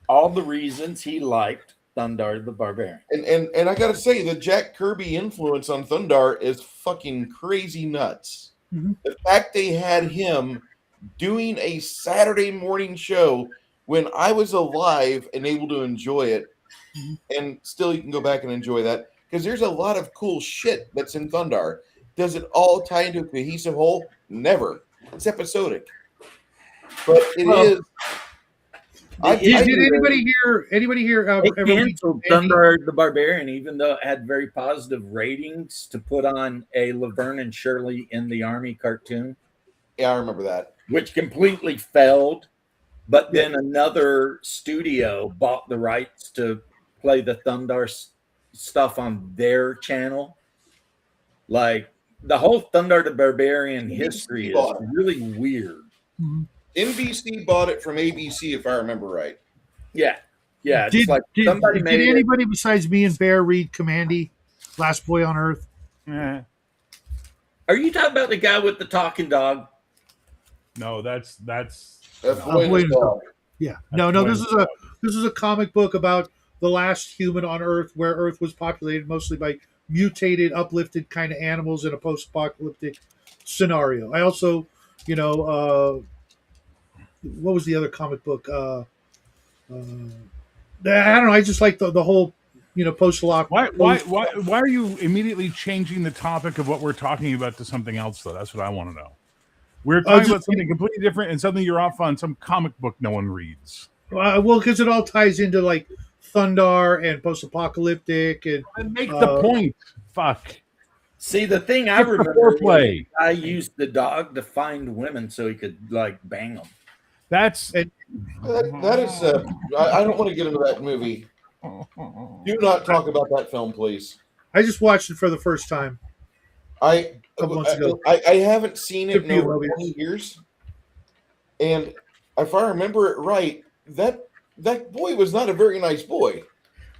all the reasons he liked Thundar the Barbarian. And I gotta say, the Jack Kirby influence on Thundar is fucking crazy nuts. Mm-hmm. The fact they had him doing a Saturday morning show when I was alive and able to enjoy it, and still you can go back and enjoy that because there's a lot of cool shit that's in Thundar. Does it all tie into a cohesive whole? Never. It's episodic, but it is. Did anybody here They ever canceled Thundar the Barbarian, even though it had very positive ratings, to put on a Laverne and Shirley in the Army cartoon, Yeah, I remember that. which completely failed. But then another studio bought the rights to play the Thundar stuff on their channel. Like the whole Thundar the Barbarian history is really weird. NBC bought it from ABC, if I remember right. Yeah. Yeah. It's Did, like did, somebody did made it. anybody besides me and Bear read Commandy, Last Boy on Earth? Eh. Are you talking about the guy with the talking dog? No, that's That's Boy Boy and Dog. Yeah. That's No. Boy This is a comic book about the last human on Earth, where Earth was populated mostly by mutated, uplifted kind of animals in a post-apocalyptic scenario. I also, what was the other comic book? I don't know. I just like the whole, post-lock. why are you immediately changing the topic of what we're talking about to something else though? That's what I want to know. We're talking about something completely different, and suddenly you're off on some comic book no one reads. Well, because it all ties into like Thundar and post-apocalyptic and Make the point. Fuck. See, the thing I It's the remember, foreplay. I used the dog to find women so he could like bang them. That's That is. I don't want to get into that movie. Do not talk about that film, please. I just watched it for the first time. I couple months ago. I haven't seen it Good in for you, over Moby. 20 years, and if I remember it right, that boy was not a very nice boy.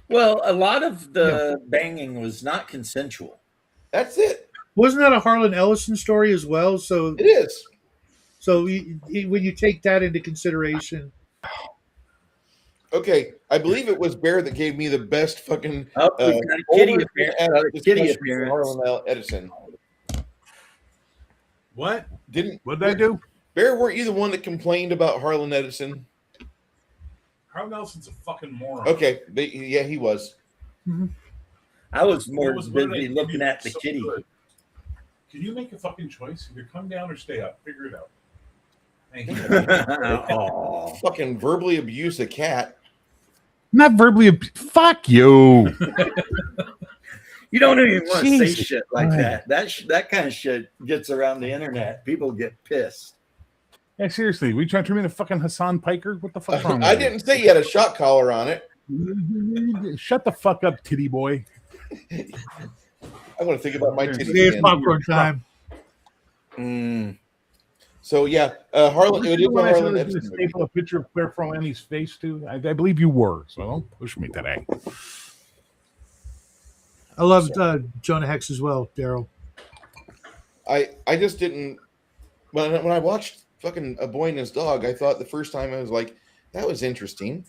Well, a lot of the banging was not consensual. That's it. Wasn't that a Harlan Ellison story as well? So, It is. when you take that into consideration, Okay, I believe it was Bear that gave me the best fucking Oh, we've got a kitty over appearance. discussion Kitty for appearance. Harlan Edison. What? Didn't What did I do? Bear? Weren't you the one that complained about Harlan Edison? Carl Nelson's a fucking moron. Okay, yeah, he was. I was more What did I busy do looking at the so kitty. good? Can you make a fucking choice? Either come down or stay up. Figure it out. Thank you. Aw. Fucking verbally abused a cat. Not verbally. Fuck you. You don't even want to say Jesus shit like Christ. that. That kind of shit gets around the internet. People get pissed. Yeah, seriously. We trying to turn me into fucking Hassan Piker? What the fuck's wrong with I you? didn't say you had a shot collar on it. Shut the fuck up, titty boy. I want to think about my titty. today's again. popcorn time. Mm. So yeah, Harlan. It is a When I said I Harlan was gonna Edison movie. staple a picture of Claire Forlani's face too. I believe you were, so don't push me today. I loved Jonah Hex as well, Daryl. I just didn't. When I watched fucking A Boy and His Dog, I thought the first time I was like, that was interesting.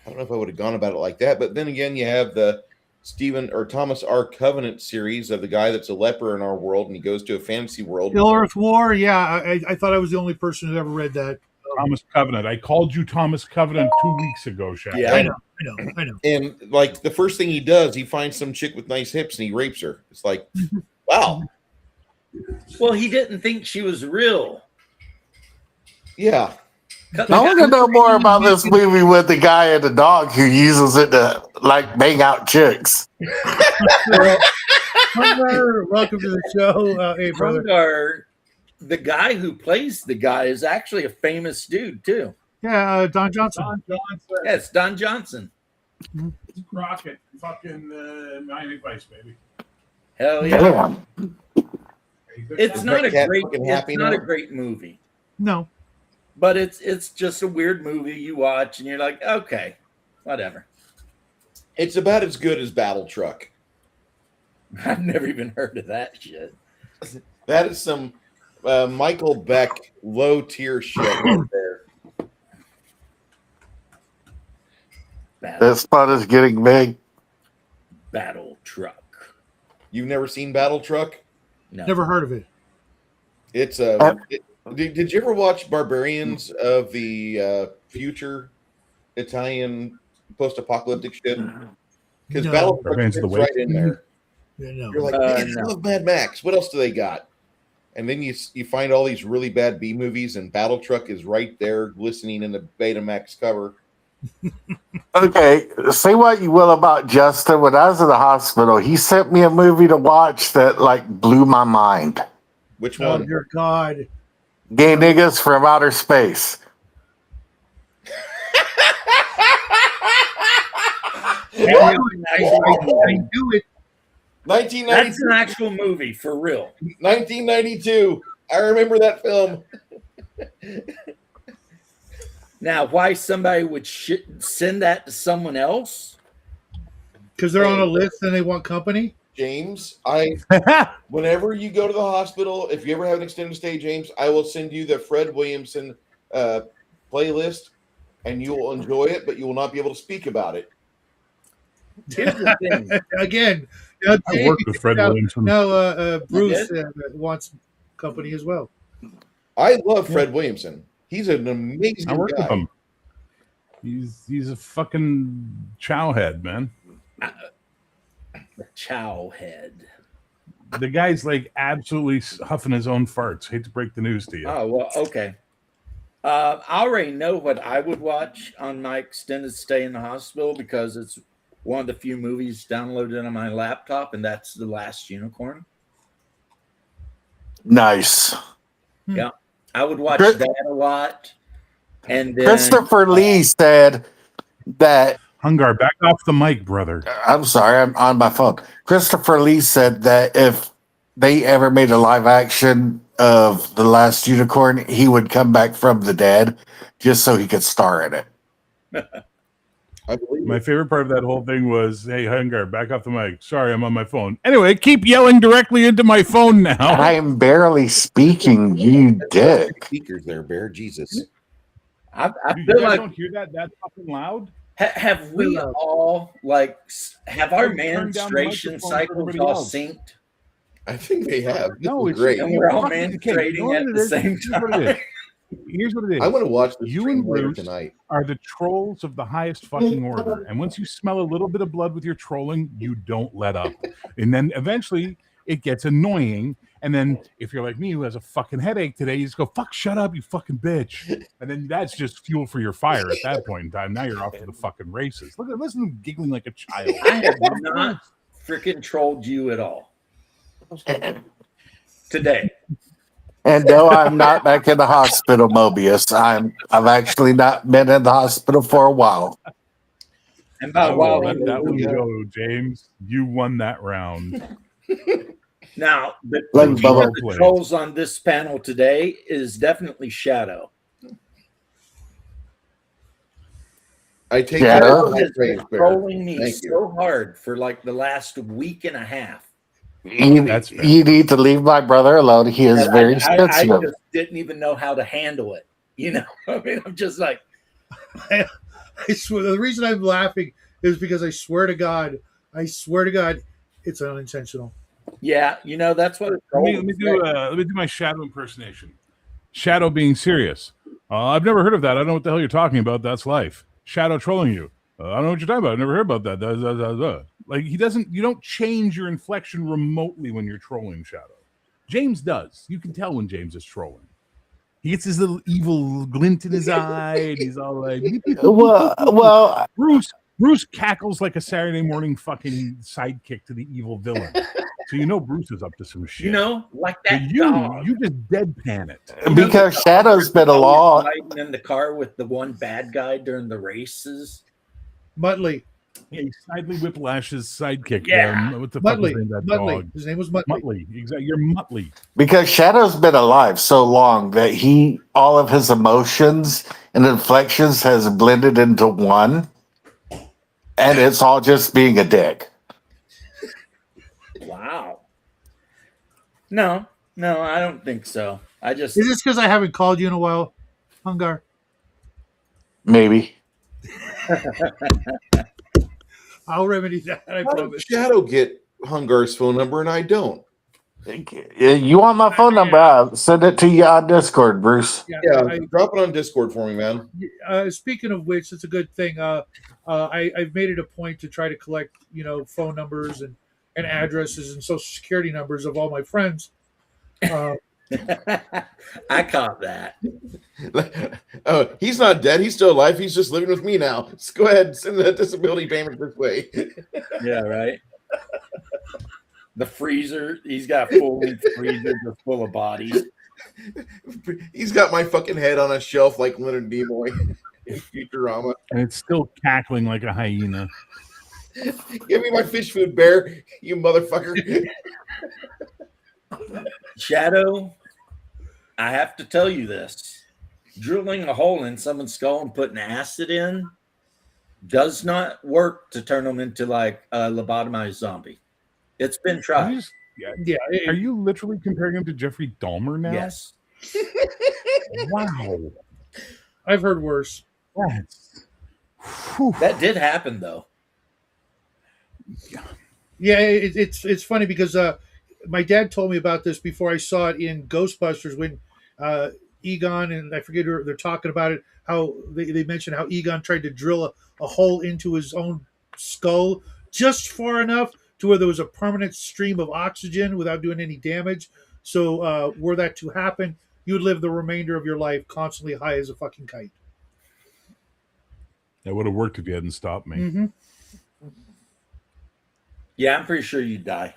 I don't know if I would have gone about it like that, but then again, you have the Stephen or Thomas R. Covenant series of the guy that's a leper in our world, and he goes to a fantasy world. Ill Earth War. Yeah, I thought I was the only person who ever read that. Thomas Covenant. I called you Thomas Covenant 2 weeks ago, Shaq. Yeah. I know. And like the first thing he does, he finds some chick with nice hips and he rapes her. It's like, wow, Well, he didn't think she was real. yeah. I want to know more about this movie with the guy and the dog who uses it to like bang out chicks. Hungar, welcome to the show. Hey, brother. Hungar, the guy who plays the guy is actually a famous dude too. Yeah, Don Johnson. Don Johnson. Yes, Don Johnson. Crockett. Fucking Miami Vice, baby. Hell yeah! Damn. It's not a Cat great. fucking It's happy not a now? great movie, No, but it's just a weird movie you watch and you're like, okay, whatever. It's about as good as Battle Truck. I've never even heard of that shit. That is some Michael Beck low tier shit right there. This spot is getting big. Battle Truck. You've never seen Battle Truck? No. never heard of it. It's did you ever watch Barbarians of the future Italian post-apocalyptic shit? Because No. Battle Truck Barbarians fits of the right West? in there. Yeah, no. You're like, man, no. I love Mad Max. What else do they got? And then you find all these really bad B movies, and Battle Truck is right there, glistening in the Betamax cover. Okay, say what you will about Justin. When I was in the hospital, he sent me a movie to watch that like blew my mind. Which Oh, one? dear God. Gay niggas from outer space. I knew it. 1992. That's an actual movie for real. 1992. I remember that film. Now, why somebody would send that to someone else? Because they're on a list and they want company. James, whenever you go to the hospital, if you ever have an extended stay, James, I will send you the Fred Williamson playlist, and you will enjoy it, but you will not be able to speak about it. Here's the thing. Again, I worked with Fred Williamson. Now, Bruce did? wants company as well. I love Fred Williamson. He's an amazing I worked guy. with him. He's a fucking chowhead, man. The Chow Head. The guy's like absolutely huffing his own farts. Hate to break the news to you. Oh, well, okay. I already know what I would watch on my extended stay in the hospital because it's one of the few movies downloaded on my laptop, and that's The Last Unicorn. Nice. Yeah. I would watch Chris- that a lot. And then Christopher Lee said that. Hungar, back off the mic, brother. I'm sorry, I'm on my phone. Christopher Lee said that if they ever made a live action of The Last Unicorn, he would come back from the dead just so he could star in it. I believe My favorite part of that whole thing was, "Hey, Hungar, back off the mic. Sorry, I'm on my phone." Anyway, keep yelling directly into my phone now. I'm barely speaking, you dick. speakers there, Bear. Jesus. I You feel guys like don't hear that? That's fucking loud. have we Hello. all like have our Turn down the menstruation microphone for cycles everybody all else. synced? I think they have. No, This is it's great. And we're all fucking- okay, menstruating you know what at it the is? same Here's what it time. is. Here's what it is. I want to watch this You stream and later Bruce tonight. are the trolls of the highest fucking order. And once you smell a little bit of blood with your trolling, you don't let up. And then eventually it gets annoying. And then if you're like me who has a fucking headache today, you just go, "Fuck, shut up, you fucking bitch." And then that's just fuel for your fire at that point in time. Now you're off to the fucking races. Listen to him giggling like a child. I have not freaking trolled you at all today. And no, I'm not back in the hospital, Mobius. I've actually not been in the hospital for a while. And by I a will while, let that one go, James. You won that round. now the Let king Bubba of the play. trolls on this panel today is definitely Shadow. I take Shadow? that Has as praise, been Bear. trolling me Thank you. so hard for like the last week and a half. That's fair. You need to leave my brother alone. He is And very I sensitive. just didn't even know how to handle it. You know, I mean, I'm just like, I swear the reason I'm laughing is because I swear to God, it's unintentional. yeah, you know, that's what. Let me do my Shadow impersonation. Shadow being serious. I've never heard of that. I don't know what the hell you're talking about. That's life. Shadow trolling you. I don't know what you're talking about. I've never heard about that. Like he doesn't. You don't change your inflection remotely when you're trolling Shadow. James does. You can tell when James is trolling. He gets his little evil glint in his eye, and he's all like, Well, Bruce cackles like a Saturday morning fucking sidekick to the evil villain. So you know Bruce is up to some shit. You know, like But that you dog. just deadpan it. because Shadow's been a law. Riding in the car with the one bad guy during the races. Muttley. Yeah, he's Snidely Whiplash's sidekick. Yeah. What the fuck is Muttley. the name of that Muttley. dog? His name was Muttley. Muttley. Exactly. You're Muttley. Because Shadow's been alive so long that all of his emotions and inflections has blended into one, and it's all just being a dick. Wow. No, I don't think so. I just Is this because I haven't called you in a while, Hungar? Maybe. I'll remedy that. I How did promise. Shadow get Hungar's phone number and I don't? You want my phone number? I'll send it to you on Discord, Bruce. Yeah, drop it on Discord for me, man. Speaking of which, it's a good thing. I've made it a point to try to collect, phone numbers and addresses and social security numbers of all my friends. I caught that. Oh, he's not dead. He's still alive. He's just living with me now. Just go ahead and send that disability payment this way. Yeah, right. The freezer, he's got a full freezer just full of bodies. He's got my fucking head on a shelf like Leonard Nimoy in Futurama. And it's still cackling like a hyena. Give me my fish food, Bear, you motherfucker. Shadow, I have to tell you this. Drilling a hole in someone's skull and putting acid in does not work to turn them into like a lobotomized zombie. It's been Are tried. you, Yeah, are you literally comparing him to Jeffrey Dahmer now? Yes. Wow. I've heard worse. That's. Whew. That did happen though. Yeah, it's funny because my dad told me about this before I saw it in Ghostbusters when Egon and I forget who they're talking about it. How they mentioned how Egon tried to drill a hole into his own skull just far enough to where there was a permanent stream of oxygen without doing any damage. So were that to happen, you would live the remainder of your life constantly high as a fucking kite. That would have worked if you hadn't stopped me. Mm-hmm. Yeah, I'm pretty sure you'd die.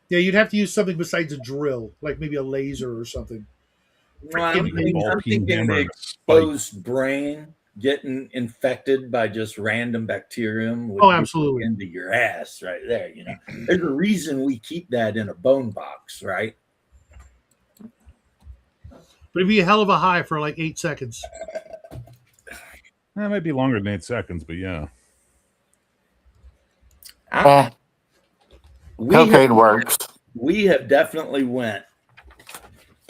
Yeah, you'd have to use something besides a drill, like maybe a laser or something. Well, I'm Ball peen thinking hammer the and a spike. exposed brain getting infected by just random bacterium would Oh, get absolutely. into your ass right there. There's a reason we keep that in a bone box, right? But it'd be a hell of a high for like 8 seconds. That might be longer than 8 seconds, but yeah. Cocaine works. We have definitely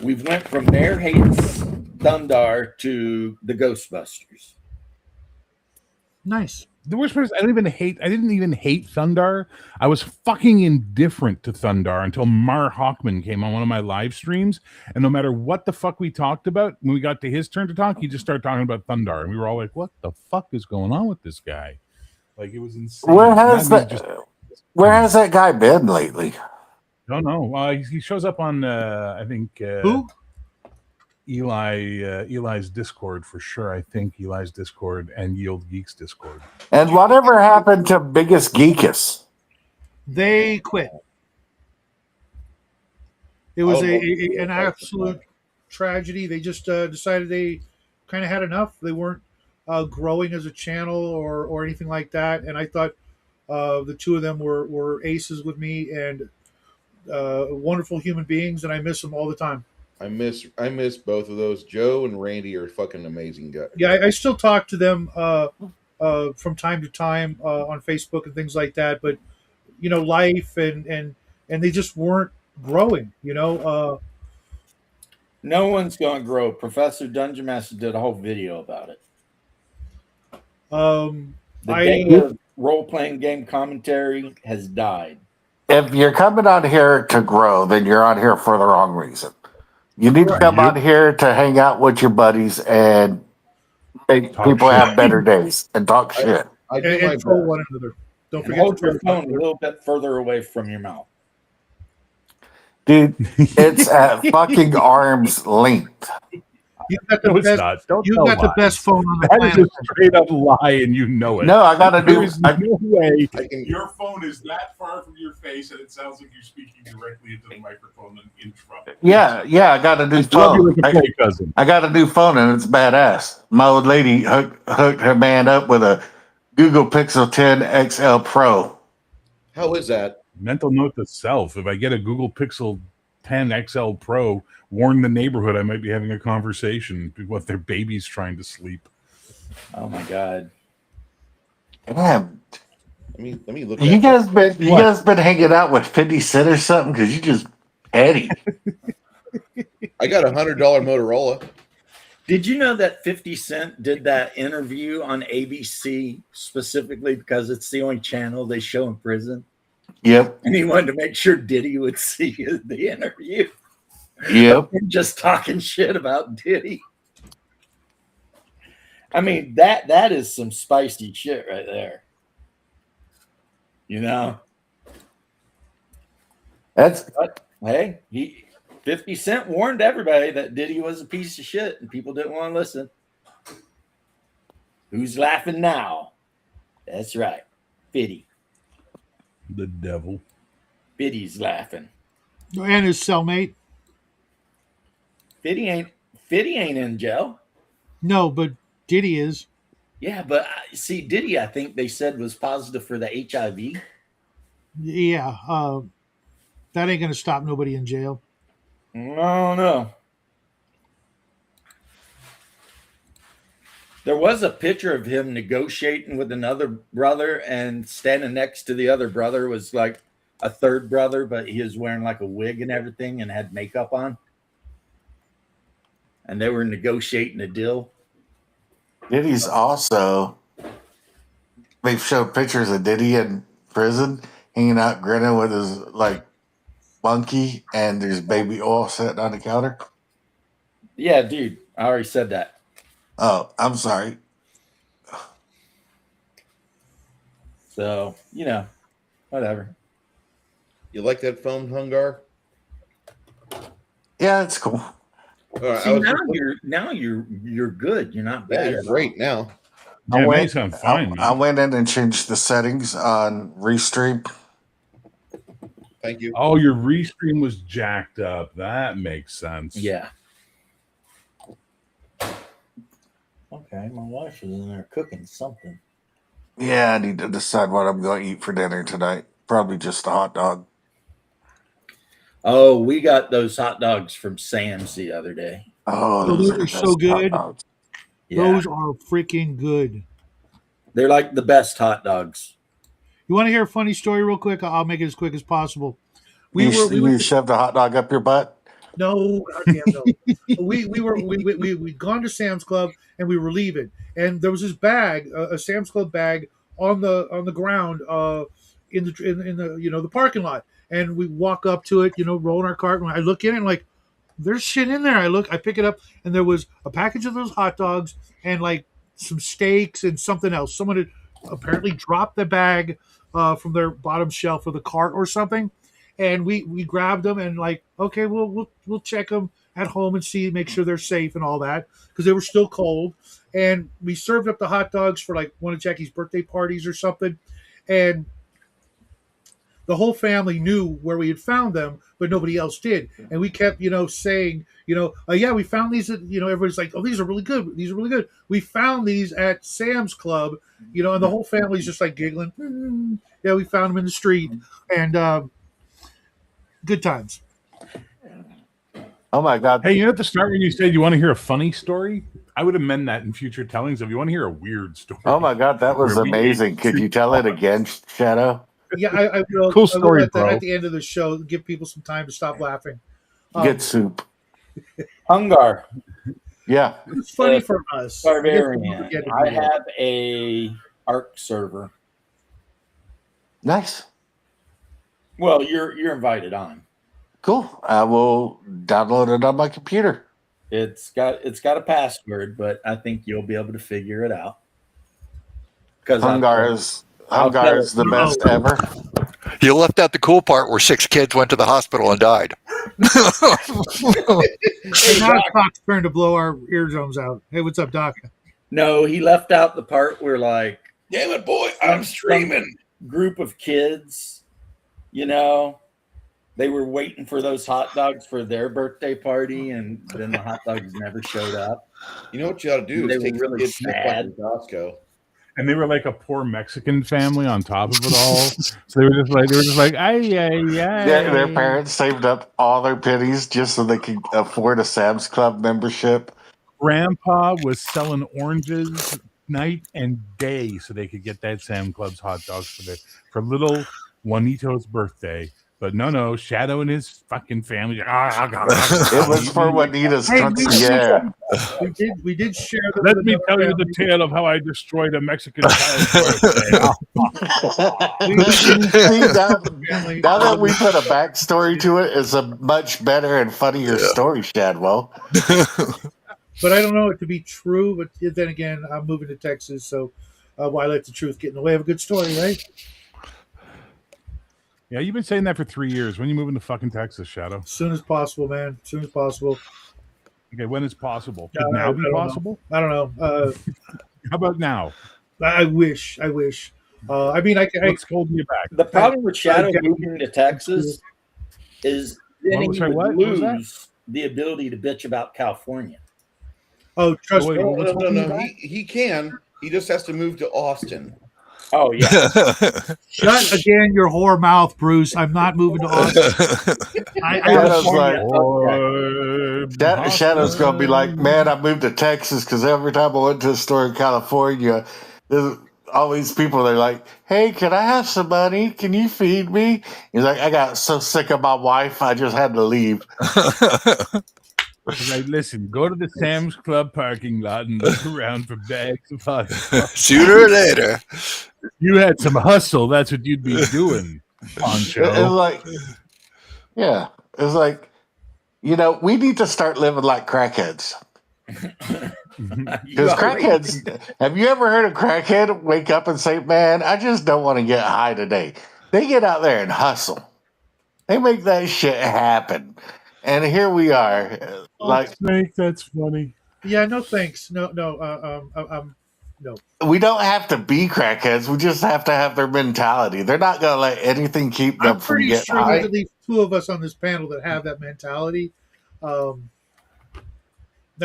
we've went from Mayor Hates Thundar to the Ghostbusters. Nice. The worst part is I didn't even hate Thundar. I was fucking indifferent to Thundar until Mar Hawkman came on one of my live streams. And no matter what the fuck we talked about, when we got to his turn to talk, he just started talking about Thundar. And we were all like, what the fuck is going on with this guy? Like, it was insane. Where has that guy been lately? Don't know. He shows up on, I think... Who? Eli's Discord for sure. I think Eli's Discord and Yield Geeks Discord. And whatever happened to Biggest Geekus? They quit. It was an absolute tragedy. They just decided they kind of had enough. They weren't growing as a channel or anything like that. And I thought the two of them were aces with me and wonderful human beings, and I miss them all the time. I miss both of those. Joe and Randy are fucking amazing guys. Yeah, I still talk to them from time to time on Facebook and things like that. But life and they just weren't growing. No one's gonna grow. Professor Dungeon Master did a whole video about it. The day of role-playing game commentary has died. If you're coming on here to grow, then you're on here for the wrong reason. You need to come on here to hang out with your buddies and make people have better days and talk shit. And troll one another. Don't forget hold to your phone a little bit further away from your mouth. Dude, it's at fucking arm's length. You've got the best phone on the That planet. is a straight up lie, and you know it. No, I gotta do. There's no way your phone is that far from your face, and it sounds like you're speaking directly into the microphone and in trouble. Yeah, I got a new Love you phone. like a play cousin. I got a new phone and it's badass. My old lady hooked her man up with a Google Pixel 10 XL Pro. How is that? Mental note to self: if I get a Google Pixel 10 XL Pro, warn the neighborhood I might be having a conversation with their babies trying to sleep. Oh my god! Damn. Let me look. You guys been hanging out with 50 Cent or something? Because you just petty. I got $100 Motorola. Did you know that 50 Cent did that interview on ABC specifically because it's the only channel they show in prison? Yep. And he wanted to make sure Diddy would see the interview. Yep. Just talking shit about Diddy. I mean, that is some spicy shit right there. But, hey, 50 Cent warned everybody that Diddy was a piece of shit and people didn't want to listen. Who's laughing now? That's right. 50. The devil. 50's laughing. And his cellmate. 50 ain't in jail. No, but Diddy is. Yeah, but see, Diddy, I think they said was positive for the HIV. Yeah, that ain't gonna stop nobody in jail. No. There was a picture of him negotiating with another brother, and standing next to the other brother was like a third brother, but he was wearing like a wig and everything and had makeup on. And they were negotiating a deal. Diddy's also, they've showed pictures of Diddy in prison, hanging out, grinning with his monkey, and there's baby oil sitting on the counter. Yeah, dude, I already said that. Oh, I'm sorry. So, whatever. You like that phone, Hungar? Yeah, it's cool. All right, See, now you're good. You're not bad. you're great now. Yeah, they sound fine. I went in and changed the settings on Restream. Thank you. Oh, your restream was jacked up. That makes sense. Yeah. Okay, my wife is in there cooking something. Yeah, I need to decide what I'm going to eat for dinner tonight. Probably just a hot dog. Oh, we got those hot dogs from Sam's the other day. Oh, Oh, those those are the are so best hot good. dogs. Yeah, Those are freaking good. they're like the best hot dogs. You want to hear a funny story real quick? I'll make it as quick as possible. We You, were we went you to, shoved a hot dog up your butt? no, goddamn no. We'd gone to Sam's Club and we were leaving, and there was this bag, a Sam's Club bag, on the ground, in the the parking lot, and we walk up to it, rolling our cart, and I look in it, and like, there's shit in there. I pick it up, and there was a package of those hot dogs and like some steaks and something else. Someone had apparently dropped the bag from their bottom shelf of the cart or something, and we grabbed them and like, okay, we'll check them at home and see, make sure they're safe and all that, because they were still cold. And we served up the hot dogs for like one of Jackie's birthday parties or something, and the whole family knew where we had found them, but nobody else did. And we kept, saying, yeah, we found these. Everybody's like, oh, these are really good. These are really good. We found these at Sam's Club, and the whole family's just like giggling. Yeah, we found them in the street, and good times. Oh my God. Hey, at the start when you said you want to hear a funny story, I would amend that in future tellings. If you want to hear a weird story. Oh my God, that was Where we amazing. ate Could you tell it again, Shadow? Yeah, I will. Cool I will story, at bro. at the end of the show, give people some time to stop laughing. Good soup. Hungar, Yeah. It's funny for us. Barbarian. Get it. I have a Arc server. Nice. Well, you're invited on. Cool. I will download it on my computer. It's got a password, but I think you'll be able to figure it out. Because Hungar is I'll tell the it. best ever. You left out the cool part where 6 kids went to the hospital and died. Hey, now it's Doc's turn to blow our eardrums out. Hey, what's up, Doc? No, he left out the part where like Damn it, boy! I'm streaming. group of kids, they were waiting for those hot dogs for their birthday party, and then the hot dogs never showed up. You know what you ought to do They is were take really kids to sad. Costco. And they were like a poor Mexican family on top of it all. So they were just like, ay, ay, ay. Their parents saved up all their pennies just so they could afford a Sam's Club membership. Grandpa was selling oranges night and day so they could get that Sam Club's hot dogs for little Juanito's birthday. But no, Shadow and his fucking family. It was for Juanita's quinceañera. We did share. Let me tell you the tale of how I destroyed a Mexican child's birthday. See, now that we put a backstory to it, it's a much better and funnier story, Shadwell. But I don't know it to be true. But then again, I'm moving to Texas, so why let the truth get in the way of a good story, right? Yeah, you've been saying that for 3 years. When are you moving to fucking Texas, Shadow? As soon as possible, man. As soon as possible. Okay, when is possible? Could I now be don't know. possible? I don't know. How about now? I wish. I mean, What's holding you back? The problem with Shadow moving to Texas is then he sorry, would what? What was that? lose the ability to bitch about California. Oh, trust Wait, me. what's holding you No. back? He can. He just has to move to Austin. Oh yeah, Shut again your whore mouth, Bruce. I'm not moving to Austin. Shadow's like, California. Shadow's gonna be like, man, I moved to Texas because every time I went to a store in California, there's all these people. They're like, hey, can I have some money? Can you feed me? He's like, I got so sick of my wife, I just had to leave. Like, listen, go to the Sam's Club parking lot and look around for bags of hot dogs. Sooner or later. You had some hustle. That's what you'd be doing, Poncho. It's like, yeah, it's like, we need to start living like crackheads. Because crackheads, have you ever heard a crackhead wake up and say, man, I just don't want to get high today? They get out there and hustle. They make that shit happen. And here we are. Like, Snake, that's funny. Yeah, no thanks. No. we don't have to be crackheads. We just have to have their mentality. They're not going to let anything keep them I'm from pretty getting sure high. there's at least two of us on this panel that have that mentality. Not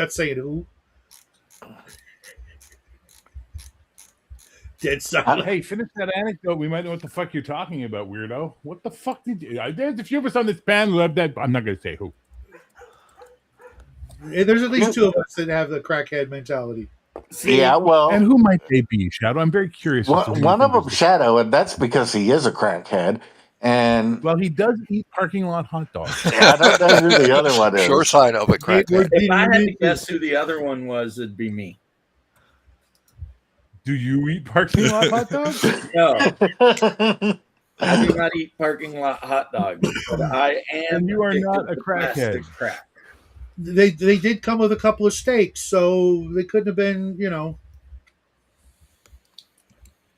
saying who. Dead silent. Hey, finish that anecdote. We might know what the fuck you're talking about, weirdo. What the fuck did you? There's a few of us on this panel who have that. I'm not going to say who. There's at least two of us that have the crackhead mentality. See, Yeah, well, And who might they be, Shadow? I'm very curious. as to who you one of think them is- Shadow, and that's because he is a crackhead. And Well, he does eat parking lot hot dogs. I don't know who the other one is. Sure sign of a crack. if I had to guess who the other one was, it'd be me. Do you eat parking lot hot dogs? No, I do not eat parking lot hot dogs, but I am. And you are addicted not a to crackhead. plastic crack. They did come with a couple of steaks, so they couldn't have been, you know.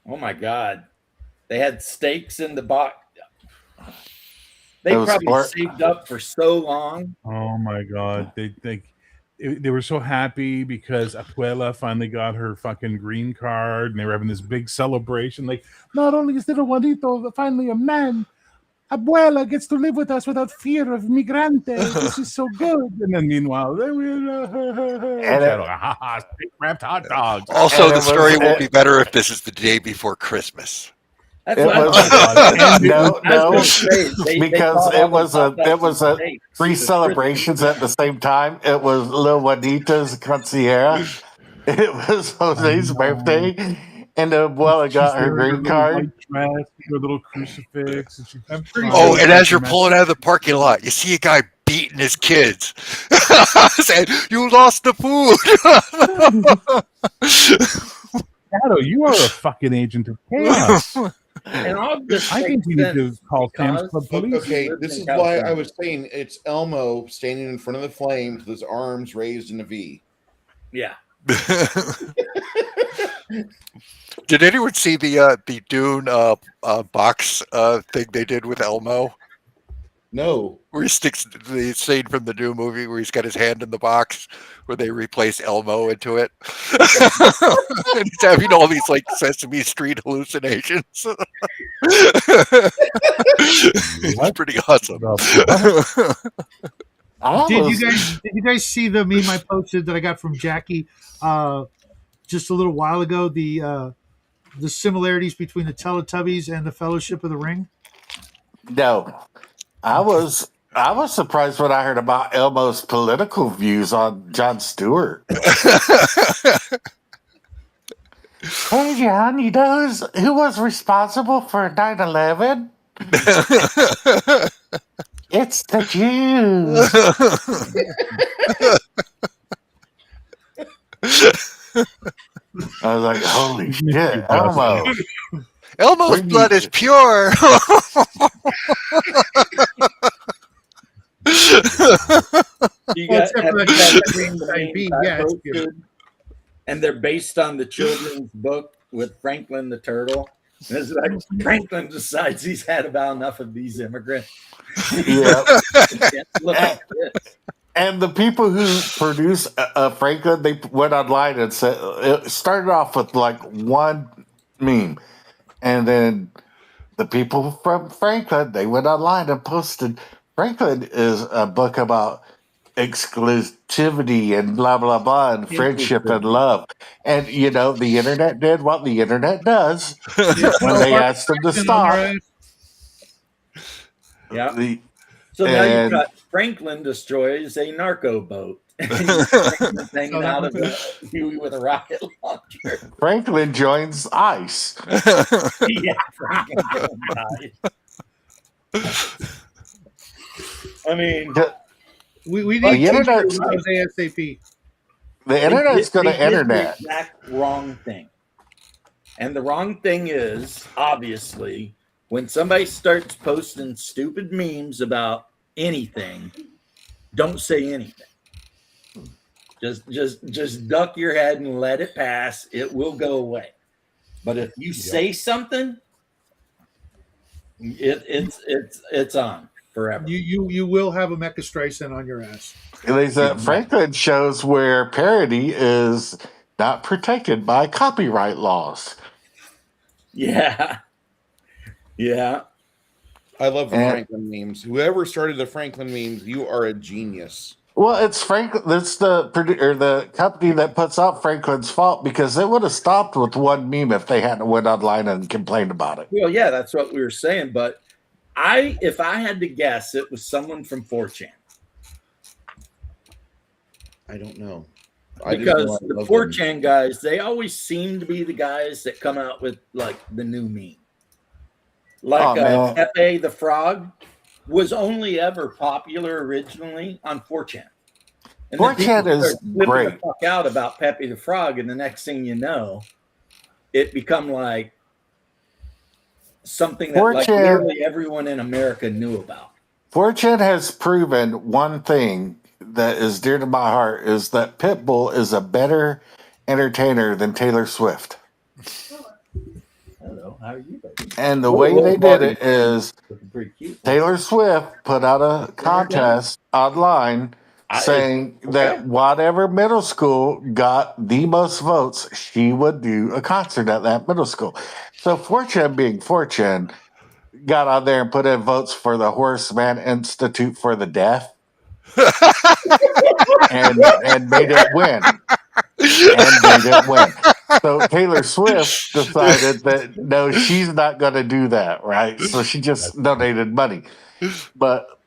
Oh my god, they had steaks in the box. They It was probably smart. saved up for so long. Oh my god, they were so happy because Abuela finally got her fucking green card, and they were having this big celebration. Like, not only is little Juanito finally a man, Abuela gets to live with us without fear of migrante. This is so good. And then meanwhile, they will steak wrapped hot dogs. Also, And the it was- story will it- be better if this is the day before Christmas. That's It what I was- was- no, I was no, gonna say, they because called it all was the a- hot dogs it was and a steaks. three celebrations at the same time. It was Lil Juanita's quinceañera. It was Jose's birthday, and Abuela got her green card. Dress, her little crucifix. And she, I'm pretty Oh, sure. and as you're pulling out of the parking lot, you see a guy beating his kids, saying, "You lost the food." Shadow, you are a fucking agent of chaos. And all this I think we need to makes call because- Sam's Club police. Okay, this is why I was saying it's Elmo standing in front of the flames with his arms raised in a V. Yeah. Did anyone see the Dune box thing they did with Elmo? No. Where he sticks the scene from the new movie where he's got his hand in the box, where they replace Elmo into it, and he's having all these like Sesame Street hallucinations. It's pretty awesome. Did you guys see the meme I posted that I got from Jackie just a little while ago? The similarities between the Teletubbies and the Fellowship of the Ring. No, I was surprised when I heard about Elmo's political views on Jon Stewart. Hey, John, you know who was responsible for 9/11? It's the Jews. I was like, holy shit, Elmo. Elmo's blood is pure. You Well, got except for have that you guys guy seen the Side B, memes I yeah, it's posted? And they're based on the children's book with Franklin the Turtle. And it's like Franklin decides he's had about enough of these immigrants. Yeah. Look at this. And the people who produced Franklin, they went online and said it started off with like one meme, and then the people from Franklin, they went online and posted Franklin is a book about exclusivity and blah blah blah and friendship and love. And you know the internet did what the internet does when they asked them to stop. Yeah. The, So now you've and- got Franklin destroys a narco boat. And Franklin's hanging So that out of was a Huey with a rocket launcher. Franklin joins ICE. Yeah, Franklin died. I mean, We The need internet's- to ASAP. The internet's they going to did the internet. exact wrong thing. And the wrong thing is, obviously, when somebody starts posting stupid memes about anything, don't say anything. Just duck your head and let it pass. It will go away. But if you say something, it's on forever. You will have a Mecha Streisand on your ass. There's Franklin shows where parody is not protected by copyright laws. Yeah. Yeah. I love the And- Franklin memes. Whoever started the Franklin memes, you are a genius. Well, it's Franklin. That's the company that puts out Franklin's fault because it would have stopped with one meme if they hadn't went online and complained about it. Well, yeah, that's what we were saying. But if I had to guess, it was someone from 4chan. I don't know. Because the 4chan guys, they always seem to be the guys that come out with like the new meme. Like Pepe the Frog was only ever popular originally on 4chan. And 4chan is great. The fuck out about Pepe the Frog, and the next thing you know, it become like something that like literally everyone in America knew about. 4chan has proven one thing that is dear to my heart is that Pitbull is a better entertainer than Taylor Swift. Hello, how are you, baby? And the way they did it is Taylor Swift put out a contest online saying that whatever middle school got the most votes, she would do a concert at that middle school. So 4chan being 4chan got on there and put in votes for the Horseman Institute for the Deaf. and made it win. So Taylor Swift decided that no, she's not going to do that, right? So she just donated money. But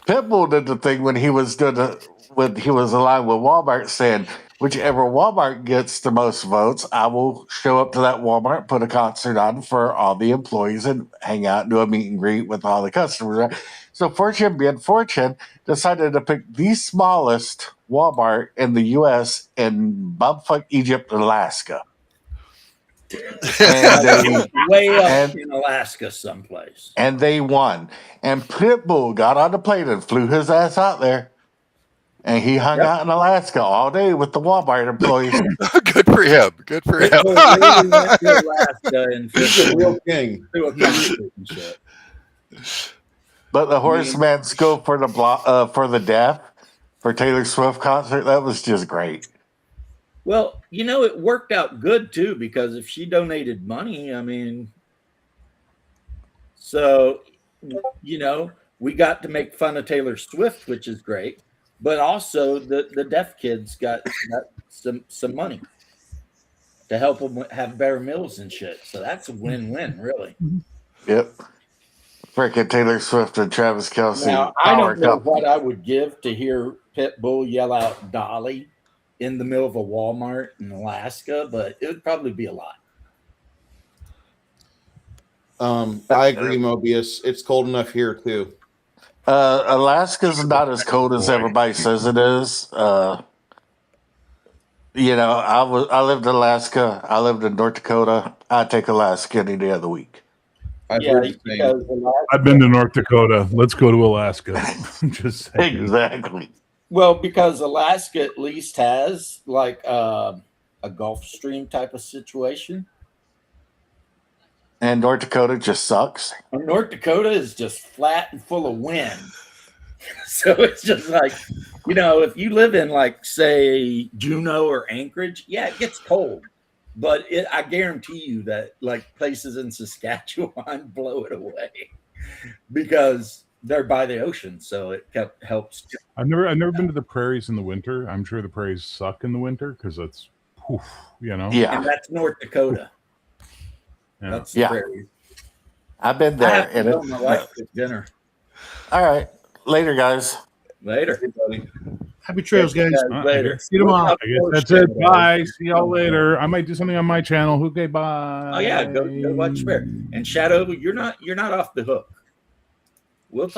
Pitbull did the thing when he was aligned with Walmart, saying whichever Walmart gets the most votes, I will show up to that Walmart, put a concert on for all the employees, and hang out and do a meet and greet with all the customers. Right? So 4chan being 4chan decided to pick the smallest Walmart in the U.S. in bumfuck Egypt, Alaska. And they, way up in Alaska someplace. And they won. And Pitbull got on the plane and flew his ass out there. And he hung out in Alaska all day with the Walmart employees. Good for him. Good for him. Really went to Alaska and He's a real king. But the Horseman School for the Deaf for Taylor Swift concert, that was just great. Well, you know, it worked out good too, because if she donated money, I mean, so, you know, we got to make fun of Taylor Swift, which is great, but also the deaf kids got some money to help them have better meals and shit. So that's a win-win, really. Yep. Freaking Taylor Swift and Travis Kelce. Now, I don't know what I would give to hear Pitbull yell out Dolly in the middle of a Walmart in Alaska, but it would probably be a lot. I agree, Mobius. It's cold enough here too. Alaska's not as cold as everybody says it is. You know, I lived in Alaska. I lived in North Dakota. I take Alaska any day of the week. I've heard you say. I've been to North Dakota. Let's go to Alaska. Just saying. Exactly. Well, because Alaska at least has like a Gulf Stream type of situation. And North Dakota just sucks. And North Dakota is just flat and full of wind. So it's just like, you know, if you live in like, say, Juneau or Anchorage, yeah, it gets cold. But I guarantee you that like places in Saskatchewan blow it away because they're by the ocean, so it helps. I've never been to the prairies in the winter. I'm sure the prairies suck in the winter because it's, you know. Yeah, and that's North Dakota. Yeah. That's the prairies. I've been there. I have to go with my wife to dinner. All right, later, guys. Later. Happy trails, guys. Later. See you tomorrow. I guess that's it. Bye. See y'all later. I might do something on my channel. Okay, bye. Oh yeah, go watch Bear. And Shadow, you're not off the hook. We'll talk.